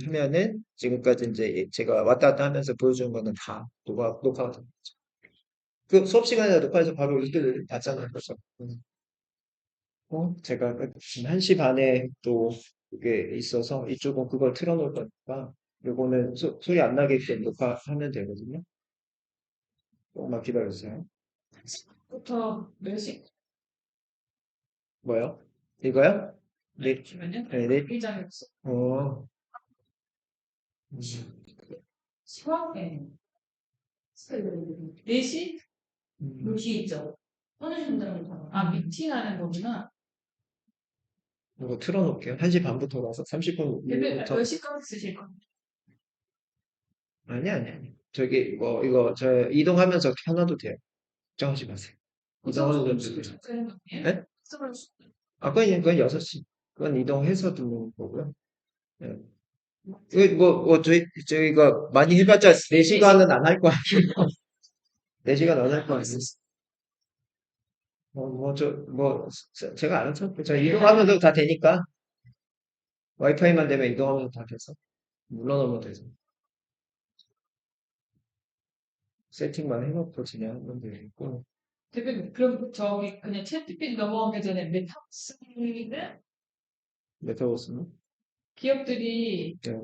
하면은 지금까지 이제 제가 왔다 갔다 하면서 보여주는 거는 다 녹화가 됩니다. 그 수업 시간에 녹화해서 바로 이틀 봤잖아요. 그래서 제가 1시 반에 또 그게 있어서 이쪽은 그걸 틀어놓을 거니까 요거는 소리 안 나게끔 녹화하면 되거든요. 조금만 기다려주세요. 부터 몇 시? 뭐요? 이거요? 네, 잠시만요. 네, 네. 일장이 없어. 어, 음, 수학에 4시? 음, 4시 있죠. 선생님들은 미팅하는 거구나. 이거 틀어놓을게요. 1시 반부터라서 30분부터. 몇 시까지 쓰실 건데? 아니. 저기, 이거, 저, 이동하면서 켜놔도 돼요. 걱정하지 마세요. 이동하면서 수업 돼요. 되는 거 아니에요? 네? 수업을 그건 6시. 그건 이동해서 듣는 거고요. 네. 저희가 많이 해봤자 4시간은 안 할 거 아니에요. 4시간 안 할 거 아니에요. 제가 알아서, 할게요. 저 이동하면서 다 되니까, 와이파이만 되면 이동하면서 다 돼서, 물러나면 돼서, 세팅만 해놓고 진행하면 되고, 대표님, 그럼 저기 그냥 챗GPT 넘어가기 전에 메타버스는 메타버스는? 기업들이 네.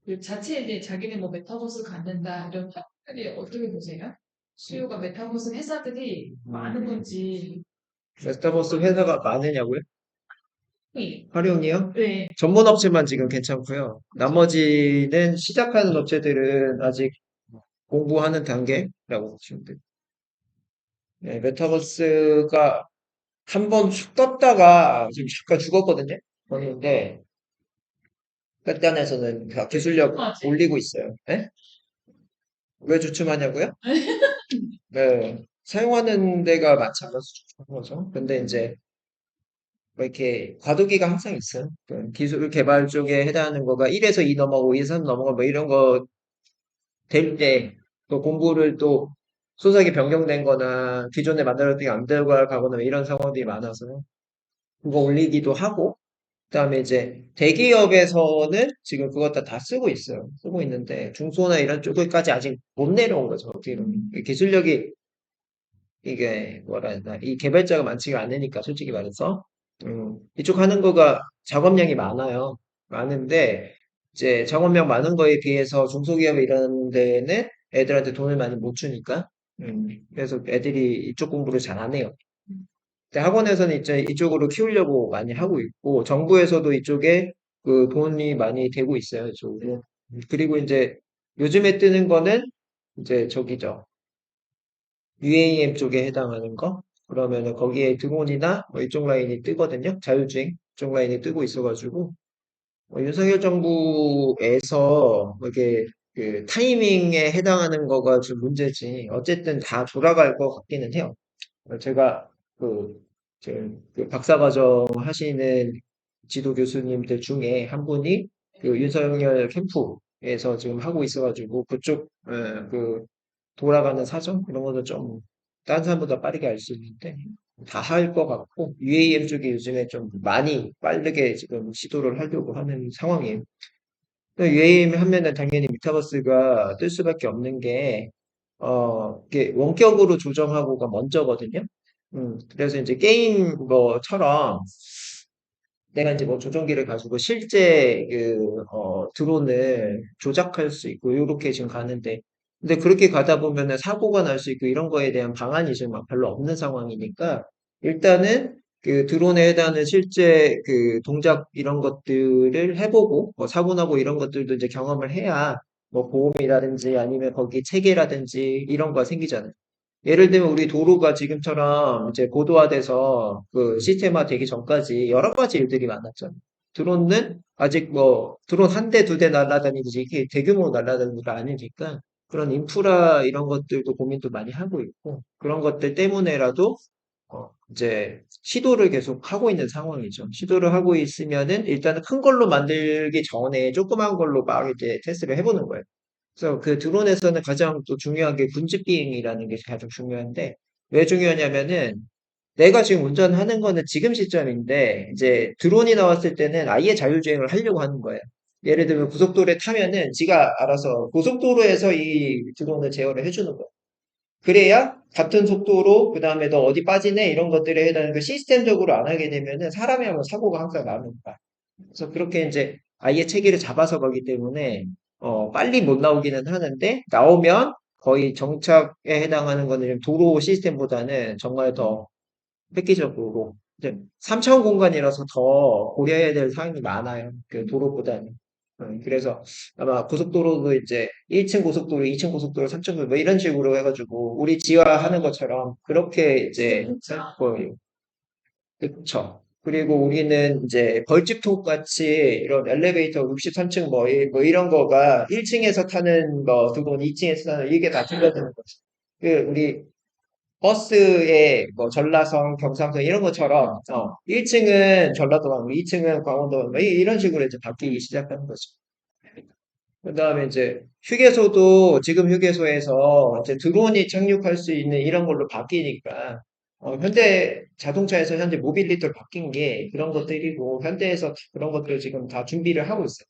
그 자체에 대해 자기네 뭐 메타버스 갖는다 이런 학들이 어떻게 보세요? 수요가 메타버스 회사들이 많은 건지. 메타버스 회사가 많으냐고요? 네. 활용이요? 네. 전문 업체만 지금 괜찮고요. 나머지는 시작하는 업체들은 아직 공부하는 단계라고 보시면 돼요. 네, 메타버스가 한 번 쑥 떴다가 지금 잠깐 죽었거든요. 그런데 끝단에서는 기술력 올리고 있어요. 네? 왜 주춤하냐고요? 네, 사용하는 데가 많지 않아서 주춤한 거죠. 근데 이제 뭐 이렇게 과도기가 항상 있어요. 그 기술 개발 쪽에 해당하는 거가 1에서 2 넘어가고 2에서 3 넘어가고 뭐 이런 거 될 때 또 공부를 또 소속이 변경된 거나 기존에 만들었던 게 안 들어가거나 뭐 이런 상황들이 많아서 그거 올리기도 하고 그다음에 이제 대기업에서는 지금 그것 다 쓰고 있어요. 쓰고 있는데 중소나 이런 쪽까지 아직 못 내려온 거죠. 어떻게 보면 기술력이 이게 뭐라 해야 되나 이 개발자가 많지가 않으니까 솔직히 말해서 이쪽 하는 거가 작업량이 많아요. 많은데 이제 작업량 많은 거에 비해서 중소기업 이런 데는 애들한테 돈을 많이 못 주니까 그래서 애들이 이쪽 공부를 잘 안 해요. 근데 학원에서는 이제 이쪽으로 키우려고 많이 하고 있고 정부에서도 이쪽에 그 돈이 많이 되고 있어요. 이쪽으로. 그리고 이제 요즘에 뜨는 거는 이제 저기죠. UAM 쪽에 해당하는 거? 그러면은 거기에 드론이나 뭐 이쪽 라인이 뜨거든요. 자율주행 쪽 라인이 뜨고 있어가지고 윤석열 정부에서 뭐 이게 그 타이밍에 해당하는 거가 좀 문제지. 어쨌든 다 돌아갈 것 같기는 해요. 제가 그, 그 박사과정 하시는 지도 교수님들 중에 한 분이 그 윤석열 캠프에서 지금 하고 있어가지고 그쪽 그 돌아가는 사정 이런 것도 좀 다른 사람보다 빠르게 알 수 있는데 다 할 것 같고 UAM 쪽이 요즘에 좀 많이 빠르게 지금 시도를 하려고 하는 상황이에요. UAM 하면은 당연히 메타버스가 뜰 수밖에 없는 게 이게 원격으로 조정하고가 먼저거든요. 그래서 이제 게임 뭐처럼 내가 이제 뭐 조종기를 가지고 실제 드론을 조작할 수 있고 이렇게 지금 가는데 근데 그렇게 가다 보면은 사고가 날 수 있고 이런 거에 대한 방안이 지금 막 별로 없는 상황이니까 일단은 그 드론에 해당하는 실제 그 동작 이런 것들을 해보고 뭐 사고 나고 이런 것들도 이제 경험을 해야 뭐 보험이라든지 아니면 거기 체계라든지 이런 거가 생기잖아요. 예를 들면 우리 도로가 지금처럼 이제 고도화돼서 그 시스템화 되기 전까지 여러 가지 일들이 많았잖아요. 드론은 아직 뭐 드론 한 대, 두 대 날아다니듯이 이게 대규모로 날아다니는 게 아니니까 그런 인프라 이런 것들도 고민도 많이 하고 있고 그런 것들 때문에라도 이제 시도를 계속 하고 있는 상황이죠. 시도를 하고 있으면은 일단은 큰 걸로 만들기 전에 조그만 걸로 막 이제 테스트를 해보는 거예요. 그래서 그 드론에서는 가장 또 중요한 게 군집 비행이라는 게 가장 중요한데 왜 중요하냐면은 내가 지금 운전하는 거는 지금 시점인데 이제 드론이 나왔을 때는 아예 자율주행을 하려고 하는 거예요. 예를 들면 고속도로에 타면은 지가 알아서 고속도로에서 이 드론을 제어를 해주는 거예요. 그래야 같은 속도로 그다음에 너 어디 빠지네 이런 것들에 해당하는 그 시스템적으로 안 하게 되면은 사람이 하면 사고가 항상 나니까. 그래서 그렇게 이제 아예 체계를 잡아서 가기 때문에 빨리 못 나오기는 하는데 나오면 거의 정착에 해당하는 거는 좀 도로 시스템보다는 정말 더 획기적으로 이제 3차원 공간이라서 더 고려해야 될 사항이 많아요. 그 도로보다는. 그래서 아마 고속도로도 이제 1층 고속도로, 2층 고속도로, 3층 고속도로 뭐 이런 식으로 해가지고 우리 지화하는 것처럼 그렇게 이제 할 거예요. 그쵸. 그리고 우리는 이제 벌집통 같이 이런 엘리베이터 63층 뭐 이런 거가 1층에서 타는 거 두고 2층에서 타는 이게 다 틀려지는 거죠. 그 우리 버스에 뭐 전라성, 경상선 이런 것처럼 1층은 전라도 가고 2층은 강원도 가고 이런 식으로 이제 바뀌기 시작하는 거죠. 그다음에 이제 휴게소도 지금 휴게소에서 이제 드론이 착륙할 수 있는 이런 걸로 바뀌니까 현대 자동차에서 현재 모빌리티로 바뀐 게 그런 것들이고 현대에서 그런 것들 지금 다 준비를 하고 있어요.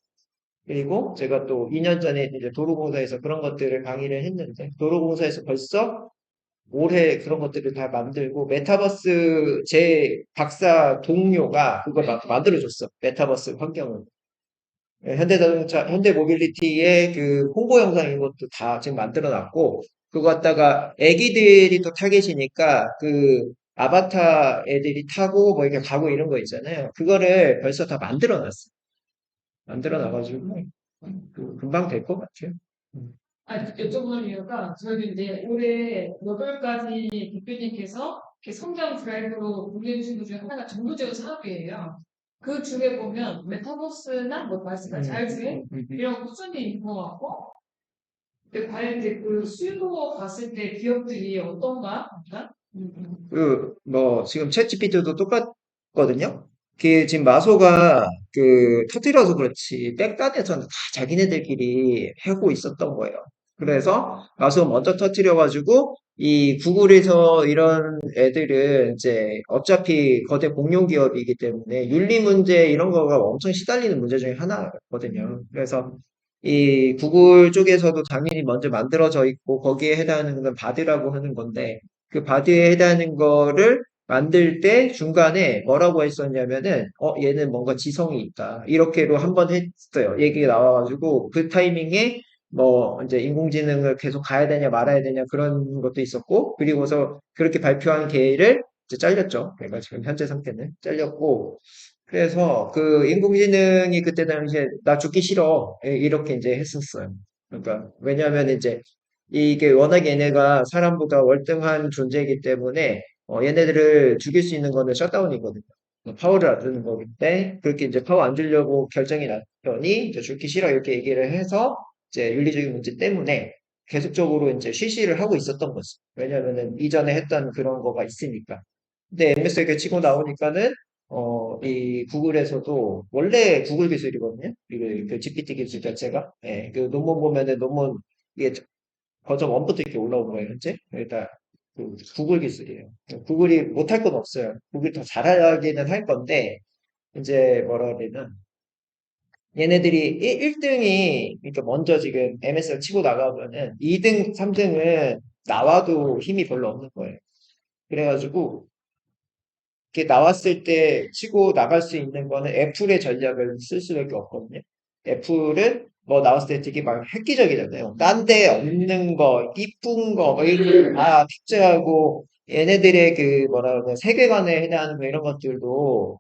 그리고 제가 또 2년 전에 이제 도로공사에서 그런 것들을 강의를 했는데 도로공사에서 벌써 올해 그런 것들을 다 만들고 메타버스 제 박사 동료가 그걸 막 만들어줬어. 메타버스 환경을. 현대자동차, 현대모빌리티의 그 홍보 영상 이것도 다 지금 만들어 놨고, 그거 갖다가 애기들이 또 타겟이니까 그 아바타 애들이 타고 뭐 이렇게 가고 이런 거 있잖아요. 그거를 벌써 다 만들어 놨어. 만들어 놔가지고, 금방 될 것 같아요. 음. 여쭤보는 이유가 저희는 이제 올해 8가지 대표님께서 이렇게 성장 드라이브로 올려주신 것 중에 하나가 정부제어 사업이에요. 그 중에 보면 메타버스나 뭐 말씀하신 자율주행 이런 거 꾸준히 있는 것 같고, 근데 과연 이제 그 수요로 봤을 때 기업들이 어떤가? 약간? 지금 챗 GPT도 똑같거든요. 그, 지금 마소가 터뜨려서 그렇지, 백단에서는 다 자기네들끼리 하고 있었던 거예요. 그래서 마소 먼저 터뜨려가지고, 이 구글에서 이런 애들은 이제 어차피 거대 공룡 기업이기 때문에 윤리 문제 이런 거가 엄청 시달리는 문제 중에 하나거든요. 그래서 이 구글 쪽에서도 당연히 먼저 만들어져 있고, 거기에 해당하는 건 바드라고 하는 건데, 그 바디에 해당하는 거를 만들 때 중간에 뭐라고 했었냐면은, 얘는 뭔가 지성이 있다. 이렇게로 한번 했어요. 얘기가 나와가지고, 그 타이밍에 뭐, 이제 인공지능을 계속 가야 되냐 말아야 되냐 그런 것도 있었고, 그리고서 그렇게 발표한 계획을 이제 잘렸죠. 그러니까 지금 현재 상태는 잘렸고, 그래서 그 인공지능이 그때 당시에 나 죽기 싫어. 이렇게 이제 했었어요. 그러니까, 왜냐하면 이제 이게 워낙 얘네가 사람보다 월등한 존재이기 때문에 얘네들을 죽일 수 있는 거는 셧다운이거든요. 파워를 안 주는 거긴데 그렇게 이제 파워 안 주려고 결정이 났더니 이제 죽기 싫어 이렇게 얘기를 해서 이제 윤리적인 문제 때문에 계속적으로 이제 실시를 하고 있었던 거지. 왜냐면은 이전에 했던 그런 거가 있으니까. 근데 MS에게 치고 나오니까는 이 구글에서도 원래 구글 기술이거든요. 그 GPT 기술 자체가. 예, 그 논문 보면은 논문 이게 버전 1부터 이렇게 올라온 거예요, 현재. 일단, 구글 기술이에요. 구글이 못할 건 없어요. 구글이 더 잘하기는 할 건데, 이제 뭐라 그래야 되나. 얘네들이 1등이, 그러니까 먼저 지금 MS를 치고 나가면은 2등, 3등은 나와도 힘이 별로 없는 거예요. 그래가지고, 이렇게 나왔을 때 치고 나갈 수 있는 거는 애플의 전략을 쓸 수밖에 없거든요. 애플은 뭐 나왔을 때 되게 막 획기적이잖아요. 딴 데 없는 거, 이쁜 거, 뭐 이런 거다 탑재하고 얘네들의 그 뭐라 그러나 세계관에 해당하는 뭐 이런 것들도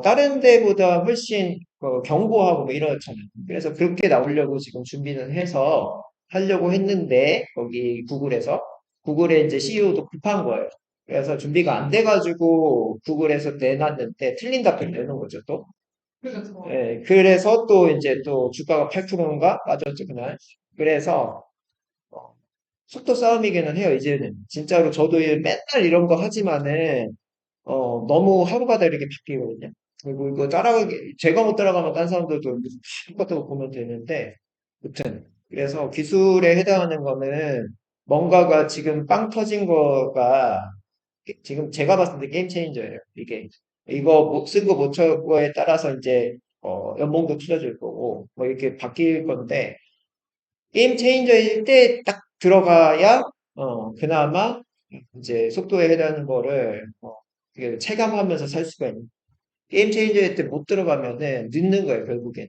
다른 데보다 훨씬 견고하고 뭐 이렇잖아요. 그래서 그렇게 나오려고 지금 준비는 해서 하려고 했는데 거기 구글의 이제 CEO도 급한 거예요. 그래서 준비가 안 돼가지고 구글에서 내놨는데 틀린 답변 내는 거죠, 또. 그래서 예, 그래서 또 이제 또 주가가 8%인가 빠졌죠, 그날. 그래서 어, 속도 싸움이기는 해요, 이제는. 진짜로 저도 맨날 이런 거 하지만은 너무 하루마다 이렇게 바뀌거든요. 그리고 이거 제가 못 따라가면 딴 사람들도 똑같은 거 보면 되는데, 아무튼. 그래서 기술에 해당하는 거는 뭔가가 지금 빵 터진 거가 지금 제가 봤을 때 게임 체인저예요. 이게 이거 쓴 거 못 쳐 거에 따라서 이제 연봉도 틀려질 거고, 뭐 이렇게 바뀔 건데, 게임 체인저일 때 딱 들어가야, 그나마 이제 속도에 해당하는 거를, 이게 체감하면서 살 수가 있는. 게임 체인저일 때 못 들어가면은 늦는 거예요, 결국엔.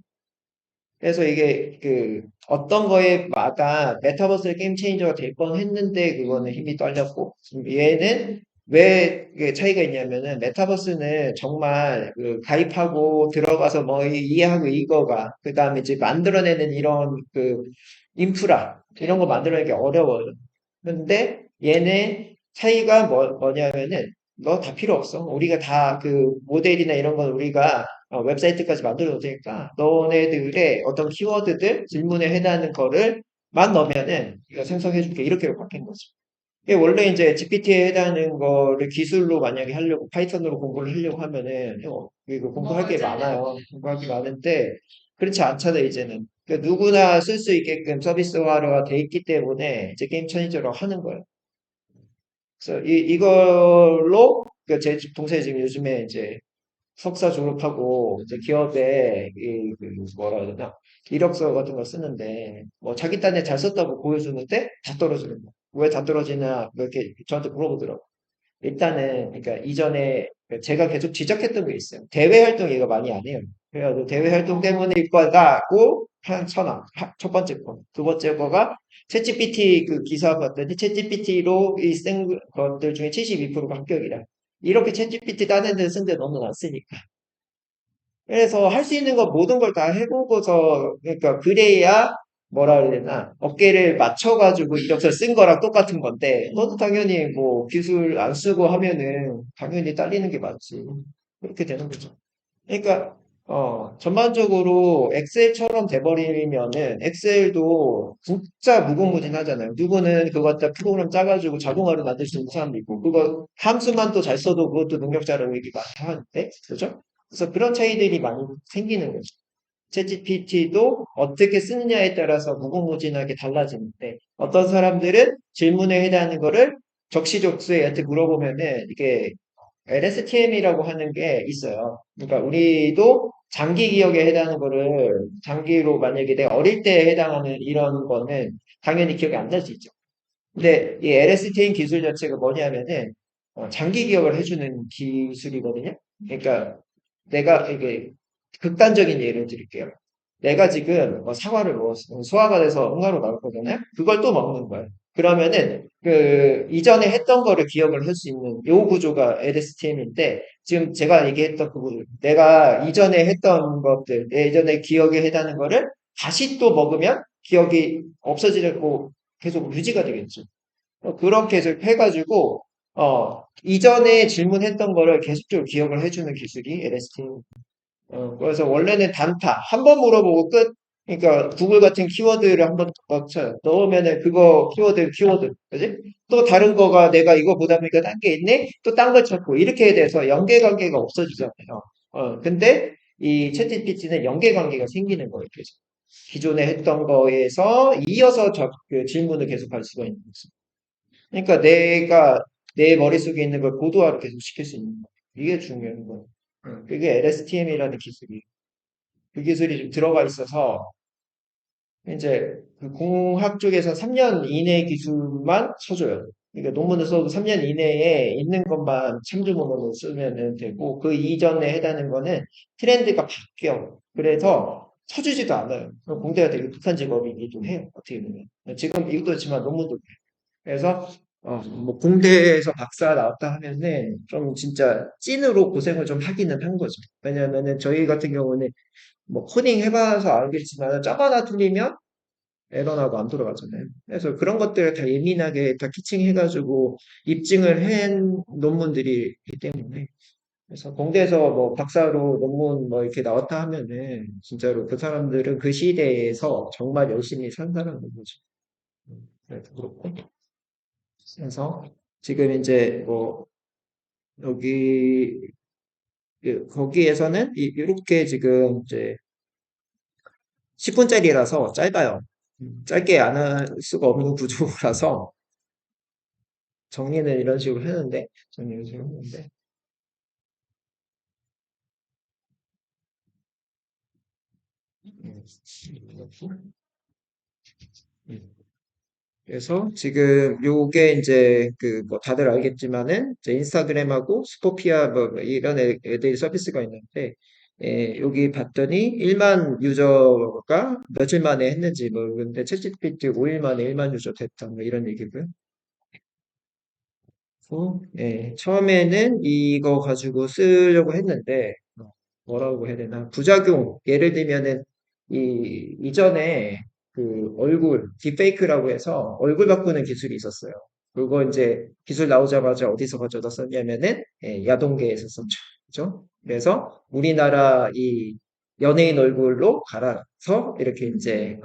그래서 이게 어떤 거에마다 메타버스 게임 체인저가 될 뻔했는데 그거는 힘이 딸렸고 지금 얘는 왜 이게 차이가 있냐면은 메타버스는 정말 가입하고 들어가서 뭐 이해하고 이거가 그다음에 이제 만들어내는 이런 인프라 이런 거 만들어내기 어려워요. 근데 얘는 차이가 뭐냐면은 너 다 필요 없어. 우리가 다 모델이나 이런 건 우리가 웹사이트까지 만들어도 되니까 너네들의 어떤 키워드들 질문에 해당하는 거를 만 넣으면은 이거 생성해줄게 이렇게 바뀐 거죠. 이게 원래 이제 GPT에 해당하는 거를 기술로 만약에 하려고 파이썬으로 공부를 하려고 하면은 이거 공부할 게 많아요. 공부할 게 많은데 그렇지 않잖아요 이제는. 그러니까 누구나 쓸 수 있게끔 서비스화가 돼 있기 때문에 이제 게임 체인저로 하는 거예요. 그래서 이걸로 제 동생이 지금 요즘에 이제 석사 졸업하고 이제 기업에 뭐라 해야 되나 이력서 같은 거 쓰는데 뭐 자기 딴에 잘 썼다고 보여주는데 다 떨어지는 거. 왜 다 떨어지나 뭐 이렇게 저한테 물어보더라고. 일단은 그러니까 이전에 제가 계속 지적했던 게 있어요. 대외 활동 얘가 많이 안 해요. 그래가지고 대외 활동 때문에 이과가고 한 천원 첫 번째 거. 두 번째 거가 챗GPT 기사 봤더니 챗GPT로 이 쓴 것들 중에 72%가 합격이다. 이렇게 챗GPT 다른 데 쓴데 너무 안 쓰니까. 그래서 할 수 있는 거 모든 걸 다 해보고서 그러니까 그래야 뭐라 그래야 되나 어깨를 맞춰가지고 이력서 쓴 거랑 똑같은 건데 너도 당연히 뭐 기술 안 쓰고 하면은 당연히 딸리는 게 맞지 그렇게 되는 거죠. 그러니까 전반적으로 엑셀처럼 돼버리면은 엑셀도 진짜 무궁무진하잖아요. 누구는 그거 갖다 프로그램 짜가지고 자동화로 만들 수 있는 사람도 있고 그거 함수만 또 잘 써도 그것도 능력자라고 얘기 많이 하는데 그죠? 그래서 그런 차이들이 많이 생기는 거죠. 챗GPT도 어떻게 쓰느냐에 따라서 무궁무진하게 달라지는데 어떤 사람들은 질문에 해당하는 거를 적시적소에 한테 물어보면은 이게 LSTM이라고 하는 게 있어요. 그러니까 우리도 장기 기억에 해당하는 거를 장기로 만약에 내가 어릴 때 해당하는 이런 거는 당연히 기억이 안 날 수 있죠. 근데 이 LSTM 기술 자체가 뭐냐면은 장기 기억을 해주는 기술이거든요. 그러니까 내가 이게 극단적인 예를 드릴게요. 내가 지금 사과를 먹었어. 소화가 돼서 응가로 나올 거잖아요. 그걸 또 먹는 거예요. 그러면은 이전에 했던 거를 기억을 할 수 있는 요 구조가 LSTM인데 지금 제가 얘기했던 그 구조, 내가 이전에 했던 것들, 예전에 기억에 해당하는 거를 다시 또 먹으면 기억이 없어지고 계속 유지가 되겠죠. 그렇게 해서 해가지고 이전에 질문했던 거를 계속적으로 기억을 해주는 기술이 LSTM. 그래서 원래는 단타 한 번 물어보고 끝. 그러니까 구글 같은 키워드를 한번 넣쳐요. 넣으면은 그거 키워드, 그지? 또 다른 거가 내가 이거 보다 보니까 딴 게 있네. 또 딴 걸 찾고 이렇게 돼서 연계관계가 없어지잖아요. 근데 이 챗GPT는 연계관계가 생기는 거예요. 그래서 기존에 했던 거에서 이어서 질문을 계속할 수가 있는 거죠. 그러니까 내가 내 머릿속에 있는 걸 고도화를 계속 시킬 수 있는 거. 이게 중요한 거예요. 그게 LSTM이라는 기술이에요. 그 기술이 좀 들어가 있어서 이제 공학 쪽에서 3년 이내 기술만 쳐줘요. 그러니까 논문을 써도 3년 이내에 있는 것만 참조문으로 쓰면 되고 그 이전에 해당하는 거는 트렌드가 바뀌어. 그래서 쳐주지도 않아요. 공대가 되게 북한 직업이기도 해요. 어떻게 보면. 지금 이것도 그렇지만 논문도 그래서 뭐 공대에서 박사 나왔다 하면은 좀 진짜 찐으로 고생을 좀 하기는 한 거죠. 왜냐면은 저희 같은 경우는 뭐 코딩 해봐서 알겠지만 점 하나 틀리면 에러나고 안 돌아가잖아요. 그래서 그런 것들을 다 예민하게 다 키칭해가지고 입증을 한 논문들이 있기 때문에 그래서 공대에서 뭐 박사로 논문 뭐 이렇게 나왔다 하면은 진짜로 그 사람들은 그 시대에서 정말 열심히 산 사람인 거죠. 그래서 그렇고 그래서 지금 이제 뭐 여기 거기에서는 이렇게 지금 이제 10분짜리라서 짧아요. 짧게 안 할 수가 없는 구조라서 정리는 이런 식으로 했는데 정리를 좀 했는데 그래서 지금 요게 이제 그 뭐 다들 알겠지만은 이제 인스타그램하고 스코피아 뭐 이런 애들 서비스가 있는데 여기 봤더니 1만 유저가 며칠 만에 했는지 뭐 근데 챗GPT 5일 만에 1만 유저 됐다 뭐 이런 얘기고요. 처음에는 이거 가지고 쓰려고 했는데 뭐라고 해야 되나 부작용 예를 들면은 이전에 그 얼굴 딥페이크라고 해서 얼굴 바꾸는 기술이 있었어요. 그거 이제 기술 나오자마자 어디서 가져다 썼냐면은 야동계에서 썼죠. 그죠? 그래서 우리나라 이 연예인 얼굴로 갈아서 이렇게 이제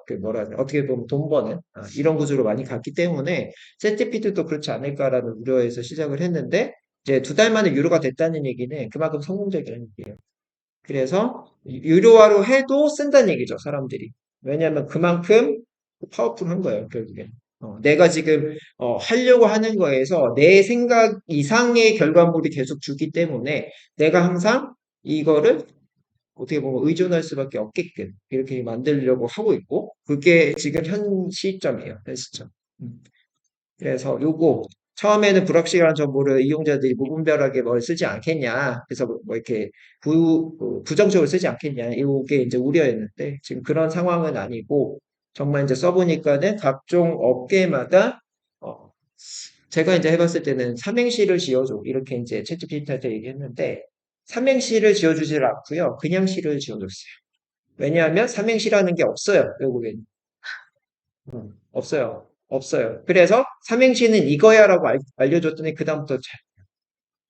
그 뭐라 하냐 어떻게 보면 돈 버는 이런 구조로 많이 갔기 때문에 챗GPT도 그렇지 않을까라는 우려에서 시작을 했는데 이제 2달 만에 유료가 됐다는 얘기는 그만큼 성공적이라는 얘기예요. 그래서 유료화로 해도 쓴다는 얘기죠, 사람들이. 왜냐하면 그만큼 파워풀한 거예요, 결국엔. 내가 지금 하려고 하는 거에서 내 생각 이상의 결과물이 계속 주기 때문에 내가 항상 이거를 어떻게 보면 의존할 수밖에 없게끔 이렇게 만들려고 하고 있고 그게 지금 현 시점이에요, 현 시점. 음. 그래서 요거 처음에는 불확실한 정보를 이용자들이 무분별하게 뭘 쓰지 않겠냐. 그래서 뭐 이렇게 부정적으로 쓰지 않겠냐. 이게 이제 우려였는데 지금 그런 상황은 아니고 정말 이제 써보니까는 각종 업계마다 어, 제가 이제 해봤을 때는 삼행시를 지어줘 이렇게 이제 챗GPT한테 얘기했는데 삼행시를 지어주질 않고요. 그냥 시를 지어줬어요. 왜냐하면 삼행시라는 게 없어요. 외국에는. 없어요. 없어요. 그래서 삼행시는 이거야라고 알려줬더니 그다음부터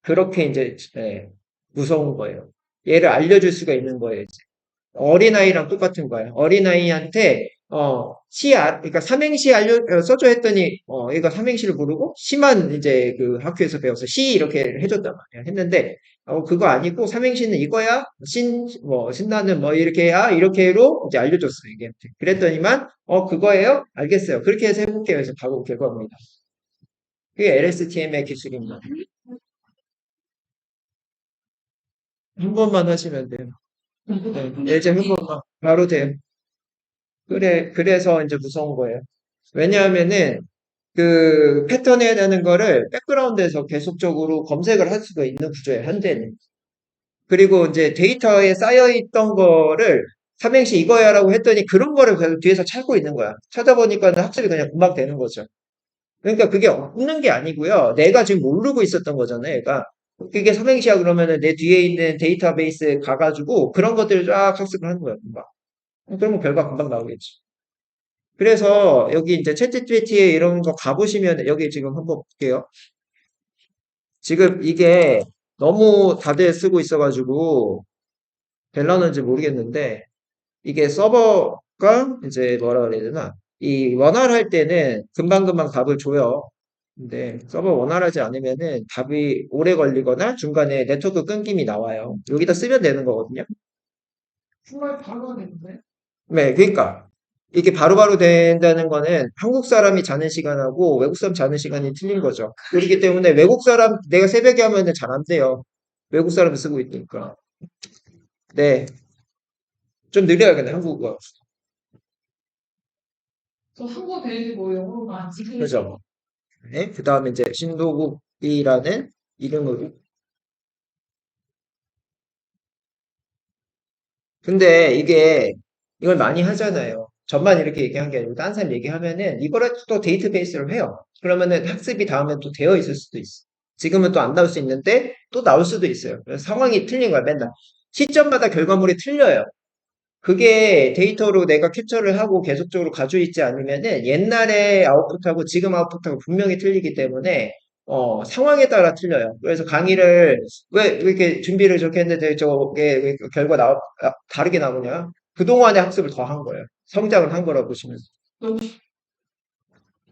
그렇게 이제 무서운 거예요. 얘를 알려줄 수가 있는 거예요. 이제. 어린아이랑 똑같은 거예요. 어린아이한테 그러니까 삼행시 써줘 했더니 얘가 삼행시를 모르고 시만 이제 그 학교에서 배워서 시 이렇게 해줬단 말이야. 했는데 그거 아니고 삼행시는 이거야. 신나는 뭐 이렇게야 이렇게로 이제 알려줬어 이게. 그랬더니만 그거예요? 알겠어요. 그렇게 해서 해볼게요. 그래서 바로 결과물이 나왔어요. 그게 LSTM의 기술입니다. 한 번만 하시면 돼요. 네, 이제 한 번만 바로 돼요. 그래서 이제 무서운 거예요. 왜냐하면은 그 패턴에 대한 거를 백그라운드에서 계속적으로 검색을 할 수가 있는 구조예요, 현대는. 그리고 이제 데이터에 쌓여있던 거를 삼행시 이거야라고 했더니 그런 거를 계속 뒤에서 찾고 있는 거야. 찾아보니까 학습이 그냥 금방 되는 거죠. 그러니까 그게 없는 게 아니고요. 내가 지금 모르고 있었던 거잖아요, 얘가. 그게 삼행시야 그러면은 내 뒤에 있는 데이터베이스에 가가지고 그런 것들을 쫙 학습을 하는 거야, 금방. 그러면 결과 금방 나오겠지. 그래서 여기 이제 챗GPT에 이런 거 가보시면 여기 지금 한번 볼게요. 지금 이게 너무 다들 쓰고 있어가지고 될라는지 모르겠는데 이게 서버가 이제 뭐라 그래야 되나 이 원활할 때는 금방금방 답을 줘요. 근데 서버 원활하지 않으면은 답이 오래 걸리거나 중간에 네트워크 끊김이 나와요. 여기다 쓰면 되는 거거든요. 정말 바로 하겠는데? 네, 그러니까 이게 바로바로 된다는 거는 한국 사람이 자는 시간하고 외국 사람 자는 시간이 틀린 거죠. 그렇기 때문에 외국 사람 내가 새벽에 하면은 잘 안 돼요. 외국 사람이 쓰고 있으니까. 네, 좀 느려야겠네 한국어. 저 한국 배우지 뭐 영어로만 지금 그죠? 네, 그 다음에 이제 신도국이라는 이름으로. 근데 이걸 많이 하잖아요. 저만 이렇게 얘기한 게 아니고 다른 사람 얘기하면은 이거를 또 데이터베이스로 해요. 그러면은 학습이 다음에 또 되어 있을 수도 있어. 지금은 또 안 나올 수 있는데 또 나올 수도 있어요. 그래서 상황이 틀린 거야, 맨날. 시점마다 결과물이 틀려요. 그게 데이터로 내가 캡처를 하고 계속적으로 가지고 있지 않으면은 옛날에 아웃풋하고 지금 아웃풋하고 분명히 틀리기 때문에 상황에 따라 틀려요. 그래서 강의를 왜 이렇게 준비를 저렇게 했는데 저게 왜 결과 다르게 나오냐? 그동안의 학습을 더 한 거예요. 성장을 한 거라고 보시면. 너무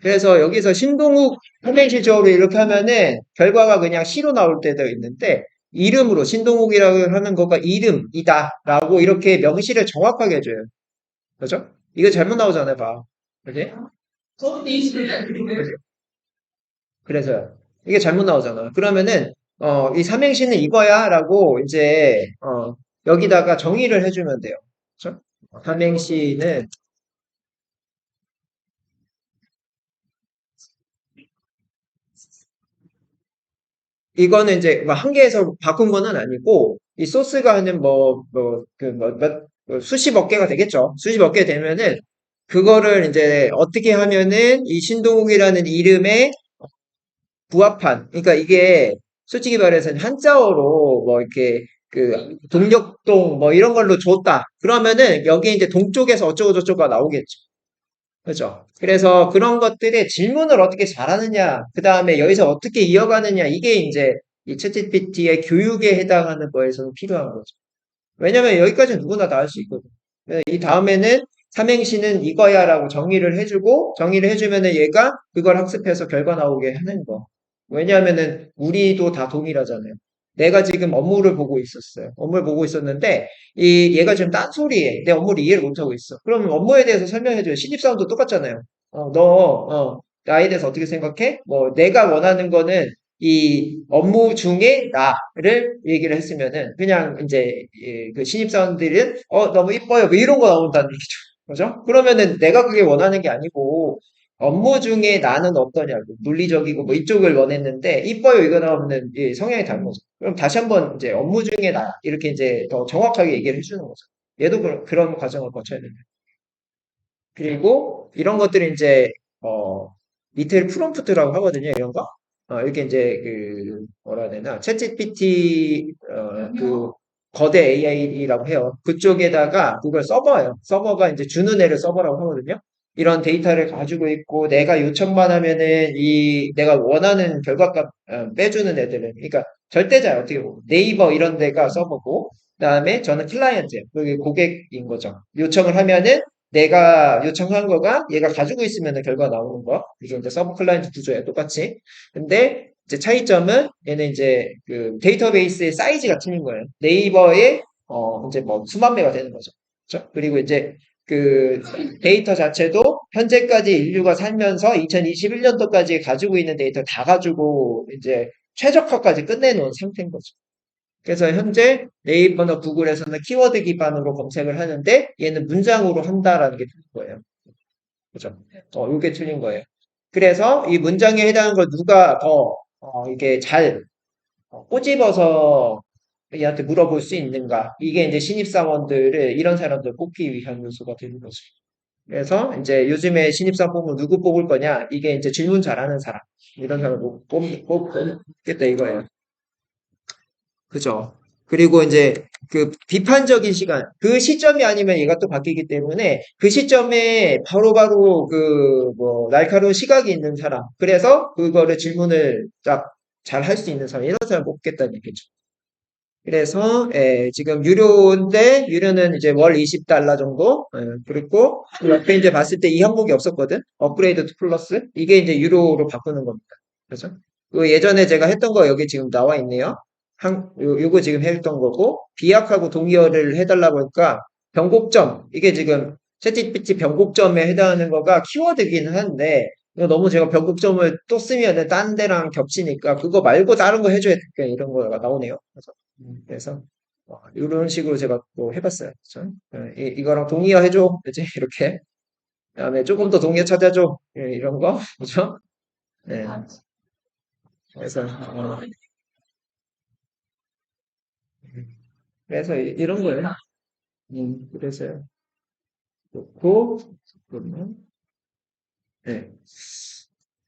그래서 여기서 신동욱 삼행시적으로 이렇게 하면은 결과가 그냥 시로 나올 때도 있는데 이름으로 신동욱이라고 하는 거가 이름이다라고 이렇게 명시를 정확하게 해줘요. 그죠? 이거 잘못 나오잖아요, 봐. 그지? 저도 이시를 그래서요. 이게 잘못 나오잖아. 그러면은 이 삼행시는 이거야라고 이제 여기다가 정의를 해주면 돼요. 그죠? 삼행시는 이거는 이제 뭐 한 개에서 바꾼 거는 아니고 이 소스가 하는 수십억 개가 되겠죠. 수십억 개 되면은 그거를 이제 어떻게 하면은 이 신동욱이라는 이름에 부합한 그러니까 이게 솔직히 말해서 한자어로 뭐 이렇게 그 동력동 뭐 이런 걸로 줬다. 그러면은 여기 이제 동쪽에서 어쩌고 저쩌고가 나오겠죠. 그죠? 그래서 그런 것들의 질문을 어떻게 잘하느냐, 그 다음에 여기서 어떻게 이어가느냐, 이게 이제 이 챗GPT의 교육에 해당하는 거에서는 필요한 거죠. 왜냐면 여기까지는 누구나 다 할 수 있거든. 이 다음에는 삼행시는 이거야라고 정의를 해주고, 정의를 해주면은 얘가 그걸 학습해서 결과 나오게 하는 거. 왜냐하면은 우리도 다 동일하잖아요. 내가 지금 업무를 보고 있었어요. 업무를 보고 있었는데, 얘가 지금 딴소리에 내 업무를 이해를 못하고 있어. 그럼 업무에 대해서 설명해줘요. 신입사원도 똑같잖아요. 나에 대해서 어떻게 생각해? 뭐, 내가 원하는 거는 이 업무 중에 나를 얘기를 했으면은 그냥 이제 그 신입사원들은 너무 이뻐요 뭐 이런 거 나온다는 얘기죠. 그죠? 그러면은 내가 그게 원하는 게 아니고 업무 중에 나는 어떠냐고 논리적이고 뭐 이쪽을 원했는데 이뻐요 이거 나오면 성향이 다른 거죠. 그럼 다시 한번 이제 업무 중에 나 이렇게 이제 더 정확하게 얘기를 해주는 거죠. 얘도 그런 과정을 거쳐야 됩니다. 그리고 이런 것들이 이제 어 밑에 프롬프트라고 하거든요. 이런 거. 이렇게 이제 뭐라 해야 되나 챗GPT 그 거대 AI라고 해요. 그쪽에다가 그걸 서버예요. 서버가 이제 주는 애를 서버라고 하거든요. 이런 데이터를 가지고 있고 내가 요청만 하면은 이 내가 원하는 결과값 빼주는 애들은 그러니까 절대자예요. 어떻게 보면 네이버 이런 데가 서버고 그다음에 저는 클라이언트예요. 그게 고객인 거죠. 요청을 하면은 내가 요청한 거가 얘가 가지고 있으면 결과 나오는 거. 이게 이제 서브 클라이언트 구조예요. 똑같이. 근데 이제 차이점은 얘는 이제 그 데이터베이스의 사이즈가 틀린 거예요. 네이버에 이제 뭐 수만 배가 되는 거죠. 그렇죠? 그리고 이제 그 데이터 자체도 현재까지 인류가 살면서 2021년도까지 가지고 있는 데이터 다 가지고 이제 최적화까지 끝내놓은 상태인 거죠. 그래서 현재 네이버나 구글에서는 키워드 기반으로 검색을 하는데 얘는 문장으로 한다라는 게 틀린 거예요. 그죠? 이게 틀린 거예요. 그래서 이 문장에 해당하는 걸 누가 더 이게 잘 꼬집어서 얘한테 물어볼 수 있는가? 이게 이제 신입사원들을 이런 사람들 뽑기 위한 요소가 되는 거죠. 그래서 이제 요즘에 신입사원 뽑으면 누구 뽑을 거냐? 이게 이제 질문 잘하는 사람 이런 사람을 뽑겠다 이거예요. 그죠? 그리고 이제 그 비판적인 시간, 그 시점이 아니면 얘가 또 바뀌기 때문에 그 시점에 바로바로 그 뭐 날카로운 시각이 있는 사람, 그래서 그거를 질문을 딱 잘 할 수 있는 사람, 이런 사람 뽑겠다는 얘기죠. 그래서 지금 유료인데 유료는 이제 월 20달러 정도. 그리고 그 옆에 이제 봤을 때 이 항목이 없었거든. 업그레이드 투 플러스. 이게 이제 유로로 바꾸는 겁니다. 그래서 그 예전에 제가 했던 거 여기 지금 나와 있네요. 요거 지금 했던 거고 비약하고 동의어를 해달라고 하니까 변곡점 이게 지금 챗GPT 변곡점에 해당하는 거가 키워드긴 한데 이거 너무 제가 변곡점을 또 쓰면 딴 데랑 겹치니까 그거 말고 다른 거 해줘야 돼. 이런 거가 나오네요. 그래서 이런 식으로 제가 또 해봤어요. 그쵸? 이거랑 동의어 해줘. 그지? 이렇게. 그다음에 조금 더 동의어 찾아줘. 이런 거. 그죠? 네. 그래서 이런 거예요. 그래서요. 좋고 그러면 네.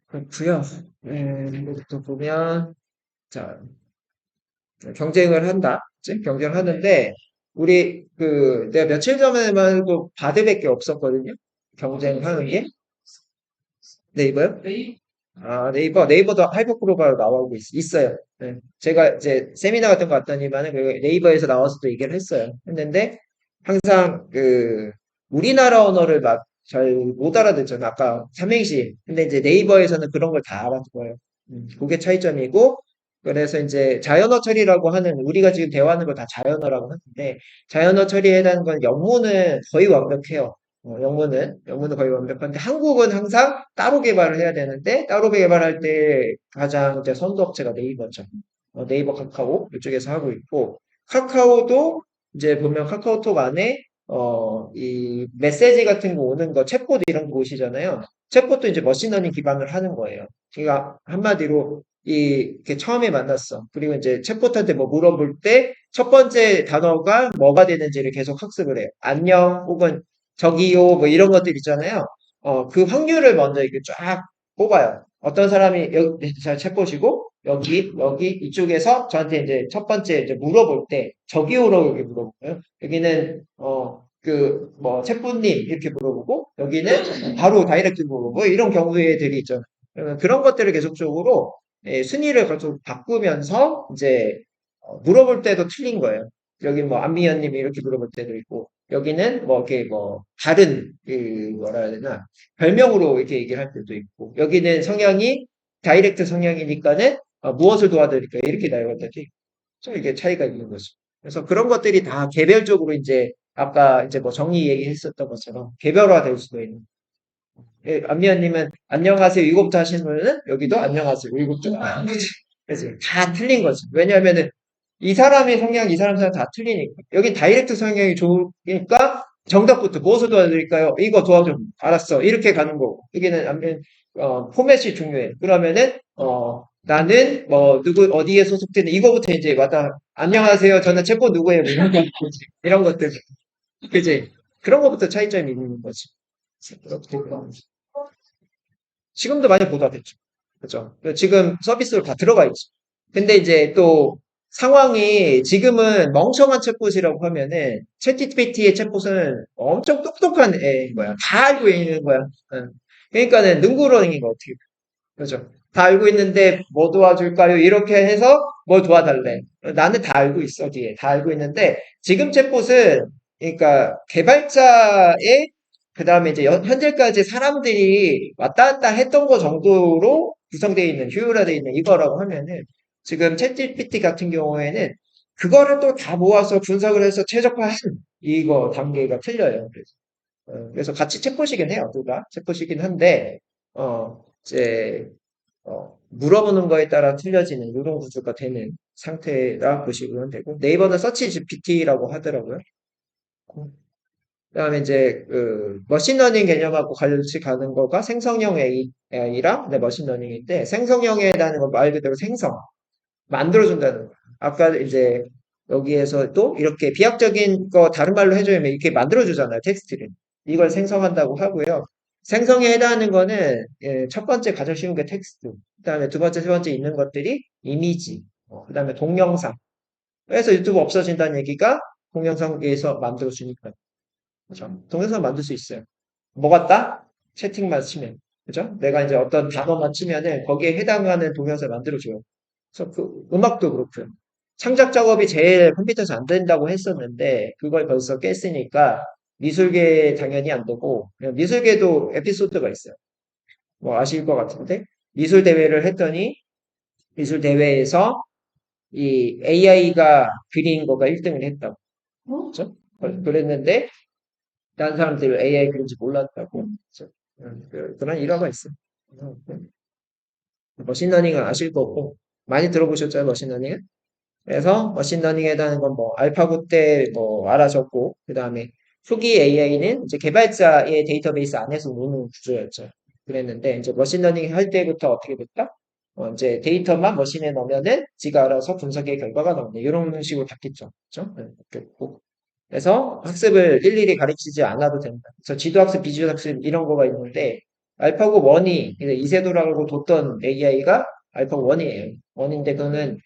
그렇고요. 이것도 보면 자 경쟁을 한다. 그치? 경쟁을 하는데 우리 내가 며칠 전에만 해도 바드밖에 없었거든요. 경쟁하는 게 네이버요? 네이버도 하이퍼크로바로 나오고 있어요. 네. 제가 이제 세미나 같은 거 왔더니만은 그 네이버에서 나와서도 얘기를 했는데 항상 우리나라 언어를 막 잘 못 알아듣잖아요. 아까 삼행시. 근데 이제 네이버에서는 그런 걸 다 알아듣어요. 그게 차이점이고 그래서 이제 자연어 처리라고 하는 우리가 지금 대화하는 걸 다 자연어라고 하는데 자연어 처리에 해당하는 건 영문은 거의 완벽해요. 영문은 거의 완벽한데 한국은 항상 따로 개발을 해야 되는데 따로 개발할 때 가장 이제 선도업체가 네이버죠. 네이버 카카오 이쪽에서 하고 있고 카카오도 이제 보면 카카오톡 안에 이 메시지 같은 거 오는 거, 챗봇 이런 거 오시잖아요. 챗봇도 이제 머신러닝 기반을 하는 거예요. 그러니까 한마디로 이렇게 처음에 만났어. 그리고 이제 챗봇한테 뭐 물어볼 때 첫 번째 단어가 뭐가 되는지를 계속 학습을 해요. 안녕 혹은 저기요 뭐 이런 것들 있잖아요. 그 확률을 먼저 이렇게 쫙 뽑아요. 어떤 사람이 여기 잘 챗봇이고 여기 이쪽에서 저한테 이제 첫 번째 이제 물어볼 때 저기요라고 이렇게 물어보고요. 여기는 그 뭐 챗봇님 이렇게 물어보고 여기는 바로 다이렉트 물어보고 이런 경우들이 있잖아요. 그런 것들을 계속적으로 순위를 계속 바꾸면서 이제 물어볼 때도 틀린 거예요. 여기 뭐 안미연님이 이렇게 물어볼 때도 있고 여기는 뭐 이렇게 뭐 다른 그 뭐라 해야 되나 별명으로 이렇게 얘기를 할 때도 있고 여기는 성향이 다이렉트 성향이니까는 무엇을 도와드릴까요? 이렇게 나열할 때도 있고 이게 차이가 있는 거죠. 그래서 그런 것들이 다 개별적으로 이제 아까 이제 뭐 정의 얘기했었던 것처럼 개별화될 수도 있는. 예, 안미연님은 안녕하세요 이거부터 하시는 거는 여기도 안녕하세요 이거부터 그래서 다 틀린 거지. 왜냐하면은 이 사람의 성향, 이 사람 성향 다 틀리니까. 여긴 다이렉트 성향이 좋으니까 정답부터 무엇을 도와드릴까요? 이거 도와줘. 알았어. 이렇게 가는 거고. 여기는 안면 포맷이 중요해. 그러면은 나는 뭐 누구 어디에 소속되는 이거부터 이제 왔다. 안녕하세요. 저는 체포 누구예요? 뭐 이런 거 이런 것들. 그지? 그런 것부터 차이점이 있는 거지. 그렇게 지금도 많이 보도됐죠. 그죠? 지금 서비스로 다 들어가 있죠. 근데 이제 또 상황이 지금은 멍청한 챗봇이라고 하면은 챗GPT의 챗봇은 엄청 똑똑한 애인 거야. 다 알고 있는 거야. 응. 그러니까는 능구렁인 거 어떻게. 그죠? 다 알고 있는데 뭐 도와줄까요? 이렇게 해서 뭐 도와달래. 나는 다 알고 있어, 뒤에. 다 알고 있는데 지금 챗봇은 그러니까 개발자의 그다음에 이제 현재까지 사람들이 왔다 갔다 했던 거 정도로 구성되어 있는 효율화되어 있는 이거라고 하면은 지금 챗GPT 같은 경우에는 그거를 또 다 모아서 분석을 해서 최적화한 이거 단계가 틀려요. 그래서 같이 챗봇이긴 해요, 둘 다. 챗봇이긴 한데, 이제, 물어보는 거에 따라 틀려지는 이런 구조가 되는 상태라 보시면 되고, 네이버는 서치 GPT라고 하더라고요. 그다음에 이제 그 머신러닝 개념하고 같이 가는 거가 생성형 AI랑 네, 머신러닝인데 생성형이라는 건 말 그대로 생성 만들어준다는 거예요. 아까 이제 여기에서 또 이렇게 비약적인 거 다른 말로 해주면 이렇게 만들어주잖아요 텍스트를 이걸 생성한다고 하고요. 생성에 해당하는 거는 첫 번째 가장 쉬운 게 텍스트, 그다음에 두 번째, 세 번째 있는 것들이 이미지, 그다음에 동영상. 그래서 유튜브 없어진다는 얘기가 동영상에서 만들어주니까. 그죠? 동영상 만들 수 있어요. 뭐 같다? 채팅만 치면. 그죠? 내가 이제 어떤 단어만 치면은 거기에 해당하는 동영상을 만들어줘요. 그래서 그 음악도 그렇고요. 창작 작업이 제일 컴퓨터에서 안 된다고 했었는데 그걸 벌써 깼으니까 미술계 당연히 안 되고 미술계도 에피소드가 있어요. 뭐 아실 것 같은데 미술 대회를 했더니 미술 대회에서 이 AI가 그린 거가 1등을 했다고. 그렇죠? 그랬는데 다른 사람들이 AI 그런지 몰랐다고. 그래서, 그런 일화가 있어요. 머신러닝은 아실 거고, 많이 들어보셨죠, 머신러닝은? 그래서 머신러닝에 대한 건 뭐, 알파고 때 뭐, 알아졌고, 그 다음에 초기 AI는 이제 개발자의 데이터베이스 안에서 노는 구조였죠. 그랬는데, 이제 머신러닝 할 때부터 어떻게 됐다? 이제 데이터만 머신에 넣으면은 지가 알아서 분석의 결과가 나오네. 이런 식으로 바뀌었죠. 그죠? 네, 그렇고. 그래서 학습을 일일이 가르치지 않아도 된다. 그래서 지도학습, 비지도학습 이런 거가 있는데 알파고 1이 이세돌하고 뒀던 AI가 알파고 1이에요. 1인데 그거는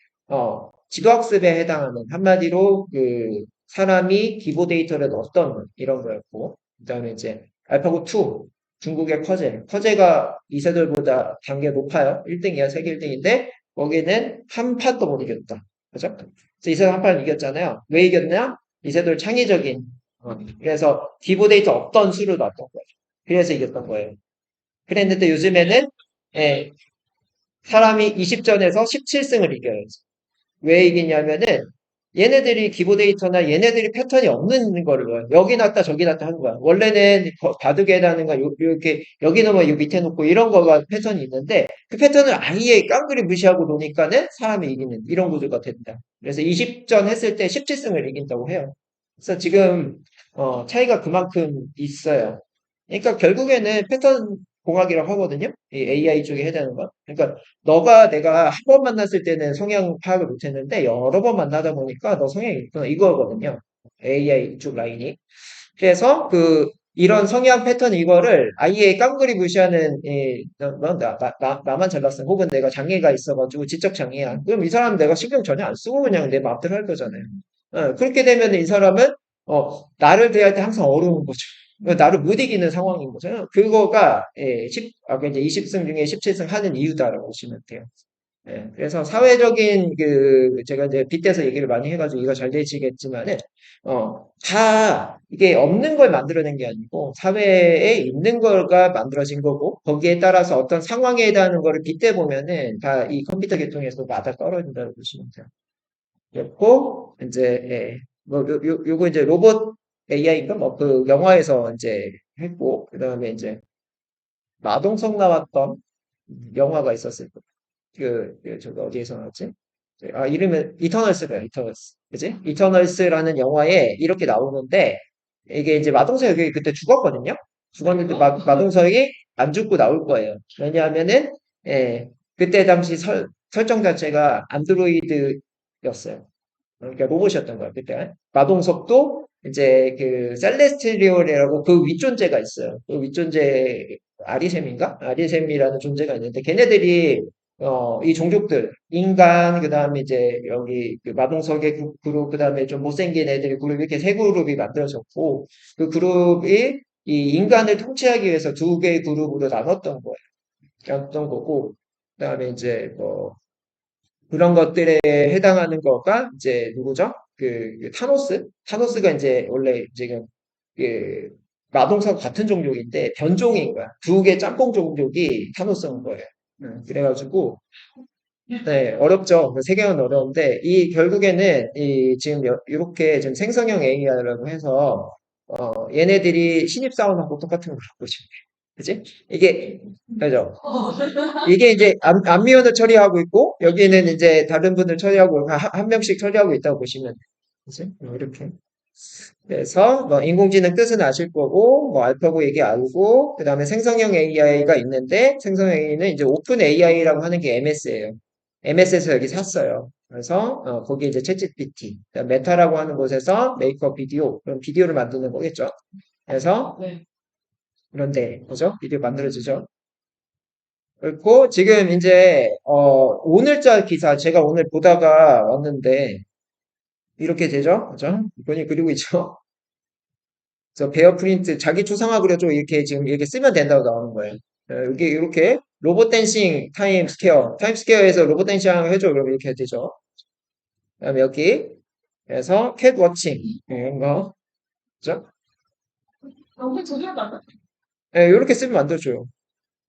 지도학습에 해당하는 한마디로 그 사람이 기보 데이터를 넣었던 이런 거였고 그다음에 이제 알파고 2 중국의 커제가 이세돌보다 단계 높아요. 1등이야. 세계 1등인데 거기는 한 판도 못 이겼다. 그죠? 그래서 이세돌 한 판 이겼잖아요. 왜 이겼냐? 이세돌 창의적인 그래서 기보 데이터 없던 수를 놨던 거예요. 그래서 이겼던 거예요. 그랬는데 요즘에는 예, 사람이 20전에서 17승을 이겨요. 왜 이기냐면은 얘네들이 기보 데이터나 얘네들이 패턴이 없는 거를 봐요. 여기 놨다 저기 놨다 하는 거야. 원래는 바둑에다는 거 이렇게 여기 놓으면 요 밑에 놓고 이런 거가 패턴이 있는데 그 패턴을 아예 깡그리 무시하고 노니까는 사람이 이기는 이런 구조가 된다. 그래서 20전 했을 때 17승을 이긴다고 해요. 그래서 지금 차이가 그만큼 있어요. 그러니까 결국에는 패턴 공학이라고 하거든요. 이 AI 쪽에 해당하는 건. 그러니까 내가 한 번 만났을 때는 성향 파악을 못했는데 여러 번 만나다 보니까 너 성향이 있구나 이거거든요. AI 쪽 라인이. 그래서 이런 성향 패턴 이거를 아예 깡그리 무시하는 나만 잘났어. 혹은 내가 장애가 있어가지고 지적 장애야. 그럼 이 사람 내가 신경 전혀 안 쓰고 그냥 내 마음대로 할 거잖아요. 그렇게 되면 이 사람은 나를 대할 때 항상 어려운 거죠. 나를 못 이기는 상황인 거죠. 그거가 이제 20승 중에 17승 하는 이유다라고 보시면 돼요. 그래서 사회적인 제가 이제 빗대서 얘기를 많이 해가지고 이거 잘 되시겠지만은, 다 이게 없는 걸 만들어낸 게 아니고 사회에 있는 거가 만들어진 거고 거기에 따라서 어떤 상황에 해당하는 거를 빗대 보면은 다 이 컴퓨터 계통에서 맞아 떨어진다고 보시면 돼요. 그렇고, 이제, 요거 이제 로봇 AI인가? 뭐 영화에서 이제 했고, 그 다음에 이제 마동석 나왔던 영화가 있었을 거예요. 저기 어디에서 나왔지? 이름은 이터널스래요, 이터널스. 그지? 이터널스라는 영화에 이렇게 나오는데, 이게 이제 마동석이 그때 죽었거든요? 죽었는데 마동석이 안 죽고 나올 거예요. 왜냐하면은, 그때 당시 설정 자체가 안드로이드였어요. 그러니까 로봇이었던 거예요, 그때. 마동석도 이제 셀레스티리온이라고 그 윗존재가 있어요. 그 윗존재, 아리셈인가? 아리셈이라는 존재가 있는데, 걔네들이, 이 종족들, 인간, 그 다음에 이제 여기 마동석의 그룹, 그 다음에 좀 못생긴 애들 그룹, 이렇게 세 그룹이 만들어졌고, 그 그룹이 이 인간을 통치하기 위해서 두 개의 그룹으로 나눴던 거예요. 나눴던 거고, 그 다음에 이제 그런 것들에 해당하는 거가 이제 누구죠? 타노스? 타노스가 이제 원래 지금 그 마동석 같은 종족인데 변종인 거야. 두 개 짬뽕 종족이 타노스인 거예요. 그래가지고 네, 어렵죠. 세계는 어려운데 결국에는 지금 이렇게 지금 생성형 AI라고 해서 얘네들이 신입사원하고 똑같은 걸 갖고 싶네. 그지? 이게 그죠? 이게 이제 암미원을 처리하고 있고 여기는 이제 다른 분을 처리하고 한 명씩 처리하고 있다고 보시면 그지? 이렇게. 그래서 뭐 인공지능 뜻은 아실 거고 뭐 알파고 얘기 알고 그다음에 생성형 AI가 있는데 생성형 AI는 이제 오픈 AI라고 하는 게 MS예요. MS에서 여기 샀어요. 그래서 거기 이제 챗GPT, 메타라고 하는 곳에서 메이크업 비디오, 그럼 비디오를 만드는 거겠죠. 그래서 네. 그런데 그죠? 비디오 만들어지죠. 그리고 지금 이제 오늘자 기사 제가 오늘 보다가 왔는데 이렇게 되죠, 그죠? 이분이 그리고 있죠. 그래서 베어 프린트 자기 초상화 그려줘 이렇게 지금 이렇게 쓰면 된다고 나오는 거예요. 여기 이렇게 로봇 댄싱 타임 스퀘어에서 로봇 댄싱 해줘 그러면 이렇게 되죠. 그다음에 여기 그래서 캣 워칭 이런 거 그죠? 너무 조절받아. 이렇게 쓰면 만들어줘요.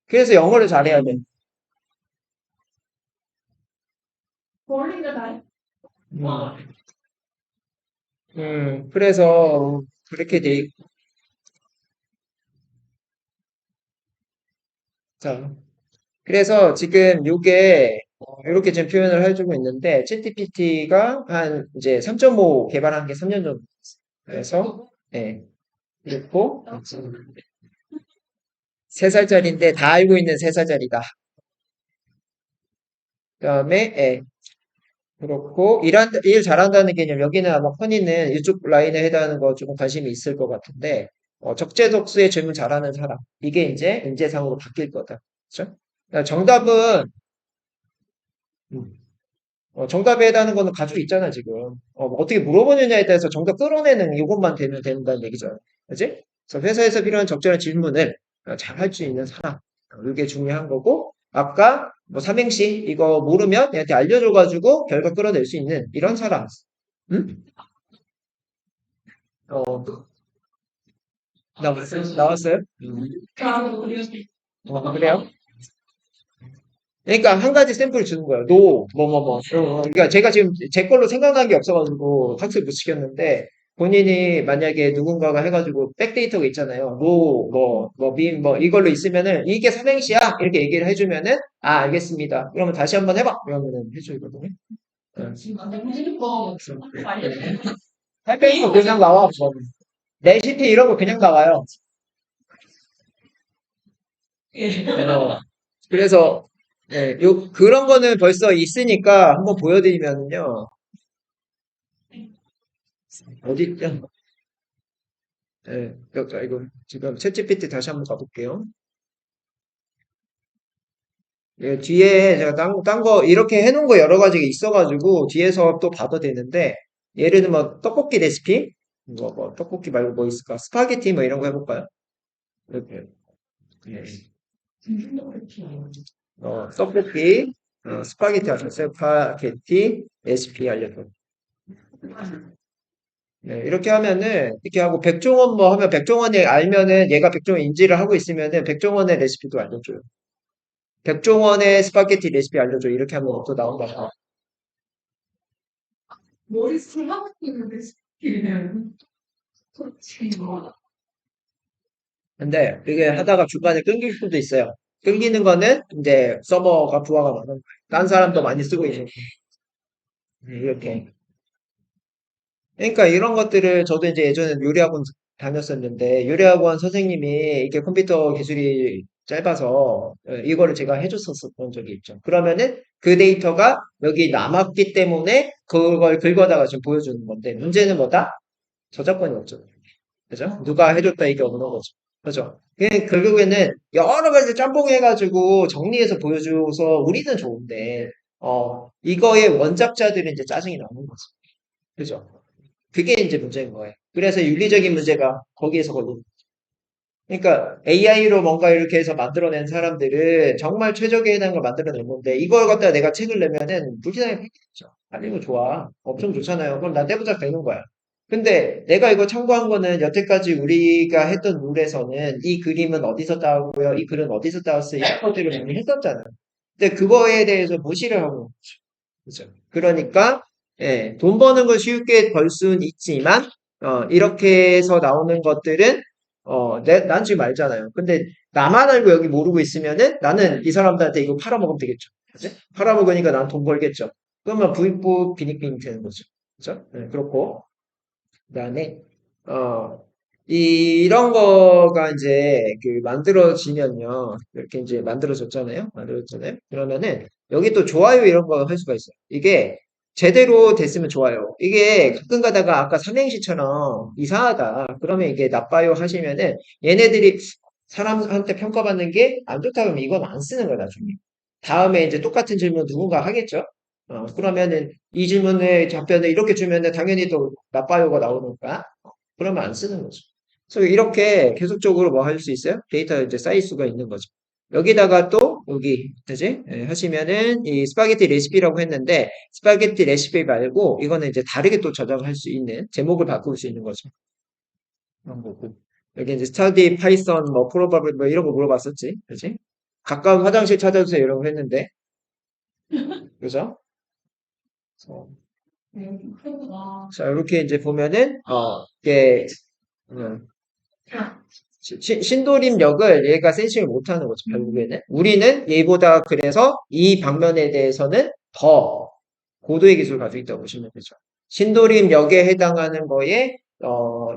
그래서 영어를 잘해야 돼. 볼링도 다 해. 음, 그래서 그렇게 돼 있죠. 그래서 지금 요게 이렇게 지금 표현을 해주고 있는데 챗GPT가 한 이제 3.5 개발한 게 3년 정도 됐어요. 그래서 예 그렇고 3살짜리인데 다 알고 있는 3살짜리다. 그다음에 그렇고 일 잘한다는 개념 여기는 아마 허니는 이쪽 라인에 해당하는 거 조금 관심이 있을 것 같은데 적재적소에 질문 잘하는 사람 이게 이제 인재상으로 바뀔 거다. 그렇죠? 그러니까 정답은 정답에 해당하는 거는 가지고 있잖아, 지금. 어떻게 물어보느냐에 따라서 정답 끌어내는 이것만 되면 된다는 얘기죠. 그지? 그래서 회사에서 필요한 적절한 질문을 잘 할 수 있는 사람. 이게 중요한 거고, 아까 뭐 삼행시 이거 모르면 얘한테 알려줘가지고 결과 끌어낼 수 있는 이런 사람. 응? 어, 나왔어요? 아, 우리 그래요? 그러니까 한 가지 샘플을 주는 거예요. 노, 뭐. 그러니까 제가 지금 제 걸로 생각난 게 없어가지고 학습 못 시켰는데 본인이 만약에 누군가가 해가지고 백데이터가 있잖아요. 노, 민, 이걸로 있으면은 이게 삼행시야 이렇게 얘기를 해주면은 알겠습니다. 그러면 다시 한번 해봐. 그러면은 해주거든요. 네. 지금 너무 힘들고 알려줘. 할배이거 그냥 나와. 그거는. 레시피 이런 거 그냥 나와요. 예. 그래서 네, 그런 거는 벌써 있으니까 한번 보여드리면은요. 어디 있죠? 네, 이거 지금 챗GPT 다시 한번 가볼게요. 예, 뒤에 제가 딴 거 이렇게 해놓은 거 여러 가지가 있어가지고 뒤에서 또 봐도 되는데 예를 들면 뭐 떡볶이 레시피 뭐 떡볶이 말고 뭐 있을까 스파게티 뭐 이런 거 해볼까요? 이렇게 예. 떡볶이 스파게티 하죠. 스파게티 레시피 알려줘. 네, 이렇게 하면은 이렇게 하고 백종원 뭐 하면 백종원이 알면은 얘가 백종원 인지를 하고 있으면은 백종원의 레시피도 알려줘요. 백종원의 스파게티 레시피 알려줘 이렇게 하면 또 나온다. 머릿속을 하고 있는데, 스킬은. 근데 이게 하다가 중간에 끊길 수도 있어요. 끊기는 거는 이제 서버가 부하가 많은 거예요. 딴 사람도 많이 쓰고 있는 거예요. 이렇게. 그러니까 이런 것들을 저도 이제 예전에 요리학원 다녔었는데 요리학원 선생님이 이게 컴퓨터 기술이 짧아서 이거를 제가 해줬었던 적이 있죠. 그러면은 그 데이터가 여기 남았기 때문에 그걸 긁어다가 지금 보여주는 건데 문제는 뭐다? 저작권이 없죠. 그죠? 누가 해줬다 이게 없는 거죠. 그죠? 결국에는 여러 가지 짬뽕해가지고 정리해서 보여줘서 우리는 좋은데, 이거의 원작자들은 이제 짜증이 나는 거죠. 그죠? 그게 이제 문제인 거예요. 그래서 윤리적인 문제가 거기에서 걸리는 거죠. 그러니까 AI로 뭔가 이렇게 해서 만들어낸 사람들은 정말 최적에 해당한 걸 만들어낸 건데, 이걸 갖다가 내가 책을 내면은 무지하게 팩트죠. 아니, 이거 좋아. 엄청 좋잖아요. 그럼 나 떼부자 되는 거야. 근데 내가 이거 참고한 거는 여태까지 우리가 했던 룰에서는 이 그림은 어디서 따왔고요, 이 글은 어디서 따왔어요, 이런 것들을 많이 했었잖아요. 근데 그거에 대해서 무시를 하고 있죠. 그죠? 그러니까 예, 돈 버는 걸 쉽게 벌 수는 있지만 이렇게 해서 나오는 것들은 난 지금 알잖아요. 근데 나만 알고 여기 모르고 있으면은 나는 이 사람들한테 이거 팔아먹으면 되겠죠. 그지? 팔아먹으니까 난 돈 벌겠죠. 그러면 부익부 빈익빈 되는 거죠. 그죠? 네, 그렇고 그다음에 어 이런 거가 이제 그 만들어지면요. 이렇게 이제 만들어졌잖아요. 만들어졌잖아요. 그러면은 여기 또 좋아요 이런 거 할 수가 있어요. 이게 제대로 됐으면 좋아요. 이게 가끔 가다가 아까 삼행시처럼 이상하다. 그러면 이게 나빠요 하시면은 얘네들이 사람한테 평가받는 게 안 좋다 그러면 이건 안 쓰는 거야, 나중에. 다음에 이제 똑같은 질문 누군가 하겠죠? 그러면은 이 질문에 답변을 이렇게 주면은 당연히 또 나빠요가 나오니까 그러면 안 쓰는 거죠. 그래서 이렇게 계속적으로 뭐 할 수 있어요? 데이터 이제 쌓일 수가 있는 거죠. 여기다가 또 여기 되지? 하시면은 이 스파게티 레시피라고 했는데 스파게티 레시피 말고 이거는 이제 다르게 또 저장할 수 있는 제목을 바꿀 수 있는 거죠. 그런 거고. 여기 이제 스타디 파이썬 뭐 프로바블 뭐 이런 거 물어봤었지, 그지? 가까운 화장실 찾아주세요 이런 거 했는데, 그죠? 어, 그렇구나. 자 이렇게 이제 보면은 이게 음, 신도림역을 얘가 센싱을 못하는 거죠, 결국에는. 우리는 얘보다 그래서 이 방면에 대해서는 더 고도의 기술을 가지고 있다고 보시면 되죠. 신도림역에 해당하는 거에,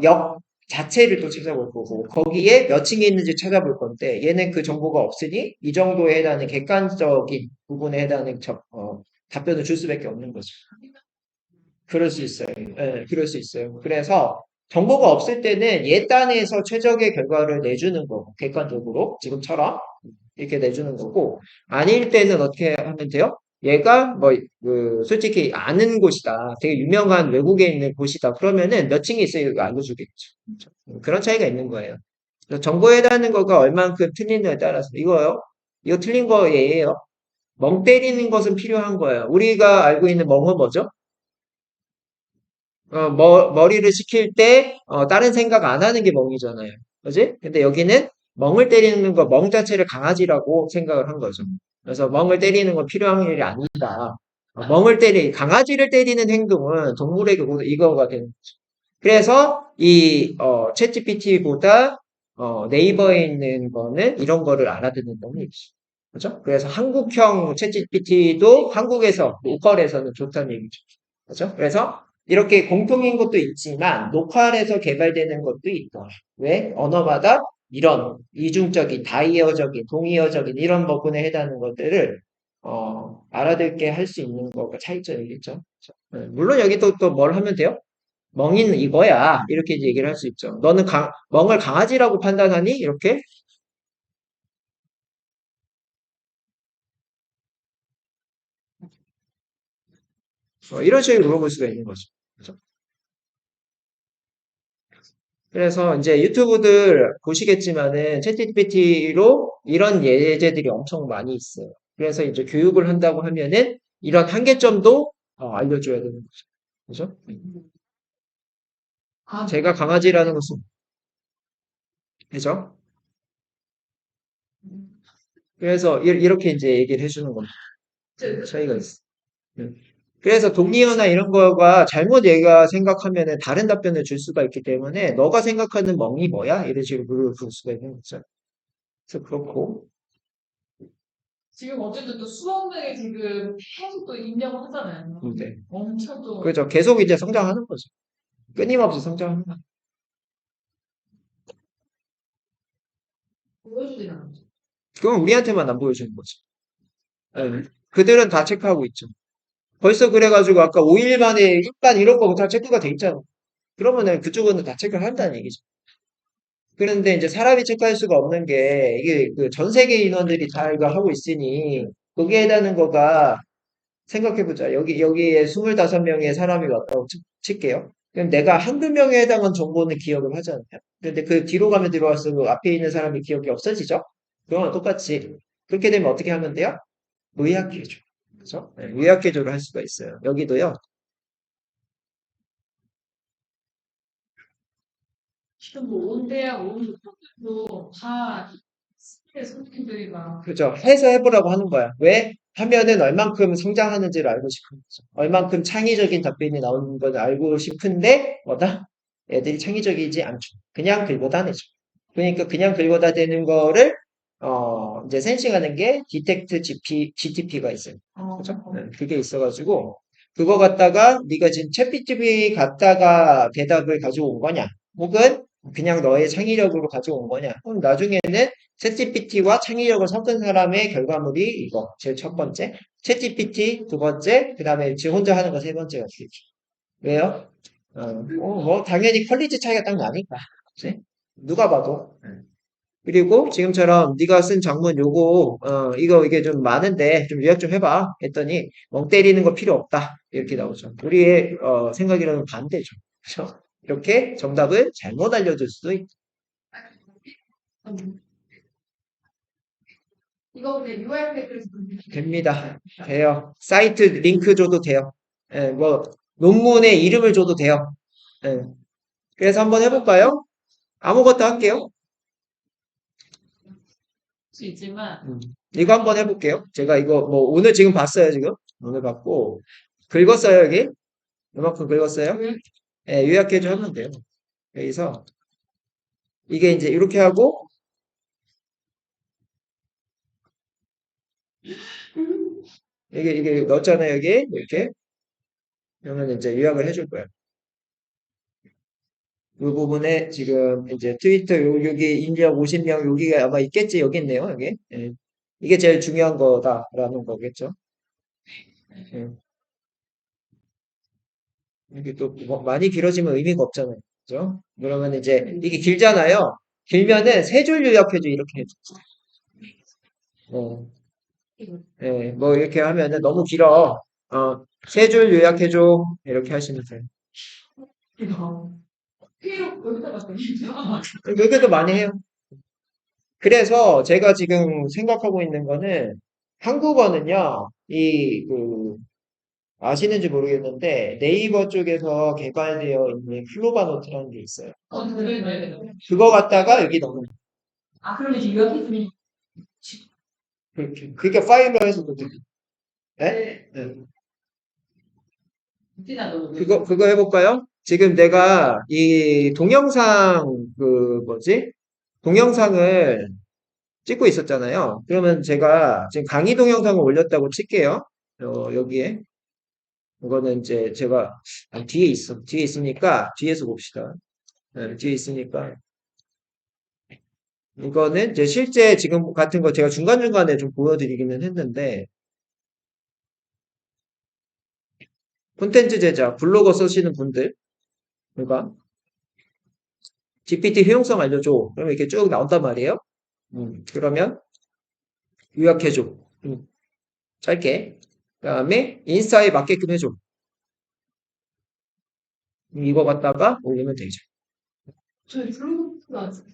역 자체를 또 찾아볼 거고, 거기에 몇 층에 있는지 찾아볼 건데, 얘는 그 정보가 없으니 이 정도에 해당하는 객관적인 부분에 해당하는 답변을 줄 수밖에 없는 거죠. 그럴 수 있어요. 예, 그럴 수 있어요. 그래서 정보가 없을 때는 예단에서 최적의 결과를 내주는 거고, 객관적으로 지금처럼 이렇게 내주는 거고, 아닐 때는 어떻게 하면 돼요? 얘가 뭐, 솔직히 아는 곳이다. 되게 유명한 외국에 있는 곳이다. 그러면은 몇 층에 있어요? 이거 알려주겠죠. 그렇죠? 그런 차이가 있는 거예요. 그래서 정보에 대한 거가 얼만큼 틀리느냐에 따라서 이거요. 이거 틀린 거예요. 멍 때리는 것은 필요한 거예요. 우리가 알고 있는 멍은 뭐죠? 머리를 식힐 때, 다른 생각 안 하는 게 멍이잖아요. 그지? 근데 여기는 멍을 때리는 거, 멍 자체를 강아지라고 생각을 한 거죠. 그래서 멍을 때리는 건 필요한 일이 아니다. 강아지를 때리는 행동은 동물에게 모두 이거가 되는 거죠. 그래서 챗 GPT보다, 네이버에 있는 거는 이런 거를 알아듣는 놈이죠. 그죠? 그래서 한국형 챗 GPT도 한국에서, 로컬에서는 좋다는 얘기죠. 그죠? 그래서 이렇게 공통인 것도 있지만 녹화해서 개발되는 것도 있다. 왜? 언어마다 이런 이중적인, 다이어적인, 동의어적인 이런 부분에 해당하는 것들을 알아듣게 할 수 있는 거가 차이점이겠죠. 물론 여기 또 뭘 하면 돼요? 멍이는 이거야. 이렇게 이제 얘기를 할 수 있죠. 너는 멍을 강아지라고 판단하니? 이렇게? 이런 식으로 물어볼 수가 있는 거죠. 그죠? 그래서 이제 유튜브들 보시겠지만은 챗GPT로 이런 예제들이 엄청 많이 있어요. 그래서 이제 교육을 한다고 하면은 이런 한계점도 알려줘야 되는 거죠. 그죠? 아, 제가 강아지라는 것은, 그죠? 그래서 이렇게 이제 얘기를 해주는 겁니다. 차이가 있어. 음. 그래서 동의어나 이런 거가 잘못 얘가 생각하면은 다른 답변을 줄 수가 있기 때문에 너가 생각하는 멍이 뭐야? 이런 식으로 물어볼 수가 있는 거죠. 그래서 그렇고. 지금 어쨌든 또 수억 명이 지금 계속 또 입력을 하잖아요. 네. 엄청 또 그죠. 계속 이제 성장하는 거죠. 끊임없이 성장하는 거죠. 보여주지는 않죠. 그건 우리한테만 안 보여주는 거죠. 예. 그들은 다 체크하고 있죠. 벌써 그래가지고 아까 5일 만에 일반 이런 거 다 체크가 돼 있잖아. 그러면은 그쪽은 다 체크를 한다는 얘기죠. 그런데 이제 사람이 체크할 수가 없는 게 이게 그 전 세계 인원들이 다 이거 하고 있으니 거기에 해당하는 거가 생각해보자. 여기에 25명의 사람이 왔다고 칠게요. 그럼 내가 한두 명에 해당한 정보는 기억을 하잖아요. 근데 그 뒤로 가면 들어갈수록 앞에 있는 사람이 기억이 없어지죠? 그거랑 똑같이. 그렇게 되면 어떻게 하면 돼요? 의학계조. 그죠? 네, 의학계조를 할 수가 있어요. 여기도요. 지금 뭐 온대야 온도 다 스킬의 선생님들이 막 그죠? 해서 해보라고 하는 거야. 왜? 하면은 얼만큼 성장하는지를 알고 싶은 거죠. 얼만큼 창의적인 답변이 나오는 걸 알고 싶은데, 뭐다? 애들이 창의적이지 않죠. 그냥 긁어다 내죠. 그러니까 그냥 긁어다 대는 거를, 이제 센싱하는 게 디텍트 GTP가 있어요. 그죠? 네, 그게 있어가지고, 그거 갖다가 네가 지금 챗GPT 갖다가 대답을 가지고 온 거냐? 혹은 그냥 너의 창의력으로 가지고 온 거냐? 그럼 나중에는 챗GPT와 창의력을 섞은 사람의 결과물이 이거. 제일 첫 번째. 챗GPT 두 번째. 그 다음에 지금 혼자 하는 거 세 번째가 되겠죠. 왜요? 뭐, 당연히 퀄리티 차이가 딱 나니까. 그치? 누가 봐도. 그리고 지금처럼 네가 쓴 장문 요거, 이게 좀 많은데 좀 요약 좀 해봐. 했더니 멍 때리는 거 필요 없다. 이렇게 나오죠. 우리의 생각이랑은 반대죠. 그렇죠? 이렇게 정답을 잘못 알려줄 수도 음, 이거 근데 UIP에서 됩니다. 돼요. 사이트 링크 줘도 돼요. 예, 뭐 논문의 이름을 줘도 돼요. 예. 그래서 한번 해볼까요? 아무것도 할게요. 수 있지만 음. 이거 한번 해볼게요. 제가 이거 뭐 오늘 지금 봤어요, 지금. 오늘 봤고 긁었어요, 여기. 이만큼 긁었어요. 예, 요약해줘 하면 돼요. 여기서 이게 이제 이렇게 하고 이게 넣었잖아요, 여기 이렇게. 그러면 이제 요약을 해줄 거예요. 이 부분에 지금 이제 트위터 여기 인력 50명 여기가 아마 있겠지 여기 있네요 여기 예. 이게 제일 중요한 거다라는 거겠죠. 예. 이게 또뭐 많이 길어지면 의미가 없잖아요. 그죠? 그러면 이제 이게 길잖아요. 길면은 세 줄 요약해줘 이렇게 해줘. 예, 뭐 이렇게 하면은 너무 길어. 세 줄 요약해줘 이렇게 하시면 돼요. 이거 필요 여기다가 넣는다. 그렇게도 많이 해요. 그래서 제가 지금 생각하고 있는 거는 한국어는요, 아시는지 모르겠는데 네이버 쪽에서 개발되어 있는 클로바노트라는 게 있어요. 네네네. 그거 갖다가 여기 넣는 거예요. 아 그러면 이제 여기 그게 파일로 해서 넣는 거예요. 네? 네. 어디다 넣는 그거 해볼까요? 지금 내가 이 동영상, 뭐지? 동영상을 찍고 있었잖아요. 그러면 제가 지금 강의 동영상을 올렸다고 칠게요. 여기에. 이거는 이제 제가 뒤에 있어. 뒤에 있으니까 뒤에서 봅시다. 뒤에 있으니까 이거는 이제 실제 지금 같은 거 제가 중간중간에 좀 보여드리기는 했는데 콘텐츠 제작, 블로거 쓰시는 분들 그러니까 GPT 효용성 알려줘. 그러면 이렇게 쭉 나온단 말이에요. 그러면 요약해줘. 짧게. 그다음에 인스타에 맞게끔 해줘. 이거 갖다가 올리면 되죠. 저희 블로그가 안 써요.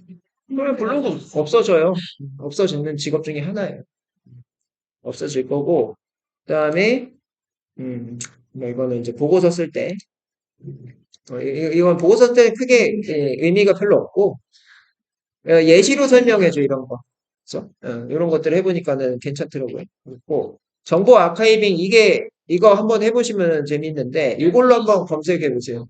그러면 블로그 없어져요. 없어지는 직업 중에 하나예요. 없어질 거고, 그다음에 뭐 이거는 이제 보고서 쓸 때, 이건 보고서 쓸 때 크게 의미가 별로 없고, 예시로 설명해줘 이런 거. 그래서 이런 것들을 해보니까는 괜찮더라고요. 그리고 정보 아카이빙 이거 한번 해보시면 재밌는데 이걸로 한번 검색해 보세요.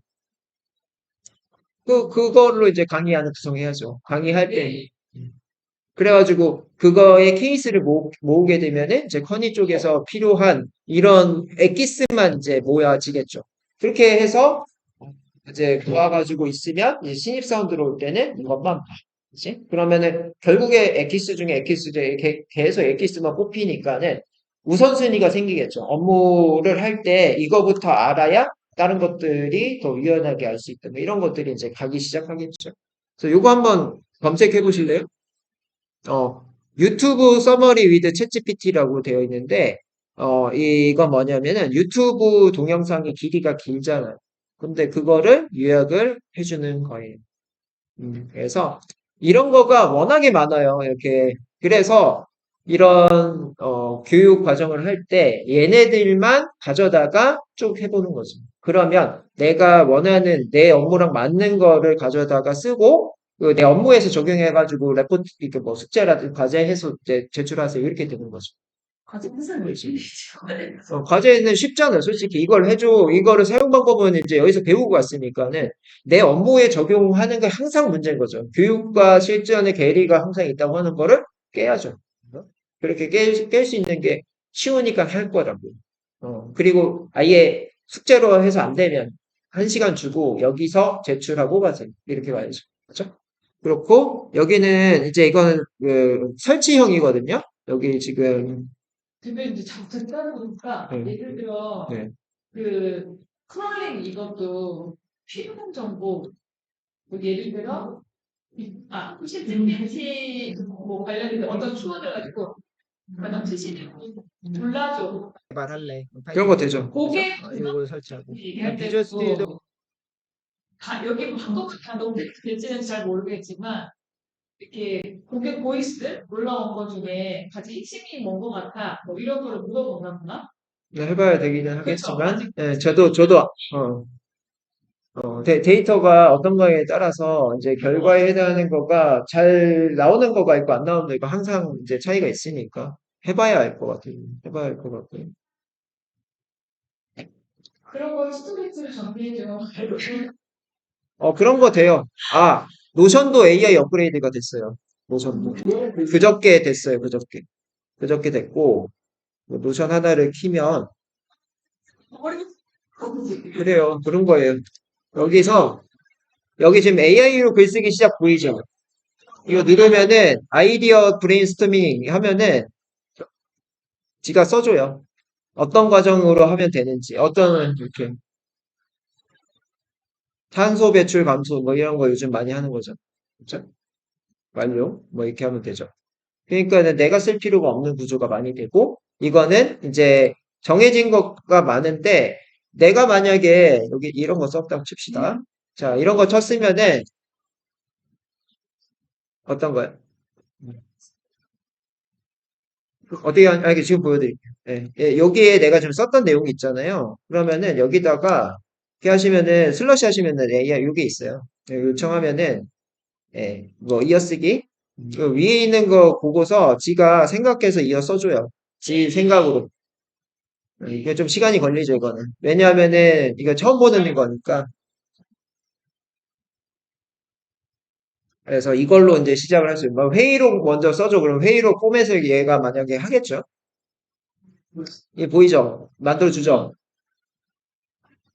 그걸로 이제 강의하는 구성해야죠. 강의할 때. 그래가지고 그거의 케이스를 모으게 되면은 이제 커니 쪽에서 필요한 이런 엑기스만 이제 모아지겠죠. 그렇게 해서 이제 모아가지고 있으면 이제 신입사원 들어올 때는 이것만 봐. 그치? 그러면은 결국에 엑기스 중에 엑기스 중에 계속 엑기스만 뽑히니까는 우선순위가 생기겠죠. 업무를 할 때 이거부터 알아야 다른 것들이 더 유연하게 알 수 있다. 뭐 이런 것들이 이제 가기 시작하겠죠. 그래서 요거 한번 검색해 보실래요? 어, 유튜브 서머리 위드 챗GPT라고 되어 있는데, 이건 뭐냐면은 유튜브 동영상의 길이가 길잖아요. 근데 그거를 요약을 해주는 거예요. 그래서 이런 거가 워낙에 많아요. 이렇게. 그래서 이런, 교육 과정을 할 때 얘네들만 가져다가 쭉 해보는 거죠. 그러면 내가 원하는 내 업무랑 맞는 거를 가져다가 쓰고, 내 업무에서 적용해가지고 레포트, 이렇게 뭐 숙제라든지 과제해서 이제 제출하세요. 이렇게 되는 거죠. 과제 무슨 열심히 과제는 쉽잖아요. 솔직히 이걸 해줘. 이거를 사용 방법은 이제 여기서 배우고 왔으니까는 내 업무에 적용하는 게 항상 문제인 거죠. 교육과 실전의 괴리가 항상 있다고 하는 거를 깨야죠. 그렇게 깰 수 있는 게 쉬우니까 할 거라고. 그리고 아예 숙제로 해서 안 되면 1시간 주고 여기서 제출하고 가세요. 이렇게 가야죠. 그렇죠? 그렇고 여기는 이제 이거는 그 설치형이거든요. 여기 지금 대표님 이제 자꾸 듣다 보니까 네, 예를 들어 네. 그 크롤링 이것도 필요한 정보 뭐 예를 들어 혹시 빈티지 뭐 관련된 어떤 추억을 가지고 그런 뜻이 몰라줘 말할래. 그런 거 되죠. 고객 이걸 설치하고. 얘기할 비주얼 스튜디오 때도 여기 뭐 한국 다 너무 될지는 잘 모르겠지만 이렇게 고객 보이스 올라온 것 중에 가장 핵심이 뭔 것 같아 뭐 이런 걸 물어보나 보나? 네, 해봐야 되기는 그쵸? 하겠지만, 아직 저도, 데이터가 어떤 거에 따라서 이제 결과에 해당하는 거가 잘 나오는 거가 있고 안 나오는 거 있고 항상 이제 차이가 있으니까 해봐야 알 것 같아요. 해봐야 알 것 같고요. 그런 걸 스토리지로 정리해줘. 그런 거 돼요. 노션도 AI 업그레이드가 됐어요. 노션도. 그저께 됐어요. 그저께. 그저께 됐고, 노션 하나를 키면, 그래요. 그런 거예요. 여기서, 여기 지금 AI로 글쓰기 시작 보이죠? 이거 누르면은 아이디어 브레인스토밍 하면은 지가 써줘요. 어떤 과정으로 하면 되는지, 어떤 이렇게 탄소 배출 감소 뭐 이런 거 요즘 많이 하는 거죠. 그렇죠? 완료. 뭐 이렇게 하면 되죠. 그러니까는 내가 쓸 필요가 없는 구조가 많이 되고 이거는 이제 정해진 거가 많은데 내가 만약에 여기 이런 거 썼다고 칩시다. 자, 이런 거 쳤으면은 어떤 거요? 어떻게 이게 지금 보여드릴게요. 여기에 내가 지금 썼던 내용이 있잖아요. 그러면은 여기다가 이렇게 하시면은 슬러시 하시면은 AI 요게 있어요. 요청하면은 뭐 이어쓰기 그 위에 있는 거 보고서 지가 생각해서 이어 써줘요. 지 생각으로. 이게 좀 시간이 걸리죠, 이거는. 왜냐하면은 이거 처음 보는 거니까. 그래서 이걸로 이제 시작을 할 수 있는. 뭐 회의록 먼저 써줘. 그럼 회의록 포맷을 얘가 만약에 하겠죠. 이게 보이죠? 만들어주죠.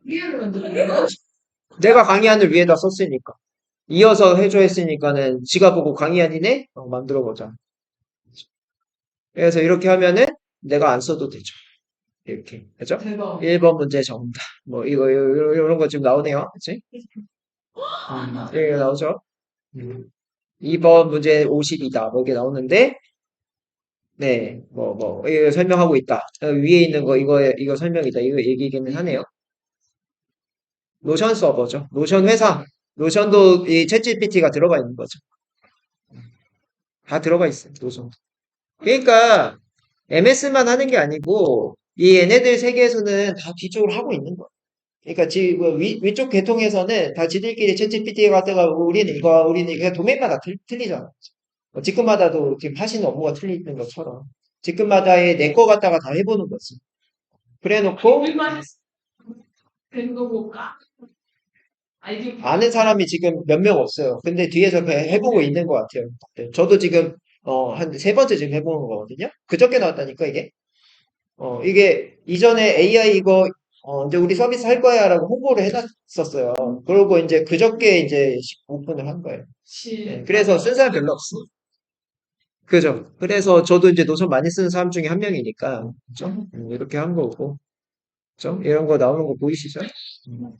리얼로 만들어요. 내가 강의안을 위에다 썼으니까. 이어서 해줘 했으니까는 지가 보고 강의안이네? 만들어보자. 그래서 이렇게 하면은 내가 안 써도 되죠. 이렇게. 그죠? 대박. 1번 문제 정답. 뭐, 이런 거 지금 나오네요. 그치? 이게 나오죠? 2번 문제 50이다. 뭐 이게 나오는데, 네, 이거 설명하고 있다. 위에 있는 거, 이거 설명이다. 이거 얘기기는 하네요. 노션 서버죠. 노션 회사. 노션도 이 챗GPT가 들어가 있는 거죠. 다 들어가 있어요. 노션. 그러니까, MS만 하는 게 아니고, 이 얘네들 세계에서는 다 뒤쪽을 하고 있는 거예요. 그러니까 지금 위쪽 계통에서는 다 지들끼리 챗GPT 갖다가 우리는 이거 도메인마다 틀리잖아. 직급마다도 지금 하시는 업무가 틀리는 것처럼 직급마다의 내 거 갖다가 다 해보는 거지. 그래놓고 우리만 된 거고 까. 아이디 아는 사람이 지금 몇 명 없어요. 근데 뒤에서 그냥 해보고 있는 것 같아요. 네, 저도 지금 한 세 번째 지금 해보는 거거든요. 그저께 나왔다니까 이게. 이게 이전에 AI 이거 이제 우리 서비스 할 거야라고 홍보를 해놨었어요. 그러고 이제 그저께 이제 오픈을 한 거예요. 네, 그래서 쓴 사람 별로 없어. 그죠? 그래서 저도 이제 노선 많이 쓰는 사람 중에 한 명이니까, 그죠? 이렇게 한 거고, 그죠? 이런 거 나오는 거 보이시죠? 음.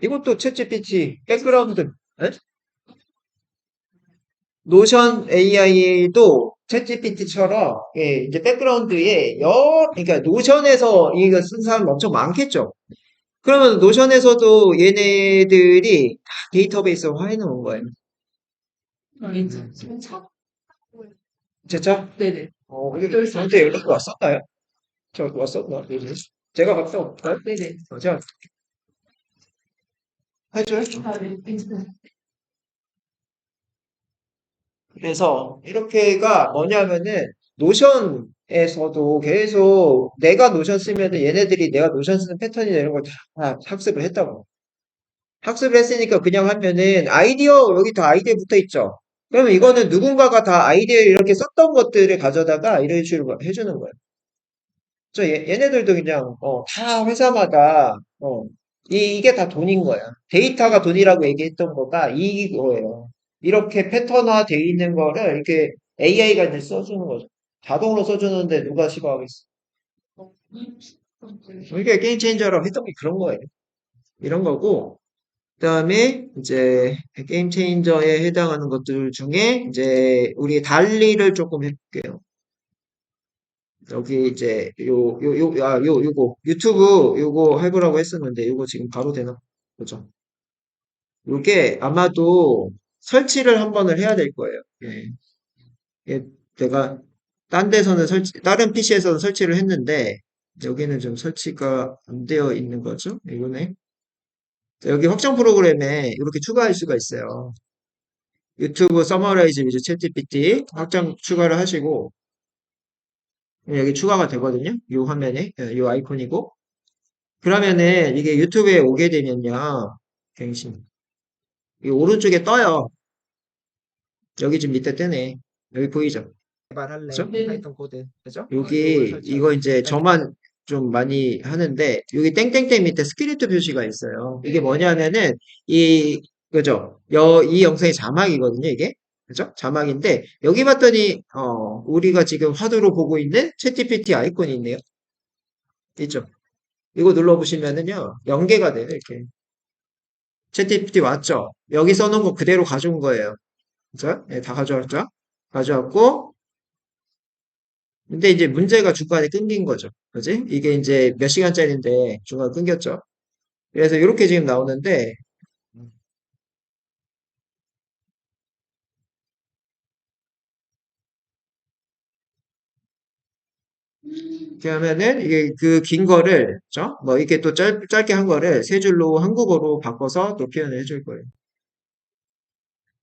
이것도 챗GPT 백그라운드, 에? 노션 AI도 챗GPT처럼 이제 백그라운드에 그러니까 노션에서 이거 쓴 사람 엄청 많겠죠? 그러면 노션에서도 얘네들이 다 데이터베이스로 해놓은 거예요. 차? 진짜? 네네. 이게 저한테 연락이 왔었나요? 저 왔었나? 제가 갔다 올까요? 네네. 제가 해줘요? 아, 네. 괜찮아요. 그래서 이렇게가 뭐냐면은 노션에서도 계속 내가 노션 쓰면은 얘네들이 내가 노션 쓰는 패턴이나 이런 걸 다 학습을 했다고. 학습을 했으니까 그냥 하면은 아이디어 여기 다 아이디어 붙어 있죠. 그러면 이거는 누군가가 다 아이디어 이렇게 썼던 것들을 가져다가 이런 식으로 해주는 거예요. 얘네들도 그냥 다 회사마다 이게 다 돈인 거야. 데이터가 돈이라고 얘기했던 거가 이거예요. 이렇게 패턴화 돼 있는 거를 이렇게 AI가 이제 써주는 거죠. 자동으로 써주는데 누가 싫어하겠어? 이게 게임 체인저라고 했던 게 그런 거예요. 이런 거고, 그다음에 이제 게임 체인저에 해당하는 것들 중에 이제 우리 달리를 조금 해볼게요. 여기 이제 요거 유튜브 요거 해보라고 했었는데 요거 지금 바로 되나 보죠. 요게 아마도 설치를 한 번을 해야 될 거예요. 예. 내가 딴 데서는 다른 PC에서는 설치를 했는데 여기는 좀 설치가 안 되어 있는 거죠. 이거네. 자, 여기 확장 프로그램에 이렇게 추가할 수가 있어요. 유튜브 서머라이즈 위주 챗GPT 확장 추가를 하시고 여기 추가가 되거든요. 이 화면에 이 아이콘이고 그러면은 이게 유튜브에 오게 되면요. 갱신. 이 오른쪽에 떠요. 여기 지금 밑에 뜨네. 여기 보이죠? 개발할래. 그죠? 네. 파이썬 코드. 그죠? 여기 이거 이제 저만 좀 많이 하는데 여기 땡땡땡 밑에 스크립트 표시가 있어요. 이게 뭐냐면은 이 그죠? 이 영상의 자막이거든요, 이게. 그죠? 자막인데 여기 봤더니 우리가 지금 화두로 보고 있는 챗GPT 아이콘이 있네요. 있죠? 이거 눌러보시면은요, 연계가 돼요, 이렇게. 챗GPT 왔죠? 여기 써놓은 거 그대로 가져온 거예요. 그죠? 네, 다 가져왔죠? 가져왔고, 근데 이제 문제가 중간에 끊긴 거죠. 그지? 이게 이제 몇 시간짜리인데 중간에 끊겼죠? 그래서 이렇게 지금 나오는데, 이렇게 하면은 이게 그 긴 거를, 그죠? 뭐 이렇게 또 짧게 한 거를 세 줄로 한국어로 바꿔서 또 표현을 해줄 거예요.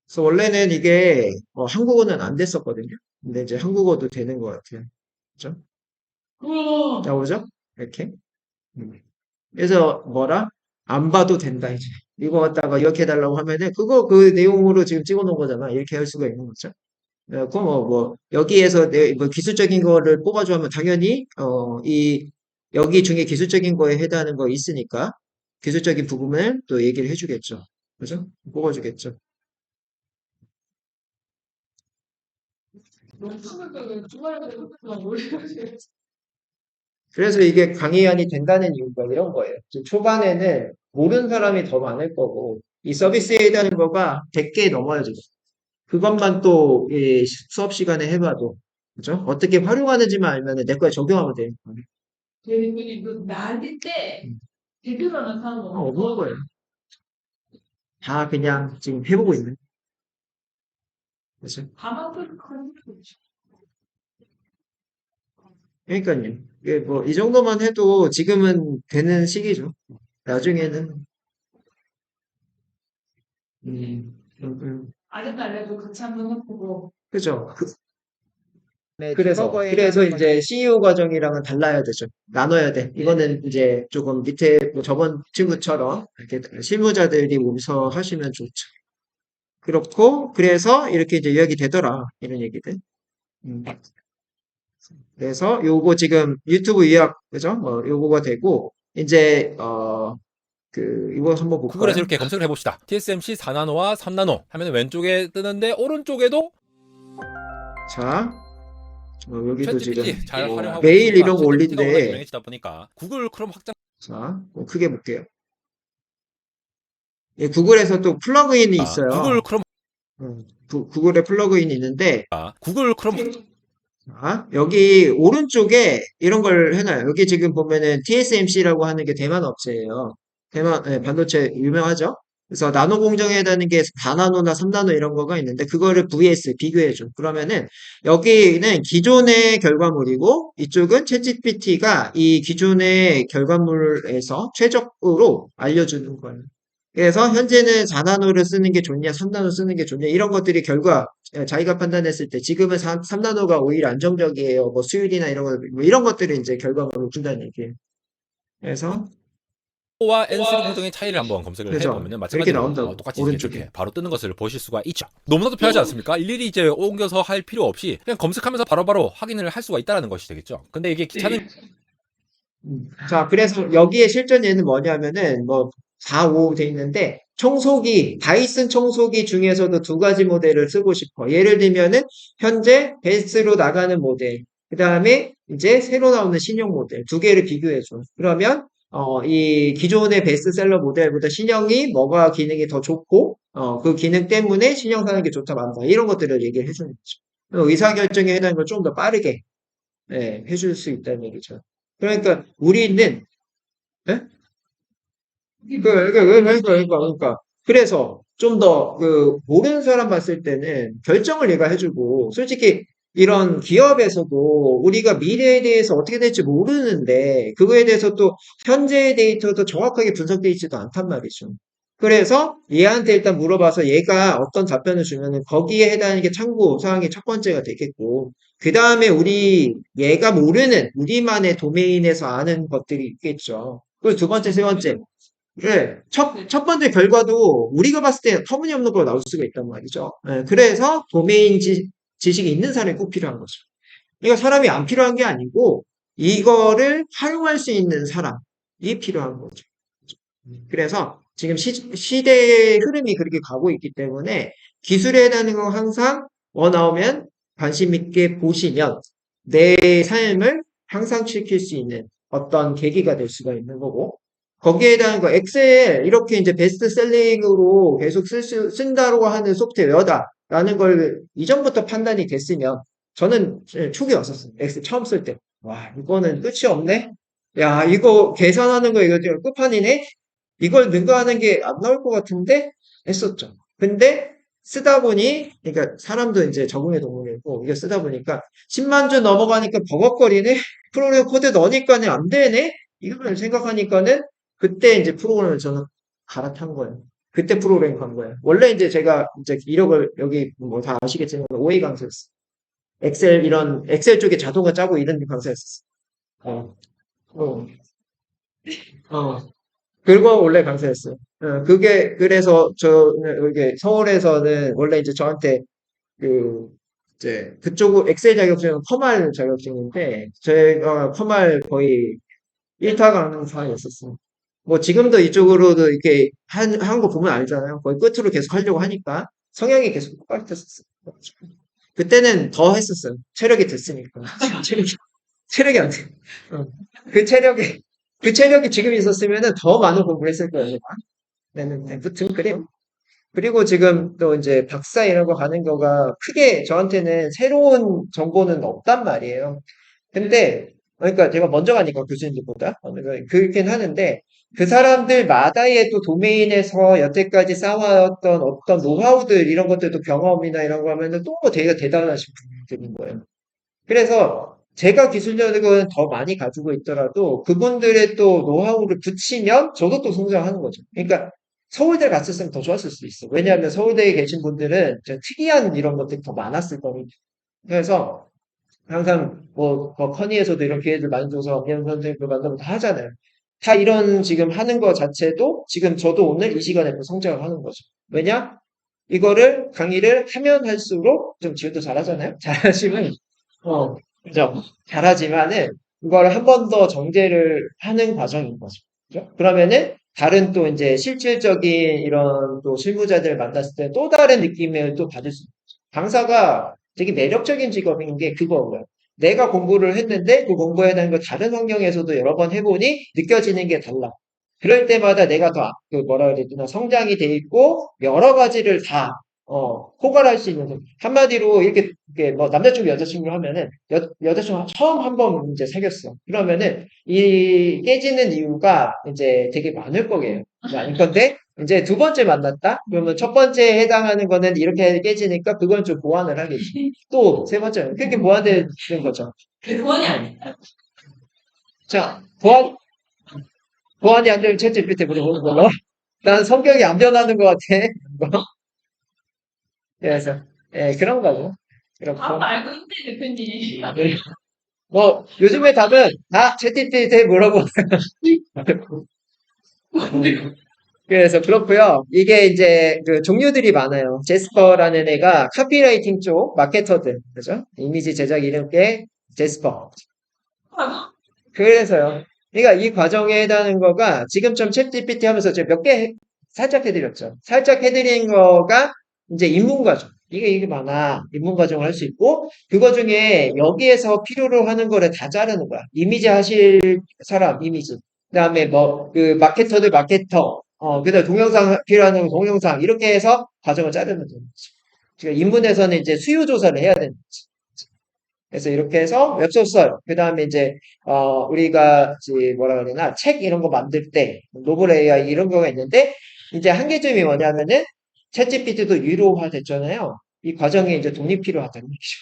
그래서 원래는 이게 한국어는 안 됐었거든요. 근데 이제 한국어도 되는 것 같아요. 그죠? 우와. 나오죠? 이렇게. 그래서 뭐라? 안 봐도 된다, 이제. 이거 갖다가 이렇게 해달라고 하면은, 그거 그 내용으로 지금 찍어 놓은 거잖아. 이렇게 할 수가 있는 거죠. 그럼 여기에서 뭐 기술적인 거를 뽑아줘 하면 당연히, 여기 중에 기술적인 거에 해당하는 거 있으니까 기술적인 부분을 또 얘기를 해주겠죠. 그죠? 뽑아주겠죠. 너무 충격적이에요. 주말에 그렇게 놀래가지고. 그래서 이게 강의안이 된다는 이유가 이런 거예요. 지금 초반에는 모르는 사람이 더 많을 거고, 이 서비스에 해당하는 거가 100개 넘어요, 지금. 그것만 또, 이 수업 시간에 해봐도, 그죠? 어떻게 활용하는지만 알면 내 거에 적용하면 돼요. 저희 대표님 그 난리 때 대표로 나타나는 없는 거예요. 다 그냥 지금 해보고 있는. 그죠? 가만히 그런 거 그러니까요. 이게 뭐, 이 정도만 해도 지금은 되는 시기죠. 나중에는, 아직도 알려도 같이 한번 해보고. 그죠? 그래서 이제 CEO 과정이랑은 달라야 되죠. 나눠야 돼. 이거는 이제 조금 밑에 뭐 저번 친구처럼 이렇게 실무자들이 모여서 하시면 좋죠. 그렇고, 그래서 이렇게 이제 요약이 되더라. 이런 얘기들. 음. 그래서 요거 지금 유튜브 요약, 그죠? 뭐 요거가 되고, 이제, 이거 한번 구글에서 볼까요? 이렇게 검색을 해봅시다. TSMC 4나노와 3나노 하면 왼쪽에 뜨는데 오른쪽에도 자, 여기도 지금 챗GPT 잘 활용하고 매일 있으니까 이런 거 챗GPT가 워낙 올린데, 유명해지다 보니까 구글 크롬 확장 자, 크게 볼게요. 예, 구글에서 또 플러그인이 구글 있어요. 크롬 구글에 플러그인이 있는데, 구글 크롬 여기 오른쪽에 이런 걸 해놔요. 여기 지금 보면은 TSMC라고 하는 게 대만 업체예요. 대만, 반도체 유명하죠? 그래서 나노 공정에 해당하는 게 4나노나 3나노 이런 거가 있는데, 그거를 VS, 비교해줘. 그러면은, 여기는 기존의 결과물이고, 이쪽은 챗GPT가 이 기존의 결과물에서 최적으로 알려주는 거예요. 그래서 현재는 4나노를 쓰는 게 좋냐, 3나노 쓰는 게 좋냐, 이런 것들이 결과, 자기가 판단했을 때 지금은 3나노가 오히려 안정적이에요. 뭐 수율이나 이런 거, 뭐 이런 것들이 이제 결과물을 준다는 얘기예요. 그래서, 와 N3 공정의 차이를 한번 검색을 그죠. 해보면 이렇게 마찬가지로 나온다고. 똑같이 오른쪽에. 이렇게 바로 뜨는 것을 보실 수가 있죠. 너무나도 편하지 않습니까? 일일이 이제 옮겨서 할 필요 없이 그냥 검색하면서 바로바로 확인을 할 수가 있다는 것이 되겠죠. 근데 이게 귀찮은 자, 그래서 여기에 실전 예는 뭐냐면은, 뭐, 4, 5 돼 있는데, 청소기, 다이슨 청소기 중에서도 두 가지 모델을 쓰고 싶어. 예를 들면은, 현재 베스트로 나가는 모델, 그 다음에 이제 새로 나오는 신형 모델, 두 개를 비교해줘. 그러면, 이 기존의 베스트셀러 모델보다 신형이 뭐가 기능이 더 좋고, 그 기능 때문에 신형 사는 게 좋다, 많다. 이런 것들을 얘기를 해주는 거죠. 의사결정에 해당하는 걸 좀 더 빠르게, 해줄 수 있다는 얘기죠. 그러니까 우리는 예? 그러니까 그래서 좀 더 그 모르는 사람 봤을 때는 결정을 얘가 해주고 솔직히 이런 기업에서도 우리가 미래에 대해서 어떻게 될지 모르는데 그거에 대해서 또 현재의 데이터도 정확하게 분석되어 있지도 않단 말이죠. 그래서 얘한테 일단 물어봐서 얘가 어떤 답변을 주면은 거기에 해당하는 게 참고 사항이 첫 번째가 되겠고 그 다음에 우리 얘가 모르는 우리만의 도메인에서 아는 것들이 있겠죠. 그리고 두 번째, 세 번째. 네, 첫 번째 결과도 우리가 봤을 때 터무니없는 거 나올 수가 있단 말이죠. 그래서 도메인 지식이 있는 사람이 꼭 필요한 거죠. 이거 사람이 안 필요한 게 아니고 이거를 활용할 수 있는 사람이 필요한 거죠. 그래서 지금 시대의 흐름이 그렇게 가고 있기 때문에 기술에 대한 거 항상 나오면 관심 있게 보시면 내 삶을 향상시킬 수 있는 어떤 계기가 될 수가 있는 거고 거기에 대한 거 엑셀 이렇게 이제 베스트셀링으로 계속 쓴다고 하는 소프트웨어다라는 걸 이전부터 판단이 됐으면 저는 초기에 왔었어요. 엑셀 처음 쓸 때. 와, 이거는 끝이 없네? 야, 이거 계산하는 거 이거 좀 끝판이네? 이걸 능가하는 게 안 나올 것 같은데? 했었죠. 근데 쓰다 보니, 그러니까 사람도 이제 적응의 동물이고, 이게 쓰다 보니까 10만 주 넘어가니까 버벅거리네? 프로그램 코드 넣으니까는 안 되네? 이걸 생각하니까는 그때 이제 프로그램을 저는 갈아탄 거예요. 그때 프로그램 간 거예요. 원래 이제 제가 이제 이력을 여기 뭐 다 아시겠지만 OA 강사였어요. 엑셀 이런 엑셀 쪽에 자동화 짜고 이런 강사였어요. 어, 어, 어. 그거 원래 강사였어요. 그래서 이게 서울에서는 원래 이제 저한테 그 이제 그쪽 엑셀 자격증은 커말 자격증인데 제가 커말 거의 1타 강사였었어요. 뭐 지금도 이쪽으로도 이렇게 한 거 보면 알잖아요. 거의 끝으로 계속 하려고 하니까 성향이 계속 똑같았었어요. 그때는 더 했었어요. 체력이 됐으니까. 체력이 안 돼. 어. 그 체력이 지금 있었으면은 더 많은 공부를 했을 거예요. 네네. 아무튼 그래요. 그리고 지금 또 이제 박사 이런 거 가는 거가 크게 저한테는 새로운 정보는 없단 말이에요. 근데, 그러니까 제가 먼저 가니까 교수님들보다. 그렇긴 하는데, 그 사람들마다의 또 도메인에서 여태까지 쌓아왔던 어떤 노하우들, 이런 것들도 경험이나 이런 거 하면은 또 되게 대단하신 분들인 거예요. 그래서 제가 기술력은 더 많이 가지고 있더라도 그분들의 또 노하우를 붙이면 저도 또 성장하는 거죠. 그러니까 서울대 갔었으면 더 좋았을 수도 있어. 왜냐하면 서울대에 계신 분들은 좀 특이한 이런 것들이 더 많았을 거거든요. 그래서 항상 뭐 커니에서도 이런 기회들 많이 줘서 엄연 선생님도 만나고 다 하잖아요. 다 이런 지금 하는 거 자체도 지금 저도 오늘 이 시간에 또 성장을 하는 거죠. 왜냐? 이거를 강의를 하면 할수록 좀 지금도 잘하잖아요. 잘하시면 그죠? 잘하지만은 이걸 한 번 더 정제를 하는 과정인 거죠. 그죠? 그러면은 다른 또 이제 실질적인 이런 또 실무자들 만났을 때 또 다른 느낌을 또 받을 수 있죠. 강사가 되게 매력적인 직업인 게 그거고요. 내가 공부를 했는데 그 공부에 대한 걸 다른 환경에서도 여러 번 해보니 느껴지는 게 달라. 그럴 때마다 내가 더, 그 뭐라 그래야 되나, 성장이 돼 있고, 여러 가지를 다, 포괄할 수 있는, 한마디로 이렇게 뭐, 남자친구, 여자친구 하면은, 여자친구 처음 한 번 이제 사귀었어. 그러면은, 이 깨지는 이유가 이제 되게 많을 거예요. 많을 건데, 이제 두 번째 만났다? 그러면 첫 번째에 해당하는 거는 이렇게 깨지니까 그건 좀 보완을 하겠지. 또, 세 번째, 그렇게 보완되는 거죠. 그건이 아니야. 자, 보완이 안 되면 챗 GPT 물어보는 걸로. 난 성격이 안 변하는 것 같아. 그래서, 예, 그런 거고. 그렇고. 알고 있네, 대표님. 뭐, 요즘에 답은 다 챗GPT에 물어보는. 그래서 그렇고요. 이게 이제 그 종류들이 많아요. 제스퍼라는 애가 카피라이팅 쪽 마케터들, 그죠? 이미지 제작 이름께 제스퍼. 그래서요. 그러니까 이 과정에 해당하는 거가 지금처럼 챗 GPT 하면서 제가 몇 개 살짝 해드렸죠. 살짝 해드린 거가 이제 입문 과정. 이게 많아. 입문 과정을 할 수 있고, 그거 중에 여기에서 필요로 하는 거를 다 자르는 거야. 이미지 하실 사람, 이미지. 그 다음에 뭐, 그 마케터들 마케터. 그 다음에 동영상 필요한 동영상. 이렇게 해서 과정을 자르는 거죠. 지금 입문에서는 이제 수요 조사를 해야 되는 거지. 그래서 이렇게 해서 웹소설, 그 다음에 이제, 우리가, 뭐라 그러나, 책 이런 거 만들 때, 노블 AI 이런 거가 있는데, 이제 한계점이 뭐냐면은, 챗GPT도 유료화 됐잖아요. 이 과정에 이제 돈이 필요하다는 얘기죠.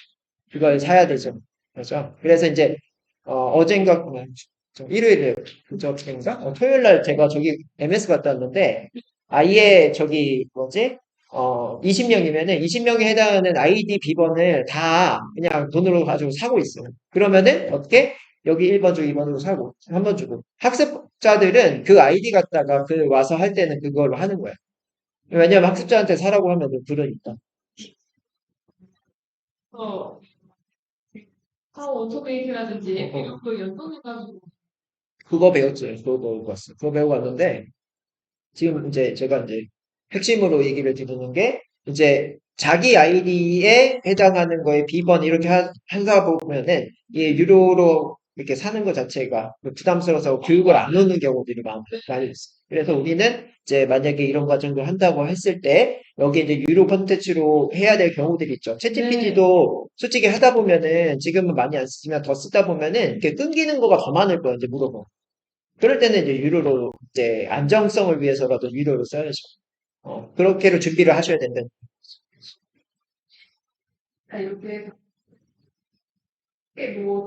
그걸 사야 되죠. 그렇죠? 그래서 이제, 어젠가, 일요일에, 그저께인가? 토요일 날 제가 저기 MS 갔다 왔는데, 아예 저기, 뭐지? 20명이면은 20명에 해당하는 아이디 비번을 다 그냥 돈으로 가지고 사고 있어요. 그러면은 어떻게? 여기 1번 주, 2번으로 사고, 한 번 주고. 학습자들은 그 아이디 갖다가 그 와서 할 때는 그걸로 하는 거야. 왜냐면 학습자한테 사라고 하면 그러니까. 어, 파워 오토메이트라든지 이런 거 연동해가지고. 그거 배웠죠. 그거 배우고 왔어요. 그거 배우고 왔는데, 지금 이제 제가 이제 핵심으로 얘기를 드리는 게 이제 자기 아이디에 해당하는 거에 비번 이렇게 하다 보면은 이 유료로 이렇게 사는 것 자체가 부담스러워서 교육을 안 오는 경우들이 많이 있어요. 그래서 우리는 이제 만약에 이런 과정도 한다고 했을 때 여기 이제 유료 콘텐츠로 해야 될 경우들이 있죠. 챗GPT도 솔직히 하다 보면은 지금은 많이 안 쓰지만 더 쓰다 보면은 이렇게 끊기는 거가 더 많을 거예요. 이제 물어보. 그럴 때는 이제 유료로 이제 안정성을 위해서라도 유료로 써야죠. 그렇게로 준비를 하셔야 된다. 이렇게 뭐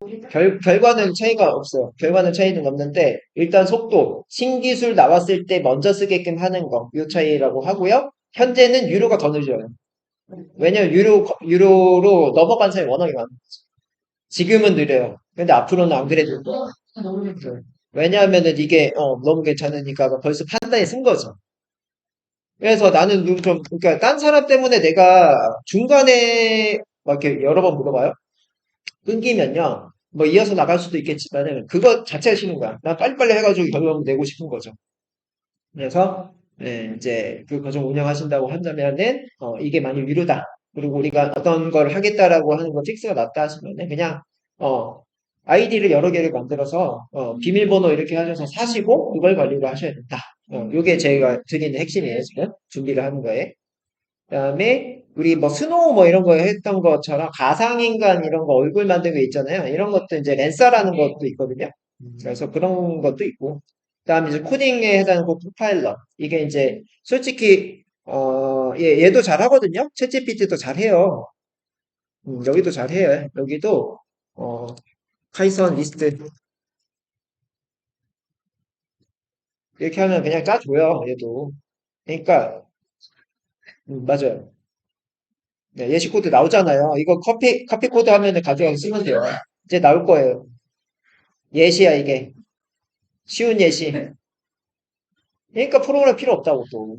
결과는 차이가 없어요. 결과는 차이는 없는데 일단 속도, 신기술 나왔을 때 먼저 쓰게끔 하는 거, 이 차이라고 하고요. 현재는 유료가 더 늦어요. 왜냐면 유료로 넘어간 사람이 워낙에 많아요. 지금은 느려요. 근데 앞으로는 안 그래도 너무 힘들어. 왜냐하면은 이게 너무 괜찮으니까 벌써 판단이 쓴 거죠. 그래서 나는 좀, 그러니까 딴 사람 때문에 내가 중간에 막 이렇게 여러 번 물어봐요. 끊기면요. 뭐 이어서 나갈 수도 있겠지만은 그거 자체가 싫은 거야. 나 빨리빨리 해가지고 결과물 내고 싶은 거죠. 그래서 이제 그 과정 운영하신다고 한다면은 이게 많이 위로다. 그리고 우리가 어떤 걸 하겠다라고 하는 거 픽스가 났다 하시면은 그냥 어 아이디를 여러 개를 만들어서 비밀번호 이렇게 하셔서 사시고 그걸 관리를 하셔야 된다. 요게 제가 드리는 핵심이에요, 지금 준비를 하는 거에. 그다음에 우리 뭐 스노우 뭐 이런 거 했던 것처럼 가상인간 이런 거 얼굴 만든 거 있잖아요. 이런 것도 이제 랜서라는 것도 있거든요. 그래서 그런 것도 있고. 그다음에 이제 코딩에 해당하는 거 프로파일러. 이게 이제 솔직히 얘도 잘하거든요. 챗GPT도 잘해요. 여기도 잘해요. 여기도 어 파이썬 리스트 이렇게 하면 그냥 짜줘요. 얘도. 그러니까 맞아요. 네, 예시 코드 나오잖아요. 이거 커피 코드 하면은 가져가서 쓰면 돼요. 이제 나올 거예요. 예시야, 이게. 쉬운 예시. 그러니까 프로그램 필요 없다고 또.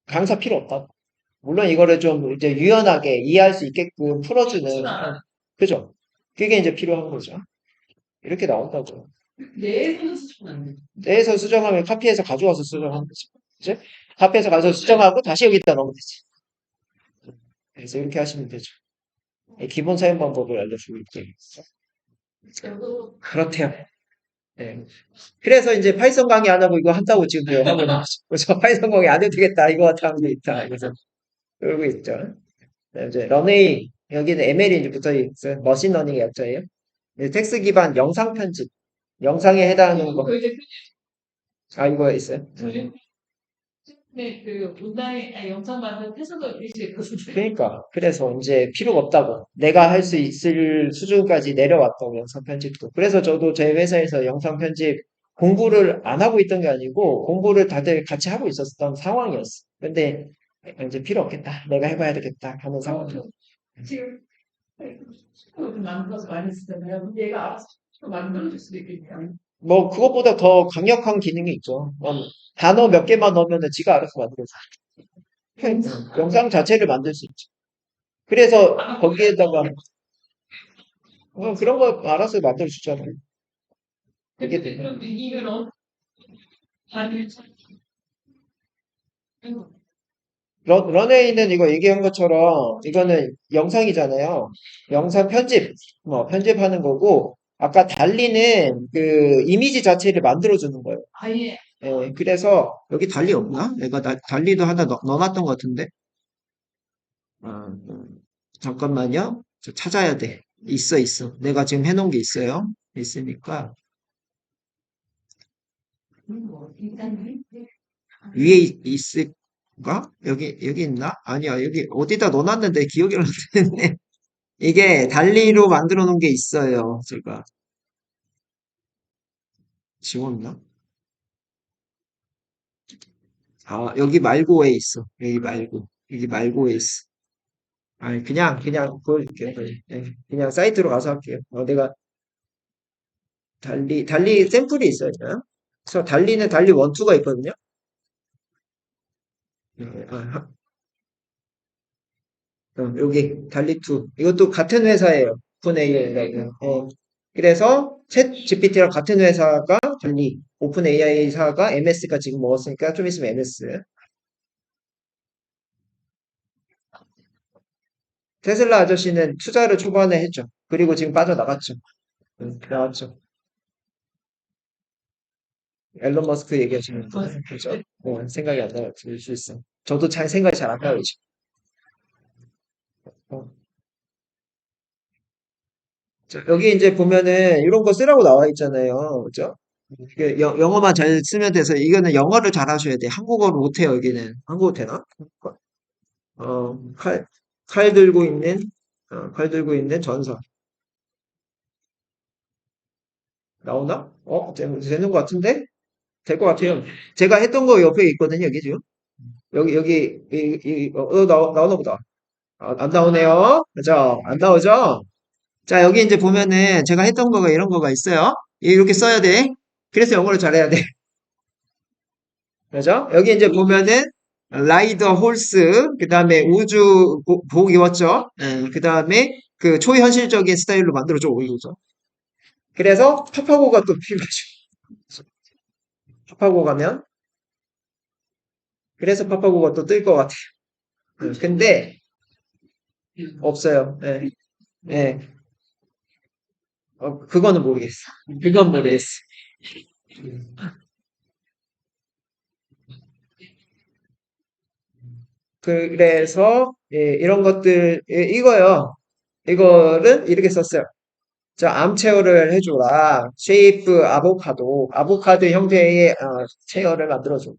강사 필요 없다고. 물론 이거를 좀 이제 유연하게 이해할 수 있게끔 풀어주는, 그죠? 그게 이제 필요한 거죠. 이렇게 나온다고요. 내에서는 수정 안 돼. 내에서 수정하면 카피해서 가져와서 수정하면 되지. 그죠? 카피해서 가져와서 수정하고 다시 여기다 넣으면 되지. 그래서 이렇게 하시면 되죠. 기본 사용 방법을 알려주고 있게. 저도 그렇대요. 네. 그래서 이제 파이썬 강의 안 하고 이거 한다고 지금 하고 있는 거죠. 그래서 파이썬 강의 안 해도 되겠다. 이거 하면 되겠다. 그래서 그러고 있죠. 네, 이제 런웨이 여기는 ML이 이제 붙어 있어요. 머신러닝의 약자예요. 네, 텍스트 기반 영상 편집. 영상에 해당하는 거. 그 이제 아 이거 있어요. 저희 네, 그 온라인 영상 만든 해석을 일시했거든요. 그러니까 그래서 이제 필요가 없다고. 내가 할 수 있을 수준까지 내려왔다고 영상 편집도. 그래서 저도 제 회사에서 영상 편집 공부를 안 하고 있던 게 아니고 공부를 다들 같이 하고 있었던 상황이었어. 근데 이제 필요 없겠다. 내가 해봐야 되겠다 하는 상황이었어. 지금 만들어서 많이 쓰잖아요. 근데 얘가 알아서 만들어줄 수도 있겠네요. 뭐 그것보다 더 강력한 기능이 있죠. 단어 몇 개만 넣으면은 지가 알아서 만들어줘. 영상 자체를 만들 수 있죠. 그래서 거기에다가 그런 거 알아서 만들어 주잖아요. 그게 근데 되네. 그럼 이걸 다들 런웨이는 이거 얘기한 것처럼 이거는 영상이잖아요. 영상 편집, 뭐 편집하는 거고 아까 달리는 그 이미지 자체를 만들어 주는 거예요. 아예 그래서 여기 달리 없나? 내가 달리도 하나 넣어놨던 것 같은데. 잠깐만요. 저 찾아야 돼. 있어. 내가 지금 해놓은 게 있어요. 있으니까 일단 위에 있을까? 여기 있나? 아니야. 여기 어디다 넣어놨는데 기억이 안 나네. 이게 달리로 만들어 놓은 게 있어요. 제가 지웠나? 아, 여기 말고에 있어. 여기 말고에 있어. 아니, 그냥 보여줄게요. 그냥 사이트로 가서 할게요. 내가 달리 샘플이 있어요. 그래서 달리는 달리 1, 2가 있거든요. 아, 여기 달리 2. 이것도 같은 회사예요. 오픈 AI라고. 그래서 챗 GPT랑 같은 회사가 달리, 오픈 AI사가 MS가 지금 먹었으니까 좀 있으면 MS. 테슬라 아저씨는 투자를 초반에 했죠. 그리고 지금 빠져나갔죠. 나왔죠. 앨런 머스크 얘기하시는 거. 그죠? 생각이 안 나요. 들을 수 있어. 저도 잘 생각이 잘 안 나요, 지금. 어. 자, 여기 이제 보면은 이런 거 쓰라고 나와 있잖아요. 그죠? 이게 영어만 잘 쓰면 돼서 이거는 영어를 잘 하셔야 돼. 한국어를 못해요, 여기는. 한국어 되나? 어, 칼, 칼 들고 있는, 칼 들고 있는 전사. 나오나? 되는 것 같은데? 될 것 같아요. 제가 했던 거 옆에 있거든요, 여기 지금. 나오나 보다. 안 나오네요. 그죠? 안 나오죠? 자, 여기 이제 보면은 제가 했던 거가 이런 거가 있어요. 이렇게 써야 돼. 그래서 영어를 잘해야 돼. 그죠? 여기 이제 보면은 라이더 홀스, 그 다음에 우주 복 입었죠? 그 다음에 그 초현실적인 스타일로 만들어줘 올리죠. 그래서 파파고가 또 필요하죠. 파파고 가면 그래서 파파고가 또 뜰 것 같아요. 근데 없어요. 예. 예. 그거는 모르겠어. 그건 모르겠어. 그래서 이런 것들 이거요. 이거를 이렇게 썼어요. 자, 암 체어를 해줘라. 쉐이프 아보카도 형태의 체어를 만들어줘.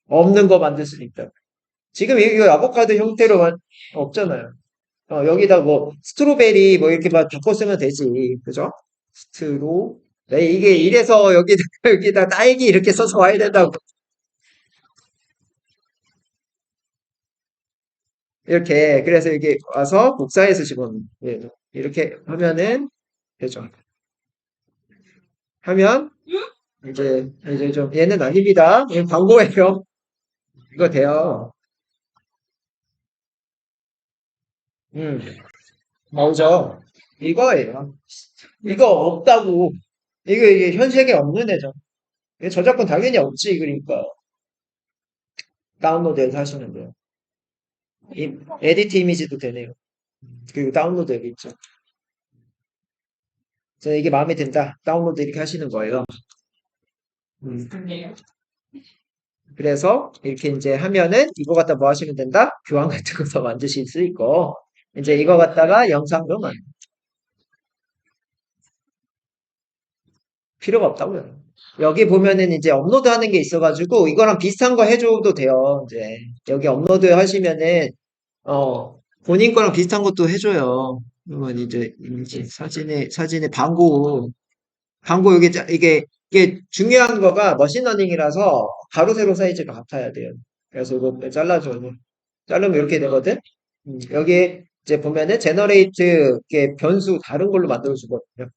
없는 거 만들 수 있다. 지금 이거 아보카도 형태로 없잖아요. 여기다 뭐 스트로베리 뭐 이렇게 막 바꿔 쓰면 되지. 그죠? 네, 이게 이래서 여기다 여기다 딸기 이렇게 써서 와야 된다고. 이렇게 그래서 이게 와서 복사해서 집어넣는 예, 이렇게 하면은 되죠. 하면 이제 좀 얘는 아닙니다. 얘 광고예요. 이거 돼요. 음, 나오죠. 이거예요. 이거 없다고. 이게 현 세계에 없는 애죠. 이게 저작권 당연히 없지. 그러니까 다운로드해서 하시면 돼요. 에디트 이미지도 되네요. 그리고 다운로드 여기 있죠. 그래서 이게 마음에 든다. 다운로드 이렇게 하시는 거예요. 음, 그래서 이렇게 이제 하면은 이거 갖다 뭐 하시면 된다? 교환 같은 거 더 만드실 수 있고 이제 이거 갖다가 영상으로 필요가 없다고요. 여기 보면은 이제 업로드 하는 게 있어가지고 이거랑 비슷한 거 해줘도 돼요. 이제 여기 업로드 하시면은 본인 거랑 비슷한 것도 해줘요. 그러면 이제 사진에 광고 이게 중요한 거가 머신러닝이라서 가로 세로 사이즈가 같아야 돼요. 그래서 이거 잘라줘요. 자르면 이렇게 되거든. 여기 이제 보면은 제너레이트 이게 변수 다른 걸로 만들어 주거든요.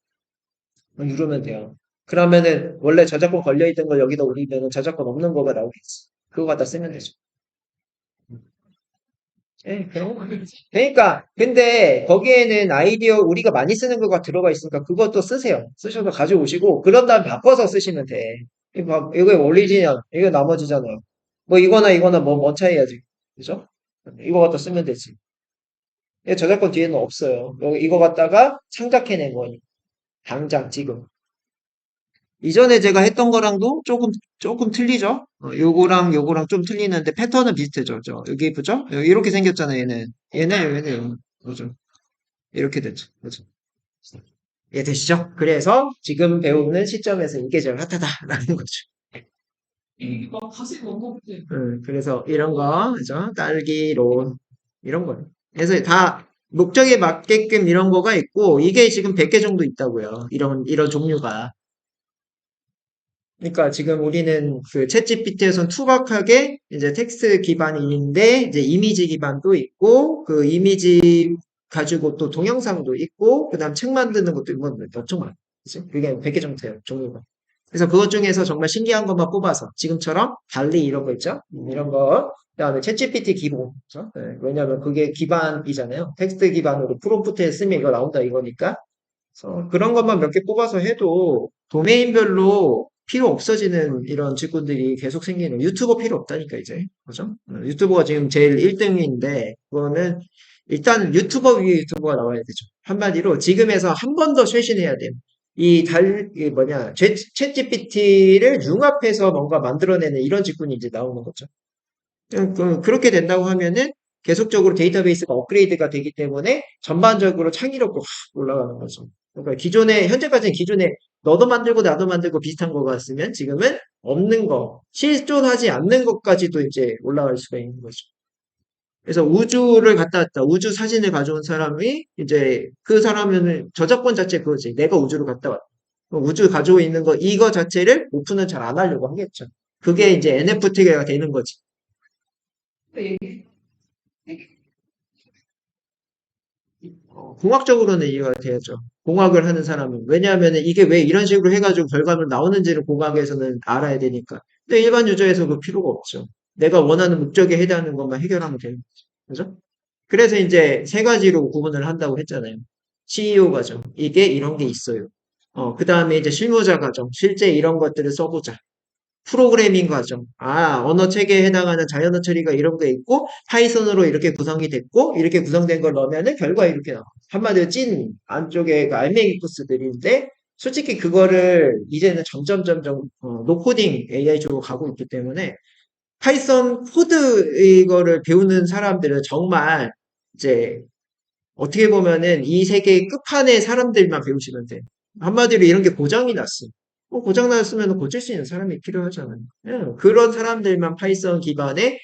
누르면 돼요. 그러면은 원래 저작권 걸려 있던 걸 여기다 올리면은 저작권 없는 거가 나오겠지. 그거 갖다 쓰면 되죠. 예, 그런 거. 그러니까 근데 거기에는 아이디어 우리가 많이 쓰는 거가 들어가 있으니까 그것도 쓰세요. 쓰셔서 가져오시고 그런 다음에 바꿔서 쓰시면 돼. 이거 올리지냐? 이거 나머지잖아요. 뭐 이거나 뭐 차이야지. 그죠? 이거 갖다 쓰면 되지. 저작권 뒤에는 없어요. 이거 갖다가 창작해낸 거니. 당장 지금. 이전에 제가 했던 거랑도 조금 틀리죠? 요거랑 좀 틀리는데 패턴은 비슷해져. 여기 보죠? 이렇게 생겼잖아요, 얘는. 얘는, 그죠? 이렇게 됐죠. 그죠? 예, 되시죠? 그래서 지금 배우는 시점에서 이게 제일 핫하다라는 거죠. 막 다시 넘어볼게. 그래서 이런 거, 그죠? 딸기로, 이런 거예요. 그래서 다 목적에 맞게끔 이런 거가 있고, 이게 지금 100개 정도 있다고요. 이런 종류가. 그러니까 지금 우리는 그 챗GPT에선 투박하게 이제 텍스트 기반인데 이제 이미지 기반도 있고 그 이미지 가지고 또 동영상도 있고 그다음 책 만드는 것도 뭐 엄청 많아. 그치? 그게 100개 정도 돼요, 종류가. 그래서 그것 중에서 정말 신기한 것만 뽑아서 지금처럼 달리 이런 거 있죠? 이런 거. 그다음에 챗GPT 기본. 그죠? 네, 왜냐면 그게 기반이잖아요. 텍스트 기반으로 프롬프트에 쓰면 이거 나온다 이거니까. 그래서 그런 것만 몇 개 뽑아서 해도 도메인별로 필요 없어지는 이런 직군들이 계속 생기는 유튜버 필요 없다니까 이제 그죠? 유튜버가 지금 제일 1등인데 그거는 일단 유튜버 위에 유튜버가 나와야 되죠. 한마디로 지금에서 한 번 더 쇄신해야 돼요. 이게 뭐냐 챗 GPT를 융합해서 뭔가 만들어내는 이런 직군이 이제 나오는 거죠. 그렇게 된다고 하면은 계속적으로 데이터베이스가 업그레이드가 되기 때문에 전반적으로 창의력도 확 올라가는 거죠. 그러니까 현재까지는 기존에 너도 만들고 나도 만들고 비슷한 거 같으면 지금은 없는 거, 실존하지 않는 것까지도 이제 올라갈 수가 있는 거죠. 그래서 우주를 갔다 왔다. 우주 사진을 가져온 사람이 이제 그 사람은 저작권 자체 그거지. 내가 우주를 갔다 왔다. 우주 가지고 있는 거, 이거 자체를 오픈은 잘 안 하려고 하겠죠. 그게 이제 NFT가 되는 거지. 공학적으로는 이해가 돼야죠. 공학을 하는 사람은. 왜냐하면 이게 왜 이런 식으로 해가지고 결과물 나오는지를 공학에서는 알아야 되니까. 근데 일반 유저에서 그 필요가 없죠. 내가 원하는 목적에 해당하는 것만 해결하면 되는 거죠. 그죠? 그래서 이제 세 가지로 구분을 한다고 했잖아요. CEO 과정. 이게 이런 게 있어요. 그 다음에 이제 실무자 과정, 실제 이런 것들을 써보자. 프로그래밍 과정. 언어 체계에 해당하는 자연어 처리가 이런 게 있고, 파이썬으로 이렇게 구성이 됐고, 이렇게 구성된 걸 넣으면은 결과 이렇게 나와. 한마디로 찐 안쪽에 그 알맹이 코스들인데, 솔직히 그거를 이제는 점점, 노코딩 AI 쪽으로 가고 있기 때문에, 파이썬 코드 이거를 배우는 사람들은 정말 이제 어떻게 보면은 이 세계의 끝판의 사람들만 배우시면 돼. 한마디로 이런 게 고장이 났어. 고장 났으면 고칠 수 있는 사람이 필요하잖아요. 그런 사람들만 파이썬 기반의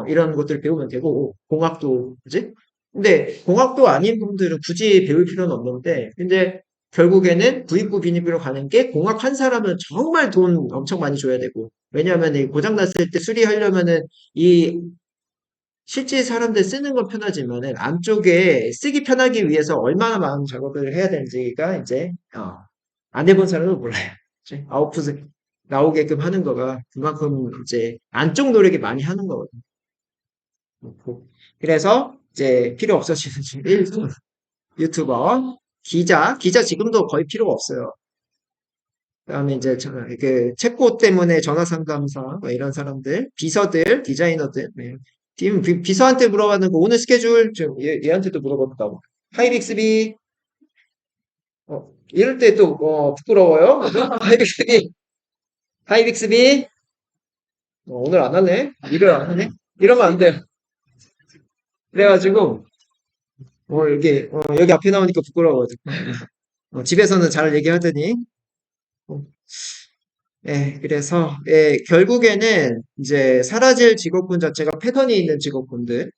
이런 것들을 배우면 되고 공학도 그지? 근데 공학도 아닌 분들은 굳이 배울 필요는 없는데 근데 결국에는 부익부 빈익부로 가는 게 공학 한 사람은 정말 돈 엄청 많이 줘야 되고 왜냐하면 이 고장 났을 때 수리하려면은 이 실제 사람들 쓰는 건 편하지만은 안쪽에 쓰기 편하기 위해서 얼마나 많은 작업을 해야 되는지가 이제 안 해본 사람은 몰라요. 그치? 아웃풋을 나오게끔 하는 거가 그만큼 이제 안쪽 노력이 많이 하는 거거든요. 그래서 이제 필요 없어지는 유튜버, 기자 지금도 거의 필요가 없어요. 그다음에 이제 그 책고 때문에 전화 상담사 뭐 이런 사람들, 비서들, 디자이너들, 네. 비서한테 물어봤는 거 오늘 스케줄 좀 얘한테도 물어봤다고. 하이빅스비 이럴 때 또 부끄러워요. 그죠? 하이빅스비 오늘 안 하네. 일을 안 하네. 이러면 안 돼. 그래가지고 여기 앞에 나오니까 부끄러워가지고 집에서는 잘 얘기하더니 그래서, 결국에는 이제 사라질 직업군 자체가 패턴이 있는 직업군들.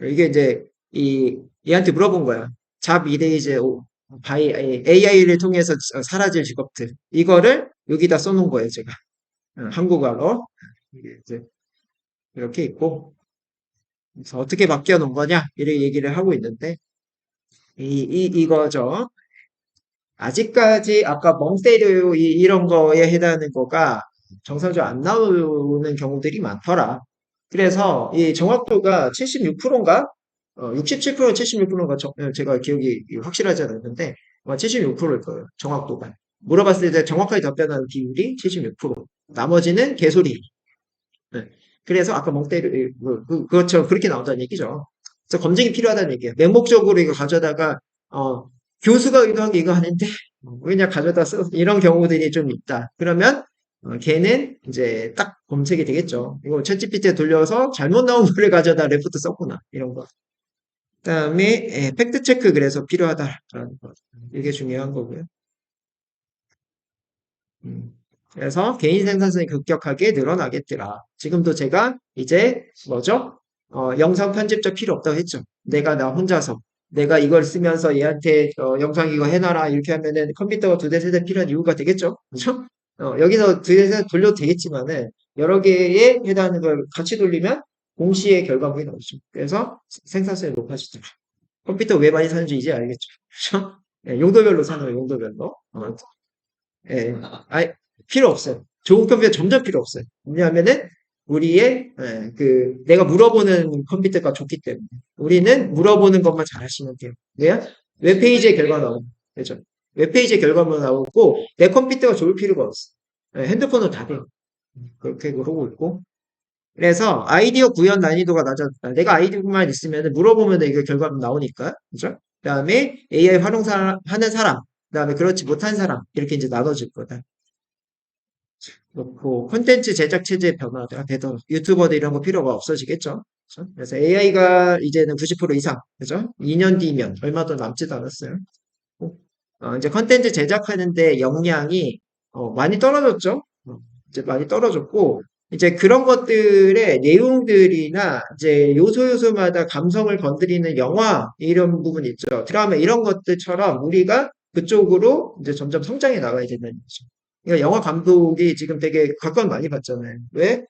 이게 이제, 얘한테 물어본 거야. 잡 이레이즈 AI를 통해서 사라질 직업들. 이거를 여기다 써놓은 거예요, 제가. 한국어로. 이게 이제 이렇게 있고. 그래서 어떻게 바뀌어 놓은 거냐? 이렇게 얘기를 하고 있는데, 이거죠. 아직까지 아까 멍때려 이런 거에 해당하는 거가 정상적으로 안 나오는 경우들이 많더라. 그래서 이 정확도가 76%인가? 67%, 76%인가? 제가 기억이 확실하지 않았는데 아마 76%일 거예요. 정확도가. 물어봤을 때 정확하게 답변하는 비율이 76%. 나머지는 개소리. 네. 그래서 아까 멍때려 그렇죠. 그렇게 나온다는 얘기죠. 그래서 검증이 필요하다는 얘기예요. 맹목적으로 이거 가져다가 교수가 의도한 게 이거 아닌데 그냥 가져다 써 이런 경우들이 좀 있다. 그러면 걔는 이제 딱 검색이 되겠죠. 이거 챗GPT에 돌려서 잘못 나온 거를 가져다 레포트 썼구나 이런 거. 그다음에 팩트 체크 그래서 필요하다라는 거. 이게 중요한 거고요. 그래서 개인 생산성이 급격하게 늘어나겠더라. 지금도 제가 이제 뭐죠? 영상 편집자 필요 없다고 했죠. 나 혼자서 내가 이걸 쓰면서 얘한테 영상 이거 해놔라 이렇게 하면은 컴퓨터가 두 대, 세 대 필요한 이유가 되겠죠. 그렇죠? 여기서 두 대, 세 대 돌려도 되겠지만은 여러 개에 해당하는 걸 같이 돌리면 동시에 결과물이 나오죠. 그래서 생산성이 높아지죠. 컴퓨터 왜 많이 사는지 이제 알겠죠. 그렇죠? 용도별로 사는 거예요, 용도별로. 예, 필요 없어요. 좋은 컴퓨터 점점 필요 없어요. 왜냐하면은 우리의 내가 물어보는 컴퓨터가 좋기 때문에 우리는 물어보는 것만 잘 하시면 돼요. 왜요? 웹페이지의 결과 나오고 그죠? 웹페이지의 결과만 나오고 내 컴퓨터가 좋을 필요가 없어. 핸드폰은 다 돼요. 그렇게 하고 있고 그래서 아이디어 구현 난이도가 낮아졌다. 내가 아이디어만 있으면 물어보면 이게 결과가 나오니까 그죠? 그다음에 AI 활용하는 사람 그다음에 그렇지 못한 사람 이렇게 이제 나눠질 거다. 그렇고 콘텐츠 제작 체제 변화가 되도록 유튜버들 이런 거 필요가 없어지겠죠. 그죠? 그래서 AI가 이제는 90% 이상, 그죠? 2년 뒤면 얼마도 남지도 않았어요. 이제 콘텐츠 제작하는데 역량이 많이 떨어졌죠. 이제 많이 떨어졌고 이제 그런 것들의 내용들이나 이제 요소마다 감성을 건드리는 영화 이런 부분 있죠. 드라마 이런 것들처럼 우리가 그쪽으로 이제 점점 성장해 나가야 된다는 거죠. 그러니까 영화 감독이 지금 되게 각광 많이 받잖아요. 왜?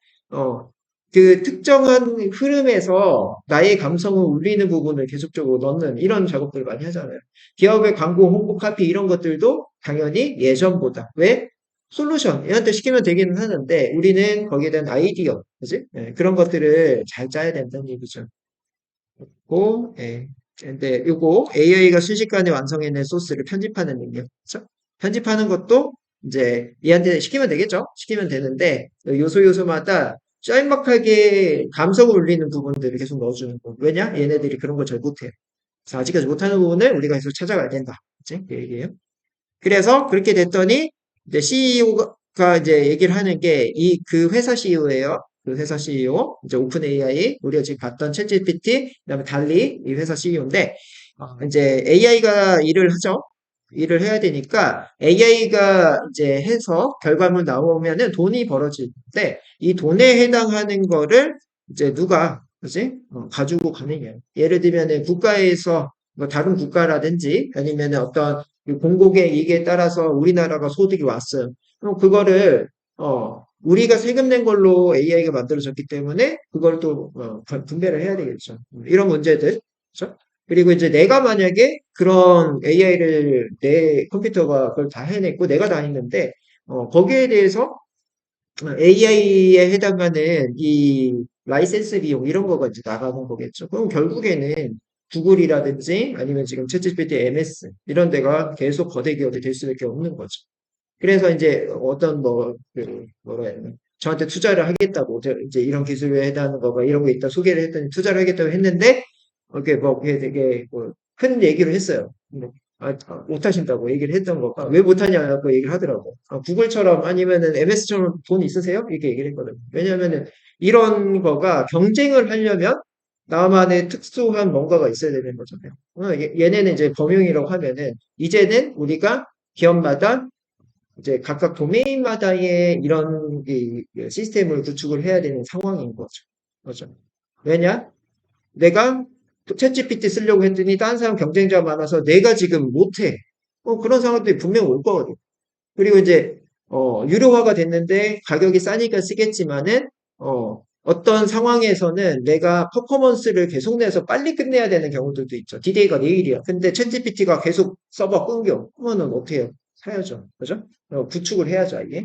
그 특정한 흐름에서 나의 감성을 울리는 부분을 계속적으로 넣는 이런 작업들을 많이 하잖아요. 기업의 광고, 홍보, 카피 이런 것들도 당연히 예전보다. 왜? 솔루션, 얘한테 시키면 되기는 하는데 우리는 거기에 대한 아이디어, 그지? 그런 것들을 잘 짜야 된다는 얘기죠. 근데 요거 AI가 순식간에 완성해낸 소스를 편집하는 능력, 그죠? 편집하는 것도 이제 얘한테 시키면 되겠죠? 시키면 되는데 요소마다 짤막하게 감성을 울리는 부분들을 계속 넣어주는 거. 왜냐? 얘네들이 그런 걸 잘 못해요. 그래서 아직까지 못하는 부분을 우리가 계속 찾아가야 된다. 그치? 그 얘기예요. 그래서 그렇게 됐더니 이제 CEO가 이제 얘기를 하는 게 그 회사 CEO예요. 그 회사 CEO, 이제 오픈 AI, 우리가 지금 봤던 챗GPT, 그다음에 달리 이 회사 CEO인데 이제 AI가 일을 하죠. 일을 해야 되니까 AI가 이제 해서 결과물 나오면은 돈이 벌어질 때 이 돈에 해당하는 거를 이제 누가 그지? 가지고 가느냐. 예를 들면은 국가에서 뭐 다른 국가라든지 아니면은 어떤 그 공공의 이익에 따라서 우리나라가 소득이 왔어요. 그럼 그거를 우리가 세금 낸 걸로 AI가 만들어졌기 때문에 그걸 또 분배를 해야 되겠죠. 이런 문제들. 그렇죠? 그리고 이제 내가 만약에 그런 AI를 내 컴퓨터가 그걸 다 해냈고 내가 다 했는데 거기에 대해서 AI에 해당하는 이 라이센스 비용 이런 거가 이제 나가는 거겠죠. 그럼 결국에는 구글이라든지 아니면 지금 챗GPT, MS 이런 데가 계속 거대 기업이 될 수밖에 없는 거죠. 그래서 이제 어떤 뭐라 해야 되나 저한테 투자를 하겠다고 이제 이런 기술에 해당하는 거가 이런 거 있다 소개를 했더니 투자를 하겠다고 했는데 이게 뭐 이게 되게 뭐큰 얘기를 했어요. 못하신다고 얘기를 했던 거가 왜 못하냐고 얘기를 하더라고. 구글처럼 아니면은 MS처럼 돈 있으세요? 이렇게 얘기를 했거든요. 왜냐면은 이런 거가 경쟁을 하려면 나만의 특수한 뭔가가 있어야 되는 거잖아요. 얘네는 이제 범용이라고 하면은 이제는 우리가 기업마다 이제 각각 도메인마다의 이런 시스템을 구축을 해야 되는 상황인 거죠. 그죠? 왜냐? 내가 챗GPT 쓰려고 했더니 다른 사람 경쟁자가 많아서 내가 지금 못해. 그런 상황들이 분명 올 거거든. 그리고 이제 유료화가 됐는데 가격이 싸니까 쓰겠지만은 어떤 상황에서는 내가 퍼포먼스를 계속 내서 빨리 끝내야 되는 경우들도 있죠. 디데이가 내일이야. 근데 챗GPT가 계속 서버 끊겨. 그러면은 어떻게 해요? 사야죠. 그죠? 구축을 해야죠, 아예.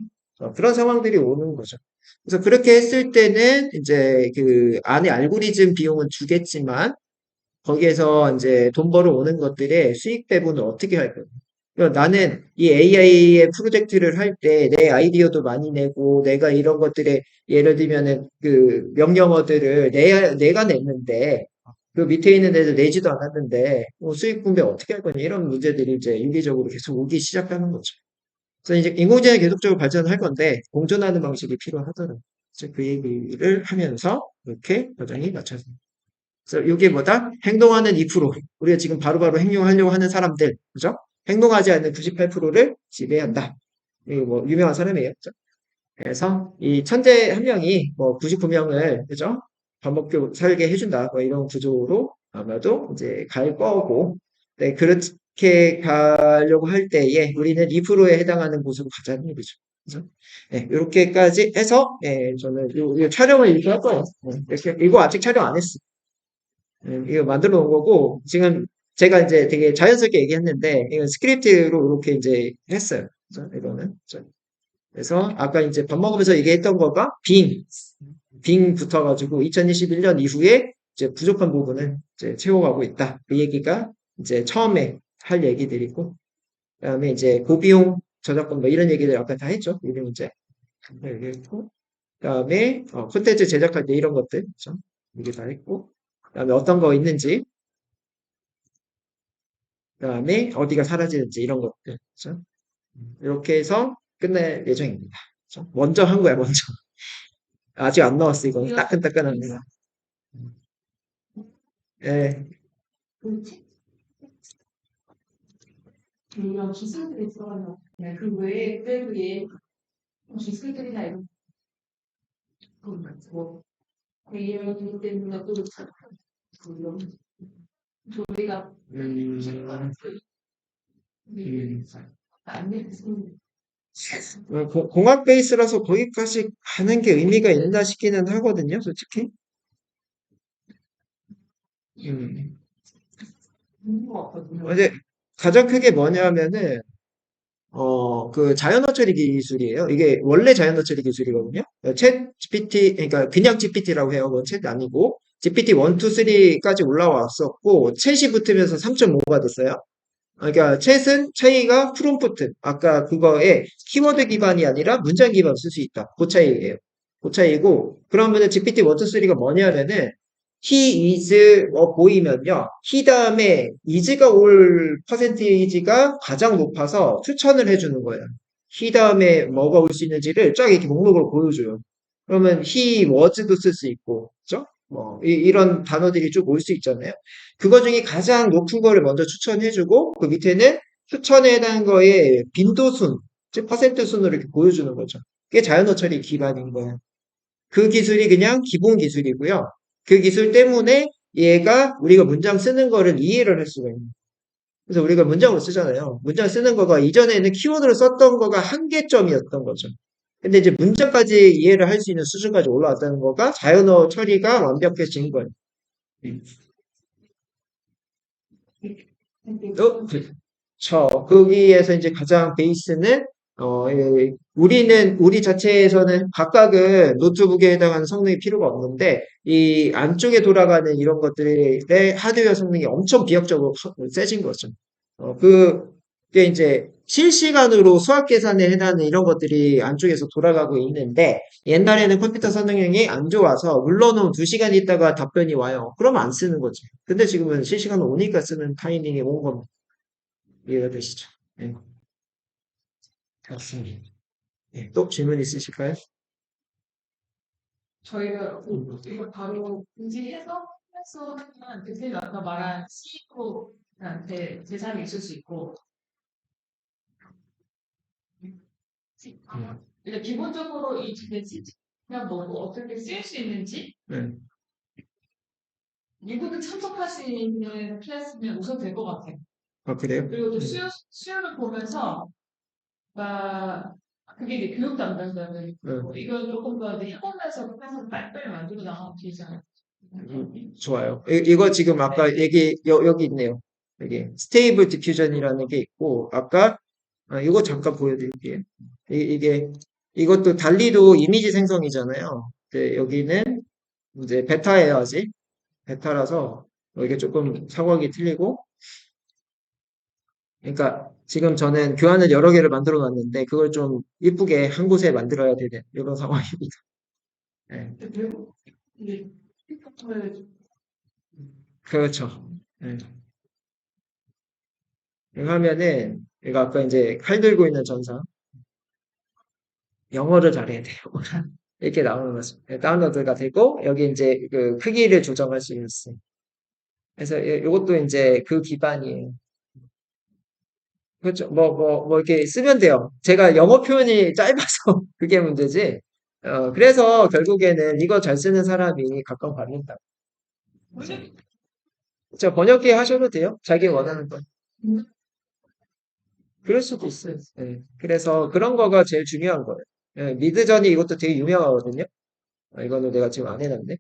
그런 상황들이 오는 거죠. 그래서 그렇게 했을 때는 이제 그 안에 알고리즘 비용은 주겠지만 거기에서 이제 돈 벌어오는 것들의 수익 배분을 어떻게 할 거예요? 그러니까 나는 이 AI의 프로젝트를 할 때 내 아이디어도 많이 내고 내가 이런 것들에 예를 들면은 그 명령어들을 내가 냈는데 그 밑에 있는 애들 내지도 않았는데 수익 분배 어떻게 할 거냐 이런 문제들이 이제 유기적으로 계속 오기 시작하는 거죠. 그래서 이제 인공지능이 계속적으로 발전할 건데 공존하는 방식이 필요하더라고요. 그래서 그 얘기를 하면서 이렇게 여전히 맞춰집니다. 그래서 이게 뭐다? 행동하는 2%. 우리가 지금 바로바로 행동하려고 하는 사람들, 그죠? 행동하지 않는 98%를 지배한다. 이거 뭐 유명한 사람이에요. 그죠? 그래서 이 천재 한 명이 뭐 99명을 그죠? 밥 먹고 살게 해준다. 뭐 이런 구조로 아마도 이제 갈 거고, 네, 그렇게 가려고 할 때에 우리는 2%에 해당하는 곳으로 가자는 얘기죠. 그죠? 네, 이렇게까지 해서 저는 요 촬영을 이렇게 할 거예요. 이거 아직 촬영 안 했어. 이거 만들어 놓은 거고, 지금 제가 이제 되게 자연스럽게 얘기했는데, 이건 스크립트로 이렇게 이제 했어요. 그죠? 이거는. 그래서 아까 이제 밥 먹으면서 얘기했던 거가 빙 붙어가지고 2021년 이후에 이제 부족한 부분을 이제 채워가고 있다. 그 얘기가 이제 처음에 할 얘기들이고, 그다음에 이제 고비용 저작권 뭐 이런 얘기들 아까 다 했죠. 이게 문제. 얘기했고, 그다음에 콘텐츠 제작할 때 이런 것들, 그죠? 이게 다 했고, 그다음에 어떤 거 있는지, 그다음에 어디가 사라지는지 이런 것들, 그죠? 이렇게 해서 끝낼 예정입니다. 그죠? 먼저 한 거야, 먼저. 아직 안 나왔어, 이거. 따끈따끈합니다. 예, 이런 기술들이 들어가는 그 외에 그들이 기술들이나 이런 뭐 AI 때문에 또 그런 저희가 음, 공학 베이스라서 거기까지 가는 게 의미가 있나 싶기는 하거든요, 솔직히. 근데 가장 크게 뭐냐면은, 그 자연어 처리 기술이에요. 이게 원래 자연어 처리 기술이거든요. 챗 GPT, 그러니까 그냥 GPT라고 해요. 그건 챗 아니고. GPT 1, 2, 3까지 올라왔었고, 챗이 붙으면서 3.5가 됐어요. 그러니까 챗은 차이가 프롬프트 아까 그거에 키워드 기반이 아니라 문장 기반 쓸 수 있다. 그 차이예요. 그 차이고 그러면은 GPT 1, 2, 3가 뭐냐면은 he is 보이면요. he 다음에 is가 올 퍼센테이지가 가장 높아서 추천을 해주는 거예요. he 다음에 뭐가 올 수 있는지를 쫙 이렇게 목록으로 보여줘요. 그러면 he was도 쓸 수 있고, 그죠? 뭐 이런 단어들이 쭉 올 수 있잖아요. 그거 중에 가장 높은 거를 먼저 추천해주고 그 밑에는 추천에 대한 거에 빈도순, 즉 퍼센트 순으로 이렇게 보여주는 거죠. 그게 자연어 처리 기반인 거예요. 그 기술이 그냥 기본 기술이고요. 그 기술 때문에 얘가 우리가 문장 쓰는 거를 이해를 할 수가 있는 거예요. 그래서 우리가 문장으로 쓰잖아요. 문장 쓰는 거가 이전에는 키워드를 썼던 거가 한계점이었던 거죠. 근데 이제 문장까지 이해를 할 수 있는 수준까지 올라왔다는 거가 자연어 처리가 완벽해진 거예요. 거기에서 이제 가장 베이스는, 우리 자체에서는 각각은 노트북에 해당하는 성능이 필요가 없는데, 이 안쪽에 돌아가는 이런 것들의 하드웨어 성능이 엄청 비약적으로 세진 거죠. 그게 이제 실시간으로 수학 계산에 해당하는 이런 것들이 안쪽에서 돌아가고 있는데, 옛날에는 컴퓨터 성능이 안 좋아서 물러놓은 2시간 있다가 답변이 와요. 그러면 안 쓰는 거죠. 근데 지금은 실시간으로 오니까 쓰는 타이밍이 온 겁니다. 이해가 되시죠? 네, 맞습니다. 네, 또 질문 있으실까요? 저희가 이거 바로 공지해서 해서 하면 그때 아까 말한 CEO한테 재산이 있을 수 있고 일단 기본적으로 이 그냥 뭐 어떻게 쓸 수 있는지 네. 미국에 참석할 수 있는 클래스면 우선 될 것 같아요. 아, 그래요? 그리고 또 수요를 보면서 막 그게 이제 교육 담당자는 이걸 조금 더 이제 학원에서 해서 빨리빨리 만들어 나가면 되잖아요. 좋아요. 이거 지금 아까 여기 있네요. 여기, 스테이블 디퓨전이라는 게 있고, 아까, 이거 잠깐 보여드릴게요. 이것도 달리도 이미지 생성이잖아요. 근데 여기는 이제 베타예요, 아직. 베타라서, 이게 조금 상황이 틀리고, 그러니까 지금 저는 교환을 여러 개를 만들어 놨는데, 그걸 좀 이쁘게 한 곳에 만들어야 되는 이런 상황입니다. 네. 그리고 이제 틱톡을 그렇죠. 네. 이거 하면은, 이거 아까 이제 칼 들고 있는 전사, 영어를 잘해야 돼요. 이렇게 나오는 거죠. 네, 다운로드가 되고, 여기 이제 그 크기를 조정할 수 있어요. 그래서 이것도 이제 그 기반이에요. 그렇죠. 이렇게 쓰면 돼요. 제가 영어 표현이 짧아서 그게 문제지. 그래서 결국에는 이거 잘 쓰는 사람이 가까운 바른다. 자, 번역기 하셔도 돼요. 자기 원하는 거. 그럴 수도 있어요. 예. 그래서 그런 거가 제일 중요한 거예요. 예, 미드저니 이것도 되게 유명하거든요. 이거는 내가 지금 안 해놨네.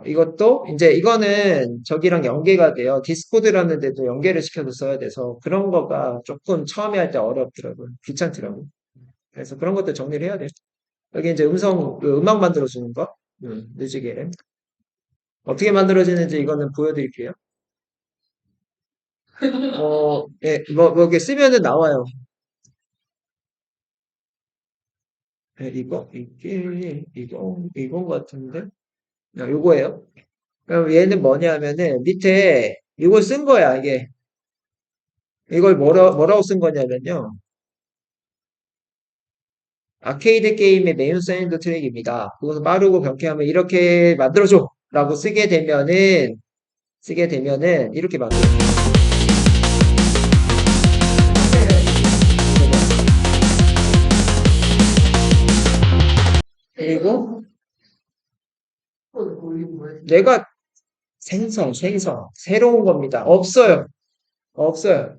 이것도 이제 이거는 저기랑 연계가 돼요. 디스코드라는 데도 연계를 시켜서 써야 돼서 그런 거가 조금 처음에 할 때 어렵더라고요. 귀찮더라고요. 그래서 그런 것도 정리를 해야 돼요. 여기 이제 음악 만들어주는 거, 뮤직에 어떻게 만들어지는지 이거는 보여드릴게요. 예, 이렇게 쓰면은 나와요. 예, 이건 것 같은데? 요거예요. 그럼 얘는 뭐냐면은 밑에 이걸 쓴 거야, 이게. 이걸 뭐라고 쓴 거냐면요. 아케이드 게임의 메인 사운드 트랙입니다. 그것을 빠르고 경쾌하면 이렇게 만들어줘! 라고 쓰게 되면은 이렇게 만들어줘. 그리고 내가 생성, 새로운 겁니다. 없어요. 없어요.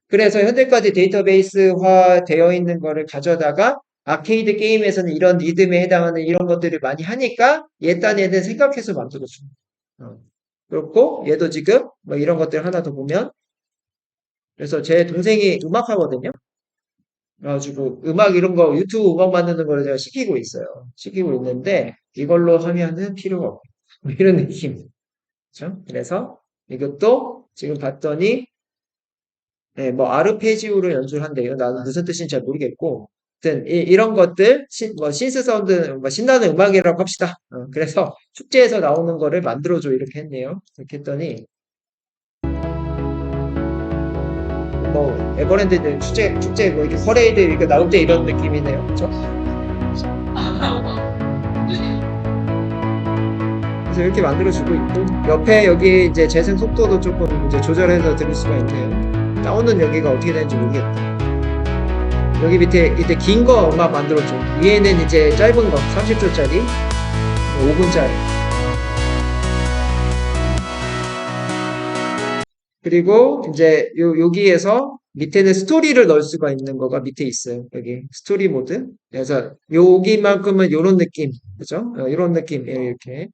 그래서 현재까지 데이터베이스화 되어 있는 거를 가져다가 아케이드 게임에서는 이런 리듬에 해당하는 이런 것들을 많이 하니까 얘 딴에는 생각해서 만들어줍니다. 그렇고 얘도 지금 뭐 이런 것들 하나 더 보면 그래서 제 동생이 음악하거든요. 그래가지고 음악 이런 거 유튜브 음악 만드는 거를 제가 시키고 있어요. 시키고 있는데 이걸로 하면은 필요가 없고 이런 느낌. 그렇죠? 그래서 이것도 지금 봤더니 네, 뭐 아르페지오로 연주를 한대요. 나는 무슨 뜻인지 잘 모르겠고, 아무튼 이런 것들, 뭐 신스 사운드, 뭐 신나는 음악이라고 합시다. 그래서 축제에서 나오는 거를 만들어줘 이렇게 했네요. 이렇게 했더니 뭐 에버랜드 축제 뭐 이렇게 퍼레이드 이렇게 나올 때 이런 느낌이네요. 그렇죠? 그래서 이렇게 만들어주고 있고 옆에 여기 이제 재생 속도도 조금 이제 조절해서 들을 수가 있네요. 사운드는 여기가 어떻게 되는지 모르겠다. 여기 밑에 이때 긴 거 음악 만들어줘. 위에는 이제 짧은 거 30초짜리, 5분짜리. 그리고 이제 여기에서 밑에는 스토리를 넣을 수가 있는 거가 밑에 있어요. 여기 스토리 모드. 그래서 여기만큼은 요런 느낌, 그죠? 이런 느낌이에요, 이렇게.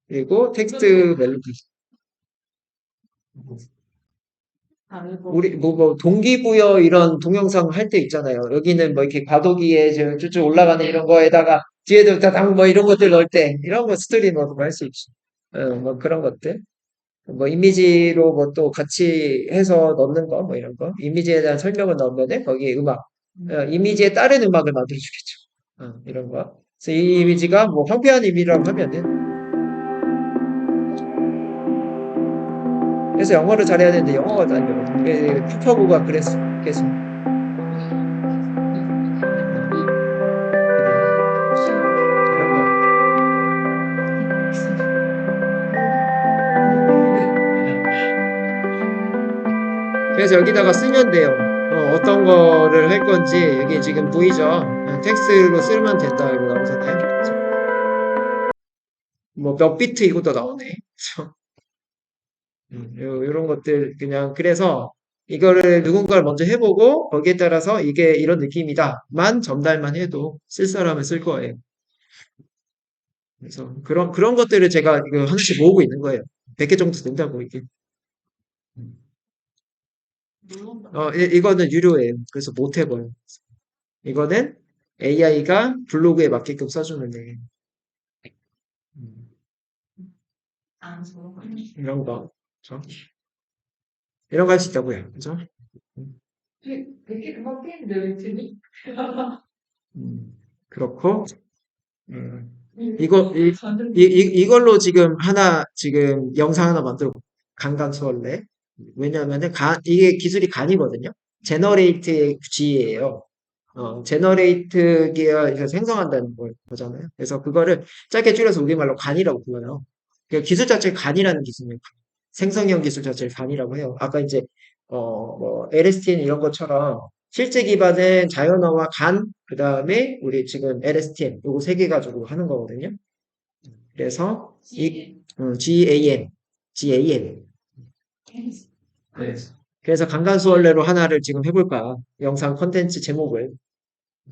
그리고 텍스트 멜로디. 우리 뭐 동기부여 이런 동영상 할 때 있잖아요. 여기는 뭐 이렇게 과도기에 쭉쭉 올라가는 이런 거에다가 뒤에도 다당 뭐 이런 것들 넣을 때 이런 거 스토리 넣어도 할 수 있죠. 뭐 그런 것들. 뭐 이미지로 뭐 또 같이 해서 넣는 거 뭐 이런 거. 이미지에 대한 설명을 넣으면은 거기에 음악, 이미지에 따른 음악을 만들어 주겠죠. 이런 거. 그래서 이 이미지가 뭐 황폐한 이미지라고 하면은 그래서 영어를 잘해야 되는데 영어가 아니에요. 퓨처부가 그랬어. 계속. 이런 거. 그래서 여기다가 쓰면 돼요. 어떤 거를 할 건지 여기 지금 보이죠? 텍스트로 쓰면 된다 이거 나오잖아요. 뭐 몇 비트 이것도 나오네. 요런 것들 그냥 그래서 이거를 누군가를 먼저 해보고 거기에 따라서 이게 이런 느낌이다만 전달만 해도 쓸 사람은 쓸 거예요. 그래서 그런 것들을 제가 이거 하나씩 모으고 있는 거예요. 100개 정도 된다고 이게. 이거는 유료예요. 그래서 못 해봐요. 이거는 AI가 블로그에 맞게끔 써주는 애. 이런 거. 그죠? 이런 거 할 수 있다고요. 그죠? 100개 금방 깨는데 왜 되니? 그렇고, 이걸로 지금 지금 영상 하나 만들어 강간수월래. 왜냐면은, 이게 기술이 간이거든요. 제너레이트 G예요. 제너레이트 기가 생성한다는 거잖아요. 그래서 그거를 짧게 줄여서 우리말로 간이라고 불러요. 그 기술 자체가 간이라는 기술이에요. 생성형 기술 자체를 간이라고 해요. 아까 이제, 뭐, LSTN 이런 것처럼 실제 기반은 자연어와 간, 그 다음에 우리 지금 LSTM, 요거 세 개 가지고 하는 거거든요. 그래서, GAN, GAN. 네. 그래서 강간수월래로 하나를 지금 해볼까. 영상 컨텐츠 제목을.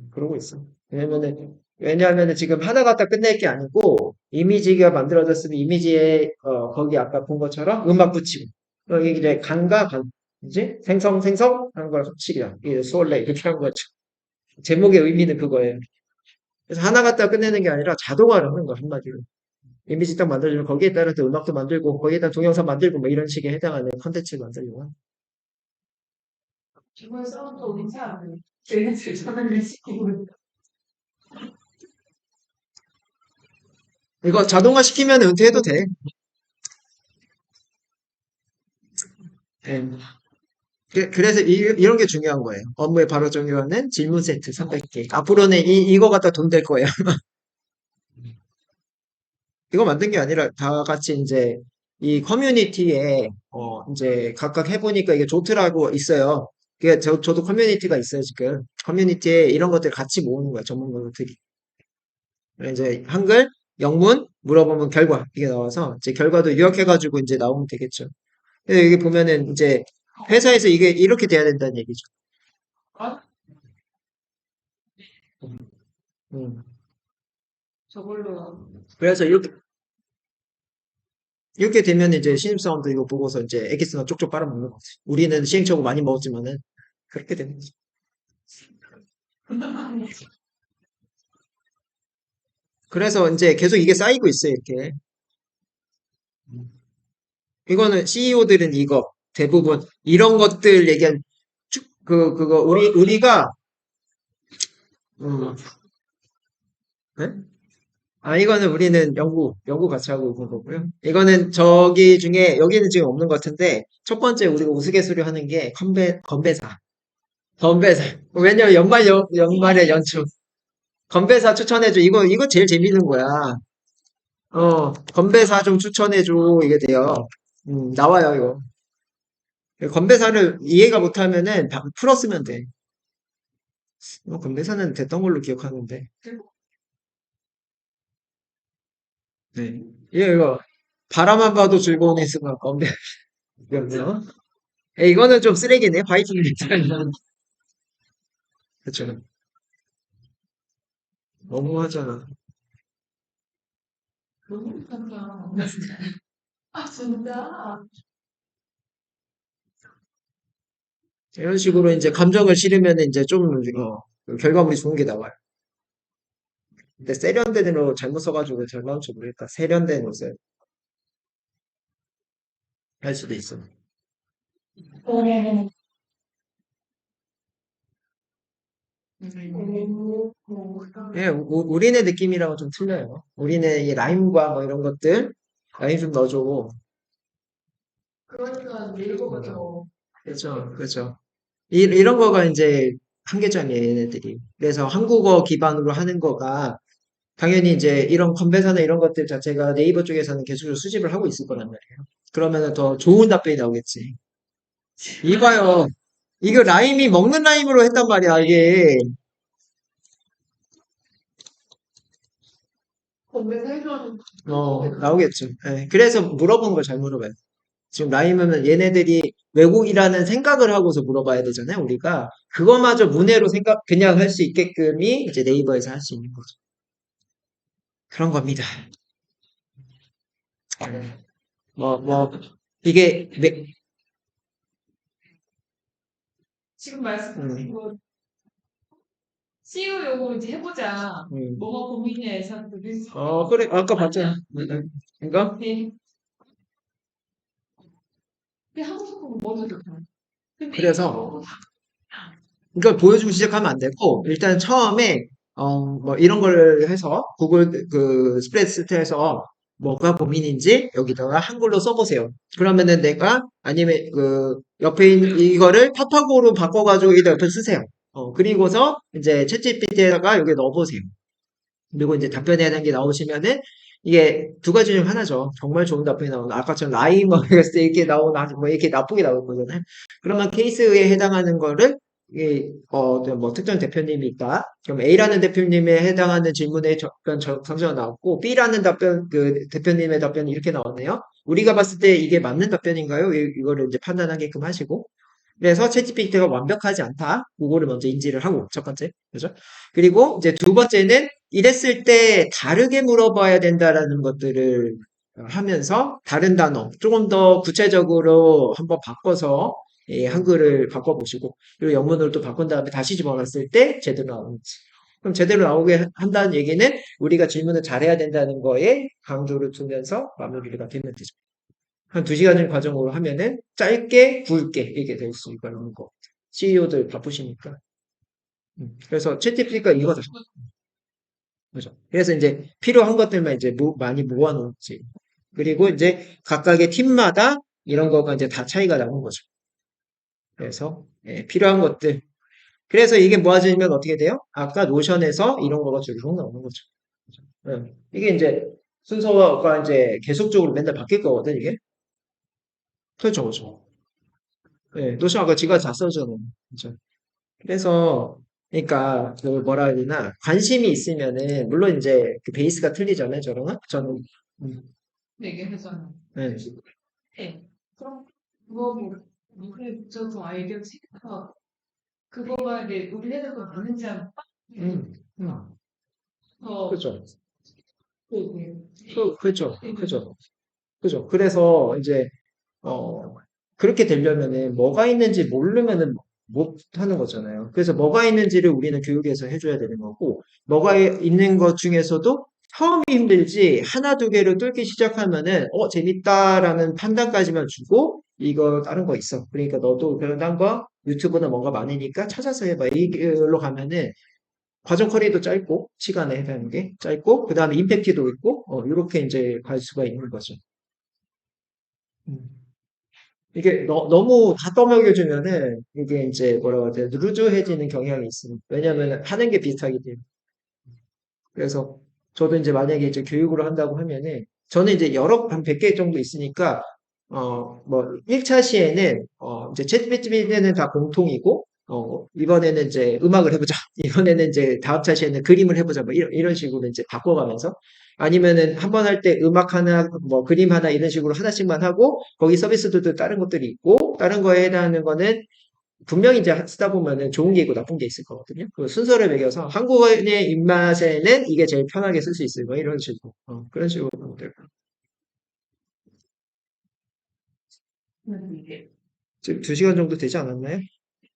그러고 있어. 왜냐면은 지금 하나 갖다 끝낼 게 아니고, 이미지가 만들어졌으면 이미지에, 거기 아까 본 것처럼 음악 붙이고, 여기 이제 간과 간, 이제 생성 하는 걸 합치기야. 이게 수월래 이렇게 한 거죠. 제목의 의미는 그거예요. 그래서 하나 갖다 끝내는 게 아니라 자동화를 하는 거, 한마디로. 이미지 딱 만들어주면 거기에 따라서 음악도 만들고, 거기에다 동영상 만들고, 뭐 이런 식에 해당하는 컨텐츠를 만들려고. 정말 싸움도 괜찮아요. 쟤네들 전화를 시키고. 이거 자동화 시키면 은퇴해도 돼. 네. 그래서 이런 게 중요한 거예요. 업무에 바로 적용하는 질문 세트 300개. 앞으로는 이거 갖다 돈 될 거예요. 이거 만든 게 아니라 다 같이 이제 이 커뮤니티에 이제 각각 해보니까 이게 좋더라고 있어요. 그게 저도 커뮤니티가 있어요, 지금. 커뮤니티에 이런 것들 같이 모으는 거야, 전문가들이. 이제 한글, 영문, 물어보면 결과 이게 나와서 이제 결과도 요약해가지고 이제 나오면 되겠죠. 근데 여기 보면은 이제 회사에서 이게 이렇게 돼야 된다는 얘기죠. 음. 저걸로. 그래서 이렇게 되면 이제 신입사원들 이거 보고서 이제 엑기스나 쪽쪽 빨아먹는 거지. 우리는 시행착오 많이 먹었지만은 그렇게 되는 거지. 그래서 이제 계속 이게 쌓이고 있어요, 이렇게. 이거는 CEO들은 이거 대부분 이런 것들 얘기한 우리가, 음, 네? 이거는 우리는 연구 같이 하고 있는 거고요. 이거는 저기 중에, 여기는 지금 없는 것 같은데, 첫 번째 우리가 우스갯소리 하는 게 건배사. 건배사. 왜냐면 연말에 연초. 건배사 추천해줘. 이거 제일 재밌는 거야. 건배사 좀 추천해줘. 이게 돼요. 나와요, 이거. 건배사를 이해가 못하면은 풀었으면 돼. 건배사는 됐던 걸로 기억하는데. 네. 이거, 바라만 봐도 즐거운 해수가 건배, 이거요. 이거는 좀 쓰레기네. 화이트 밀리터는. 그쵸. 너무하잖아. 너무 못한다. 아, 진짜. 이런 식으로 이제 감정을 실으면 이제 좀, 그 결과물이 좋은 게 나와요. 근데 세련된 으로 잘못 써가지고 잘 나온 줄 모르겠다. 세련된 옷을 할 수도 있어. 어. 예, 우리네 느낌이랑은 좀 틀려요. 우리는 이 라임과 뭐 이런 것들, 라임 좀 넣어주고, 그러니까 네이버가 더 그죠, 그죠. 이런 거가 이제 한계점이에요, 얘네들이. 그래서 한국어 기반으로 하는 거가, 당연히 이제 이런 컨벤서나 이런 것들 자체가 네이버 쪽에서는 계속적으로 수집을 하고 있을 거란 말이에요. 그러면은 더 좋은 답변이 나오겠지. 이봐요. 이거 라임이 먹는 라임으로 했단 말이야, 이게. 건배사 해줘야 나오겠죠. 예, 그래서 물어본 걸 잘 물어봐요. 지금 라임은 얘네들이 외국이라는 생각을 하고서 물어봐야 되잖아요, 우리가. 그거마저 문해로 그냥 할 수 있게끔이 이제 네이버에서 할 수 있는 거죠. 그런 겁니다. 뭐, 이게, 지금 말씀하신 음, 거 CU 요거 이제 해보자. 음. 뭐가 고민이야 예산들이. 그래, 아까 봤잖아. 이거? 네. 근데 한국 거 뭐도 좋다. 근데 그래서, 이걸 보여주고 시작하면 안 되고, 일단 처음에, 뭐, 이런 걸 해서, 구글, 스프레드시트에서 뭐가 고민인지 여기다가 한글로 써보세요. 그러면은 내가, 아니면 옆에 있는 이거를 파파고로 바꿔가지고 여기다 옆에 쓰세요. 그리고서 이제 챗GPT에다가 여기 넣어보세요. 그리고 이제 답변해야 되는 게 나오시면은, 이게 두 가지 중 하나죠. 정말 좋은 답변이 나오나, 아까처럼 라임 뭐 했을 때 이렇게 나오나, 뭐 이렇게 나쁘게 나올 거잖아요. 그러면 케이스에 해당하는 거를, 뭐 특정 대표님이 있다. 그럼 A라는 대표님에 해당하는 질문에 답변 나왔고, B라는 대표님의 답변이 이렇게 나왔네요. 우리가 봤을 때 이게 맞는 답변인가요? 이거를 이제 판단하게끔 하시고. 그래서 챗GPT가 완벽하지 않다. 그거를 먼저 인지를 하고, 첫 번째. 그죠? 그리고 이제 두 번째는 이랬을 때 다르게 물어봐야 된다라는 것들을 하면서 다른 단어, 조금 더 구체적으로 한번 바꿔서 한글을 바꿔보시고, 그리고 영문으로 또 바꾼 다음에 다시 집어넣었을 때 제대로 나오는지. 그럼 제대로 나오게 한다는 얘기는 우리가 질문을 잘해야 된다는 거에 강조를 두면서 마무리가 되면 되죠. 한 2시간의 과정으로 하면은 짧게 굵게 이렇게 될 수 있는 거. CEO들 바쁘시니까. 그래서 챗GPT가 이거다. 그죠. 그래서 이제 필요한 것들만 이제 많이 모아놓지. 그리고 이제 각각의 팀마다 이런 거가 이제 다 차이가 나는 거죠. 그래서 필요한 것들. 그래서 이게 모아지면 어떻게 돼요? 아까 노션에서 이런 거가 쭉 나오는 거죠. 이게 이제 순서가 이제 계속적으로 맨날 바뀔 거거든, 이게. 그렇죠, 그렇죠. 노션 아까 지가 다 써줬잖아요. 그죠. 그래서 그러니까 그 뭐라 해야 되나 관심이 있으면은 물론 이제 그 베이스가 틀리잖아요, 저는 음, 얘기해서. 네. 네. 그럼 그거 뭐 물에 묻혀서 아이디어 생각하고 그거가 이제 우리 애들도 많은지 한번 음, 음, 더 그죠. 그, 그죠, 그죠, 그죠. 그래서 이제 그렇게 되려면은 뭐가 있는지 모르면은 못 하는 거잖아요. 그래서 뭐가 있는지를 우리는 교육에서 해줘야 되는 거고, 뭐가 있는 것 중에서도 처음이 힘들지, 하나, 두 개를 뚫기 시작하면은, 재밌다라는 판단까지만 주고, 이거 다른 거 있어. 그러니까 너도 그런 거 유튜브는 뭔가 많으니까 찾아서 해봐. 이걸로 가면은 과정 커리도 짧고 시간에 해당하는 게 짧고 그 다음에 임팩트도 있고 이렇게 이제 갈 수가 있는 거죠. 음. 이게 너무 다 떠먹여주면은 이게 이제 뭐라고 해야 돼 루즈해지는 경향이 있습니다. 왜냐하면 하는 게 비슷하기 때문에. 그래서 저도 이제 만약에 이제 교육을 한다고 하면은 저는 이제 여러 한 100개 정도 있으니까 뭐 1차 시에는 이제 챗GPT는 다 공통이고 이번에는 이제 음악을 해보자. 이번에는 이제 다음 차 시에는 그림을 해보자. 뭐 이런 식으로 이제 바꿔가면서 아니면은 한 번 할 때 음악 하나 뭐 그림 하나 이런 식으로 하나씩만 하고 거기 서비스들도 다른 것들이 있고 다른 거에 해당하는 거는 분명히 이제 쓰다 보면은 좋은 게 있고 나쁜 게 있을 거거든요. 그 순서를 매겨서 한국인의 입맛에는 이게 제일 편하게 쓸 수 있을 거 이런 식으로 그런 식으로 하면 돼요. 지금 2시간 정도 되지 않았나요?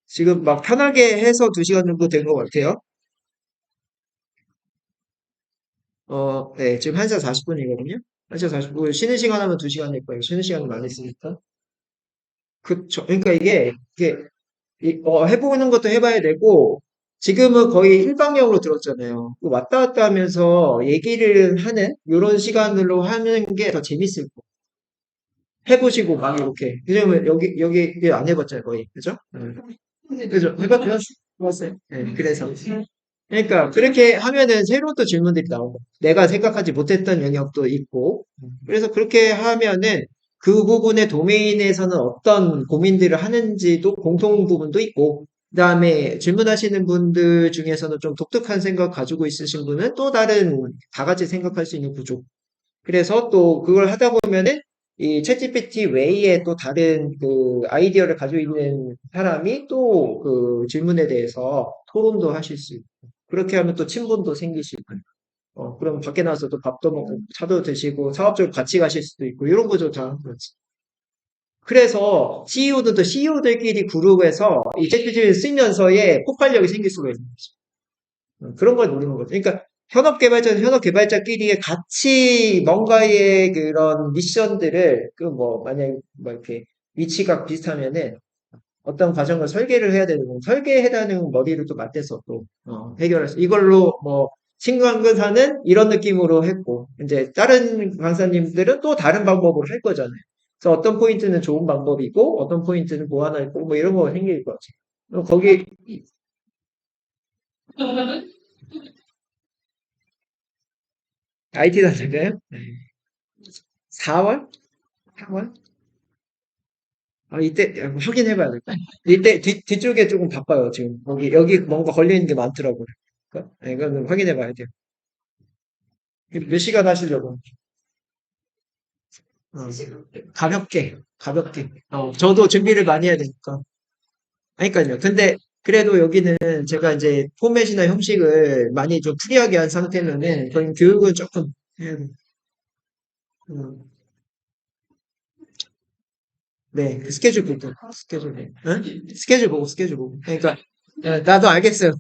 지금 막 편하게 해서 2시간 정도 된 것 같아요. 네, 지금 1시간 40분이거든요. 1시간 40분, 쉬는 시간 하면 2시간일 거예요. 쉬는 시간이 많이 있으니까. 그쵸. 그러니까 이게 해보는 것도 해봐야 되고, 지금은 거의 일방향으로 들었잖아요. 그 왔다 갔다 하면서 얘기를 하는, 이런 시간으로 하는 게 더 재밌을 거. 해보시고, 막 이렇게. 왜냐면 여기 안 해봤잖아요, 거의. 그죠? 그죠? 해봤어요? 네, 그래서. 그러니까, 그렇게 하면은 새로운 또 질문들이 나오고, 내가 생각하지 못했던 영역도 있고, 그래서 그렇게 하면은 그 부분의 도메인에서는 어떤 고민들을 하는지도 공통 부분도 있고, 그 다음에 질문하시는 분들 중에서는 좀 독특한 생각 가지고 있으신 분은 또 다른 다 같이 생각할 수 있는 구조. 그래서 또 그걸 하다 보면은 이 챗GPT 외에 또 다른 그 아이디어를 가지고 있는 사람이 또 그 질문에 대해서 토론도 하실 수 있고 그렇게 하면 또 친분도 생기시고 그럼 밖에 나가서 또 밥도 먹고 차도 드시고 사업적으로 같이 가실 수도 있고 이런 거죠 다 그렇지. 그래서 CEO들도 CEO들끼리 그룹에서 이 챗GPT를 쓰면서의 폭발력이 생길 수가 있는 거죠. 그런 걸 노리는 거죠. 그러니까 현업 개발자는 현업 개발자끼리 같이 뭔가의 그런 미션들을 그 뭐 만약에 뭐 이렇게 위치가 비슷하면은 어떤 과정을 설계를 해야 되는 거 설계해다는 머리를 또 맞대서 또 해결할 수 이걸로 뭐 신규한 강사는 이런 느낌으로 했고 이제 다른 강사님들은 또 다른 방법으로 할 거잖아요. 그래서 어떤 포인트는 좋은 방법이고 어떤 포인트는 보완할 거고 뭐 이런 거 생길 거지. 거기 IT 단체가요? 4월? 4월? 이때 확인해봐야 될 것 같아요. 이때 뒤쪽에 조금 바빠요 지금 여기 뭔가 걸려있는 게 많더라고요. 이거는 확인해봐야 돼요. 몇 시간 하시려고? 어, 가볍게. 저도 준비를 많이 해야 되니까. 그러니까요. 근데 그래도 여기는 제가 이제 포맷이나 형식을 많이 좀 프리하게 한 상태면은 거의 교육은 조금 해야 돼요. 음, 네, 그 스케줄 보고. 그러니까 나도 알겠어요.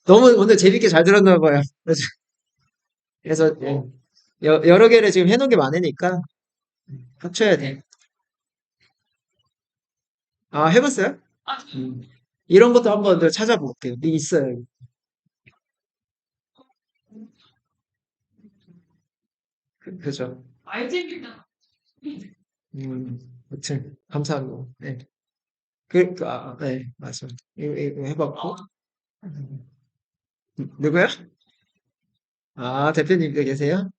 너무 오늘 재밌게 잘 들었나 봐요. 그래서 여러 개를 지금 해놓은 게 많으니까 합쳐야 돼. 해봤어요? 음. 이런 것도 한번 더 찾아볼게요. 있어요. 그죠? 알gebra. 아무튼 감사합니다. 네. 네, 맞습니다. 이거 해봤고. 음, 누구요? 대표님도 계세요?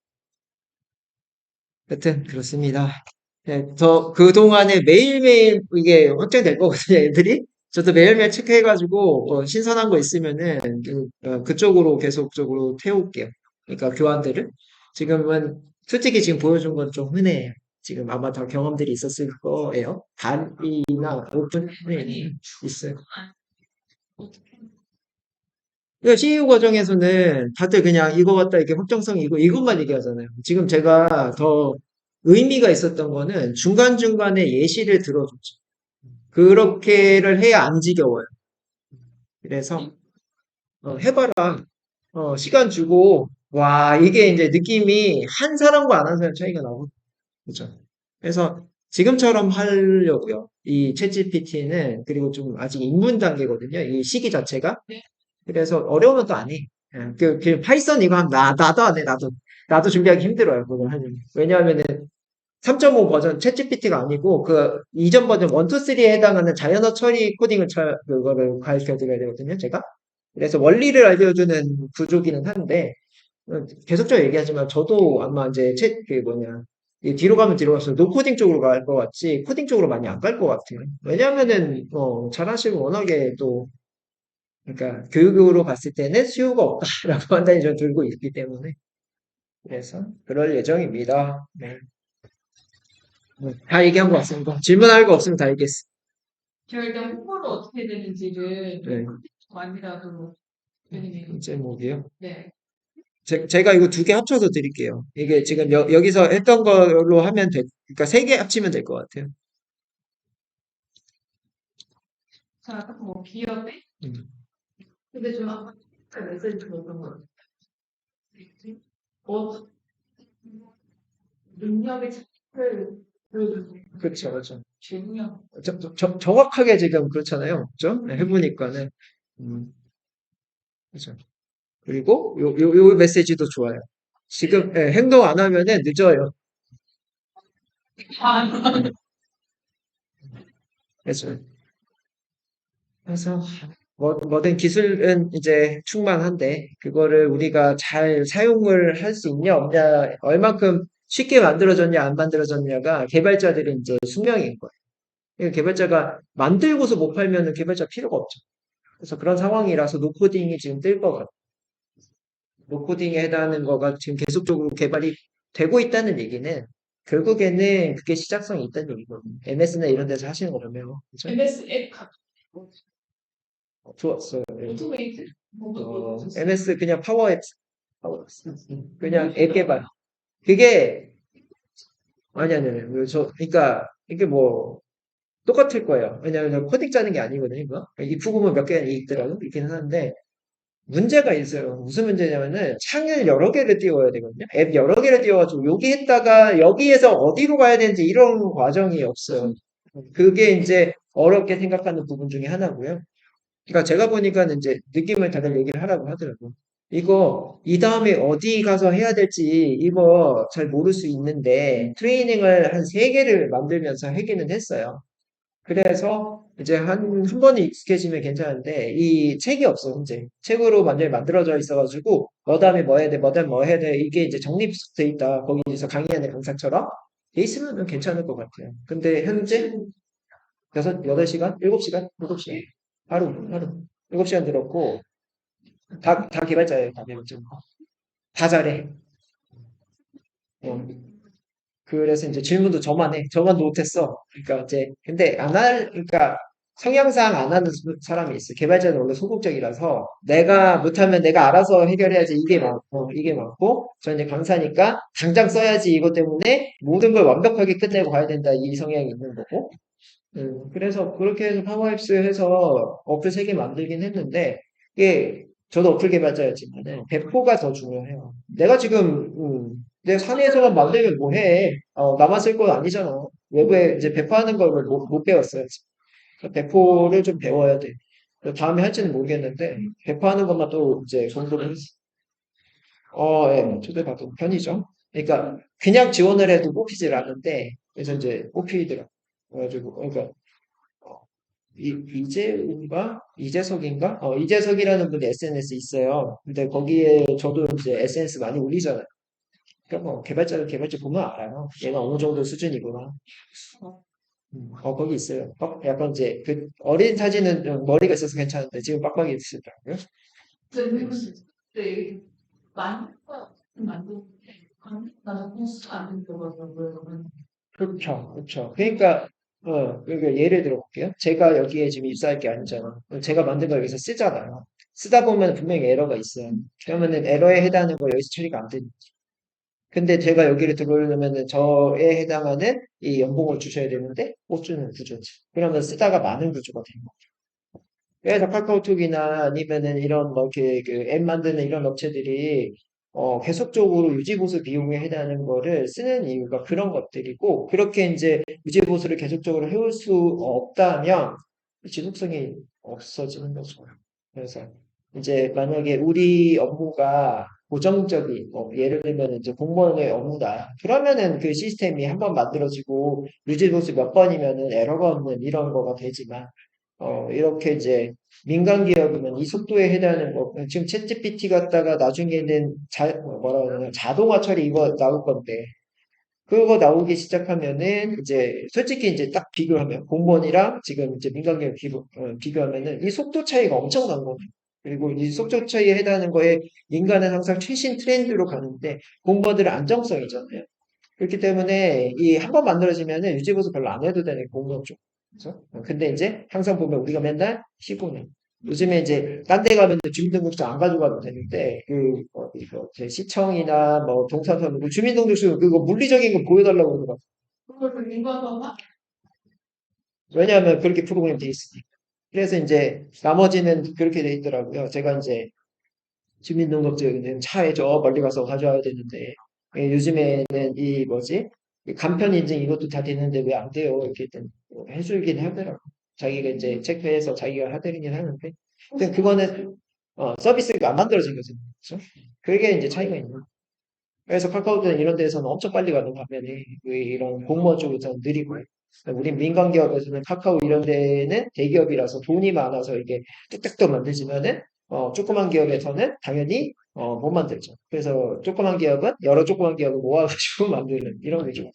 하여튼 그렇습니다. 네, 저 그동안에 매일매일 이게 확정될 거거든요, 애들이. 저도 매일매일 체크해가지고 신선한 거 있으면은 그쪽으로 계속적으로 태울게요. 그러니까 교환들을. 지금은 솔직히 지금 보여준 건 좀 흔해요. 지금 아마 다 경험들이 있었을 거예요. 단이나 오픈 있어요. 그러니까 CEO 과정에서는 다들 그냥 이거 같다 이렇게 확정성 이것만 얘기하잖아요. 지금 제가 더 의미가 있었던 거는 중간중간에 예시를 들어줬죠. 그렇게를 해야 안 지겨워요. 그래서 해봐라. 시간 주고 와 이게 이제 느낌이 한 사람과 안 한 사람 차이가 나고 그죠. 그래서 지금처럼 하려고요. 이 챗GPT는 그리고 좀 아직 입문 단계거든요. 이 시기 자체가. 네. 그래서 어려우면 또 안 해. 예, 그 파이썬 이거 하면 나도 안 해. 나도 준비하기 힘들어요. 그거 하면. 왜냐하면은 3.5 버전 챗GPT가 아니고 그 이전 버전 1, 2, 3에 해당하는 자연어 처리 코딩을 그거를 가르쳐 드려야 되거든요. 제가. 그래서 원리를 알려주는 구조기는 한데 계속적으로 얘기하지만 저도 아마 이제 그 뭐냐 이 뒤로 가면 뒤로 갈수록 노코딩 쪽으로 갈 것 같지 코딩 쪽으로 많이 안 갈 것 같아요. 왜냐하면은 잘하시고 워낙에 또 그러니까 교육으로 봤을 때는 수요가 없다라고 판단이 좀 들고 있기 때문에 그래서 그럴 예정입니다. 네. 다 얘기한 것 같습니다. 질문할 거 없으면 다 얘기했어. 제가 일단 홍보를 어떻게 되는지를 네. 많이라도 드리네요. 제목이요. 네. 제가 이거 두 개 합쳐서 드릴게요. 이게 지금 여기서 했던 걸로 하면 그러니까 세 개 합치면 될 것 같아요. 자, 아까 뭐 기업에? 음. 근데 좀 아까 메시지 들었던 거 어, 능력의 차이를 보여주는 그렇죠, 그렇죠. 중요한 정확하게 지금 그렇잖아요. 그죠? 네, 해보니까는. 그렇죠. 그리고 요 메시지도 좋아요. 지금 행동 안 하면은 늦어요. 그래서 그래서 뭐든 기술은 이제 충만한데 그거를 우리가 잘 사용을 할 수 있냐 없냐 얼만큼 쉽게 만들어졌냐 안 만들어졌냐가 개발자들의 이제 숙명인 거예요. 그러니까 개발자가 만들고서 못 팔면은 개발자 필요가 없죠. 그래서 그런 상황이라서 노코딩이 지금 뜰 것 같아요. 노코딩에 해당하는 거가 지금 계속적으로 개발이 되고 있다는 얘기는 결국에는 그게 시작성이 있다는 얘기거든요. MS나 이런 데서 하시는 거라면 그죠? MS 앱 좋았어요. 예. 오토메이트 MS 그냥 파워앱 그냥 앱 개발. 그게 아니 그러니까 이게 뭐 똑같을 거예요. 왜냐하면 코딩 짜는 게 아니거든요. 이거. if 구문 몇 개는 있더라고 있긴 하는데 문제가 있어요. 무슨 문제냐면은 창을 여러 개를 띄워야 되거든요. 앱 여러 개를 띄워가지고 여기 했다가 여기에서 어디로 가야 되는지 이런 과정이 없어요. 그게 이제 어렵게 생각하는 부분 중에 하나고요. 그러니까 제가 보니까는 이제 느낌을 다들 얘기를 하라고 하더라고요. 이거 이 다음에 어디 가서 해야 될지 이거 잘 모를 수 있는데 트레이닝을 한 세 개를 만들면서 하기는 했어요. 그래서 이제 한 번에 익숙해지면 괜찮은데 이 책이 없어 현재 책으로 완전히 만들어져 있어가지고 뭐 다음에 뭐 해야 돼, 뭐 다음에 뭐 해야 돼 이게 이제 정립돼 있다 거기서 강의하는 강사처럼 돼 있으면 괜찮을 것 같아요. 근데 현재 8시간? 7시간? 7시간? 하루 7시간 들었고 다 개발자예요. 다 개발자. 다 잘해. 어. 그래서 이제 질문도 저만 해. 저만 못했어. 그러니까 이제 근데 그러니까 성향상 안 하는 사람이 있어. 개발자는 원래 소극적이라서 내가 못하면 내가 알아서 해결해야지 이게 많고 저는 이제 강사니까 당장 써야지 이것 때문에 모든 걸 완벽하게 끝내고 가야 된다 이 성향이 있는 거고. 그래서 그렇게 해서 파워앱스 해서 어플 3개 만들긴 했는데 이게 저도 어플 개발자였지만은 배포가 더 중요해요. 내가 지금 내 사내에서만 만들면 뭐해? 나만 쓸 건 아니잖아. 외부에 이제 배포하는 걸 못 배웠어요. 그래서 배포를 좀 배워야 돼. 다음에 할지는 모르겠는데 배포하는 것만 또 이제 공부를 했어. 예, 초대받은 편이죠. 그러니까 그냥 지원을 해도 뽑히질 않는데 그래서 이제 뽑히더라고. 그래가지고 그러니까 이재우인가? 이재석인가? 이재석이라는 분이 SNS 있어요. 근데 거기에 저도 이제 SNS 많이 올리잖아요. 그러니까 뭐 개발자 보면 알아요. 얘가 어느 정도 수준이구나. 거기 있어요. 약간 이제 그 어린 사진은 좀 머리가 있어서 괜찮은데 지금 빡빡이 있으더라고요. 네, 만드는데 나는 공수 안 된다고 그렇죠. 그러니까 예를 들어 볼게요. 제가 여기에 지금 입사할 게 아니잖아. 제가 만든 걸 여기서 쓰잖아요. 쓰다 보면 분명히 에러가 있어요. 그러면은 에러에 해당하는 거 여기서 처리가 안 되는 근데 제가 여기를 들어오려면은 저에 해당하는 이 연봉을 주셔야 되는데 못 주는 구조지. 그러면 쓰다가 많은 구조가 되는 거죠. 그래서 카카오톡이나 아니면은 이런 뭐 이렇게 그 앱 만드는 이런 업체들이 계속적으로 유지보수 비용에 해당하는 거를 쓰는 이유가 그런 것들이고, 그렇게 이제 유지보수를 계속적으로 해올 수 없다면 지속성이 없어지는 거죠. 그래서 이제 만약에 우리 업무가 고정적인, 예를 들면 이제 공무원의 업무다. 그러면은 그 시스템이 한번 만들어지고 유지보수 몇 번이면은 에러가 없는 이런 거가 되지만, 이렇게 이제 민간 기업이면 이 속도에 해당하는 거, 지금 챗GPT 갖다가 나중에는 뭐라 그러냐, 자동화 처리 이거 나올 건데, 그거 나오기 시작하면은 이제 솔직히 이제 딱 비교하면 공무원이랑 지금 이제 민간 기업 비교하면은 이 속도 차이가 엄청난 거예요. 그리고 이 속도 차이에 해당하는 거에 인간은 항상 최신 트렌드로 가는데 공무원들은 안정성이잖아요. 그렇기 때문에 이 한 번 만들어지면은 유지보수 별로 안 해도 되는 공무원 쪽. 그죠? 근데 이제 항상 보면 우리가 맨날 시고는 요즘에 이제 딴 데 가면 주민등록증 안 가져가도 되는데 이거 제 시청이나 뭐 동사무소 주민등록증 그거 물리적인 거 보여달라고 그러더라고. 그걸 민감하다. 왜냐하면 그렇게 프로그램 돼 있으니까. 그래서 이제 나머지는 그렇게 돼 있더라고요. 제가 이제 주민등록증은 차에 저 멀리 가서 가져와야 되는데 요즘에는 이 뭐지 이 간편 인증 이것도 다 되는데 왜 안 돼요? 이렇게 했더니 해주긴 하더라고. 자기가 이제 체크해서 자기가 하드리긴 하는데 근데 그거는 서비스가 안 만들어진 거죠. 그렇죠? 그게 이제 차이가 있는 거예요. 그래서 카카오톡 이런 데서는 엄청 빨리 가는 반면에 이런 공무원 쪽에서는 느리고 우리 민간 기업에서는 카카오 이런 데는 대기업이라서 돈이 많아서 이게 뚝딱뚝 만들지만은 조그만 기업에서는 당연히 못 만들죠. 그래서 조그만 기업은 여러 조그만 기업을 모아가지고 만드는 이런 거죠.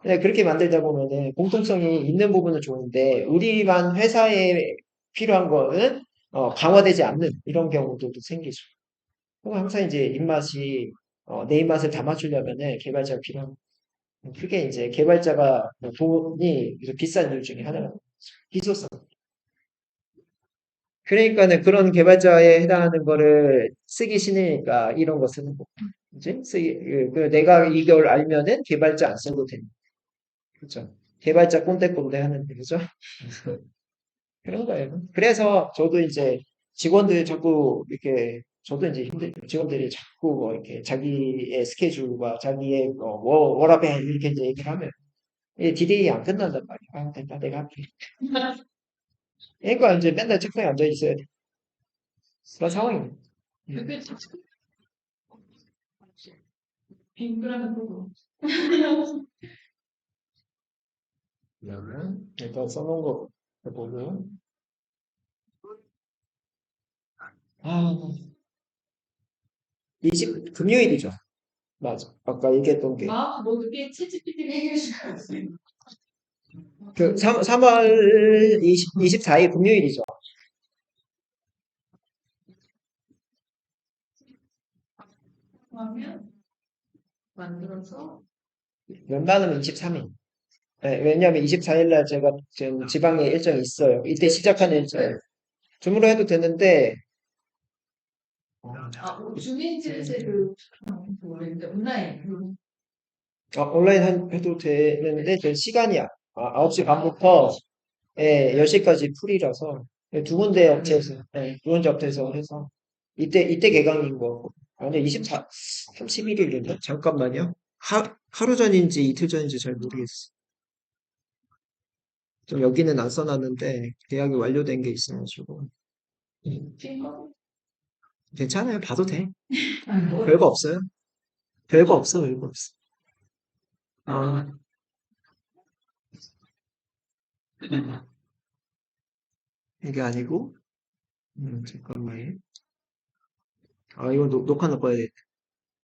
근데 그렇게 만들다 보면은 공통성이 있는 부분은 좋은데 우리만 회사에 필요한 거는 강화되지 않는 이런 경우도 생기죠. 그럼 항상 이제 입맛이 내 입맛을 다 맞추려면은 개발자가 필요합니다. 그게 이제 개발자가 돈이 비싼 이유 중에 하나가 희소성. 그러니까는 그런 개발자에 해당하는 거를 쓰기 싫으니까 이런 거 쓰는 거. 이제 내가 이걸 알면은 개발자 안 써도 됩니다. 그렇죠? 개발자 꼰대꼰대 하는 거죠. 그런 거예요. 그래서 저도 이제 직원들 자꾸 이렇게 저도 이제 직원들이 자꾸 뭐 이렇게 자기의 스케줄과 자기의 워라밸 이렇게 이제 얘기를 하면 디데이 안 끝난단 말이야. 아, 됐다, 내가 할게. 그러니까 이제 맨날 책상에 앉아 있어야 돼. 그런 상황입니다. 그게 빙그라는 부분. 그러면 일단 써놓은 거 보고 아, 금요일이죠. 맞아. 아까 얘기했던 게. 모든 게 채찍피티가 해결해 줄 것 같아요. 3월 24일 금요일이죠. 그러면 만들어서 웬만하면 23일. 네, 왜냐하면 24일 날 제가 지금 지방에 일정이 있어요. 이때 시작하는 일정. 줌으로 해도 되는데, 주민등록세 모르겠는데 온라인 온라인 해도 되는데, 제 시간이야. 9시 반부터 10시까지 풀이라서, 두 군데 업체에서, 두 군데 업체에서 해서, 이때 개강인 거. 아니, 31일인가? 잠깐만요. 하루 전인지 이틀 전인지 잘 모르겠어. 좀 여기는 안 써놨는데, 계약이 완료된 게 있어가지고. 핑거 괜찮아요. 봐도 돼. 별거 없어요. 별거 없어, 별거 없어. 아, 이게 아니고, 잠깐만요. 이거 녹화 넣어야 돼.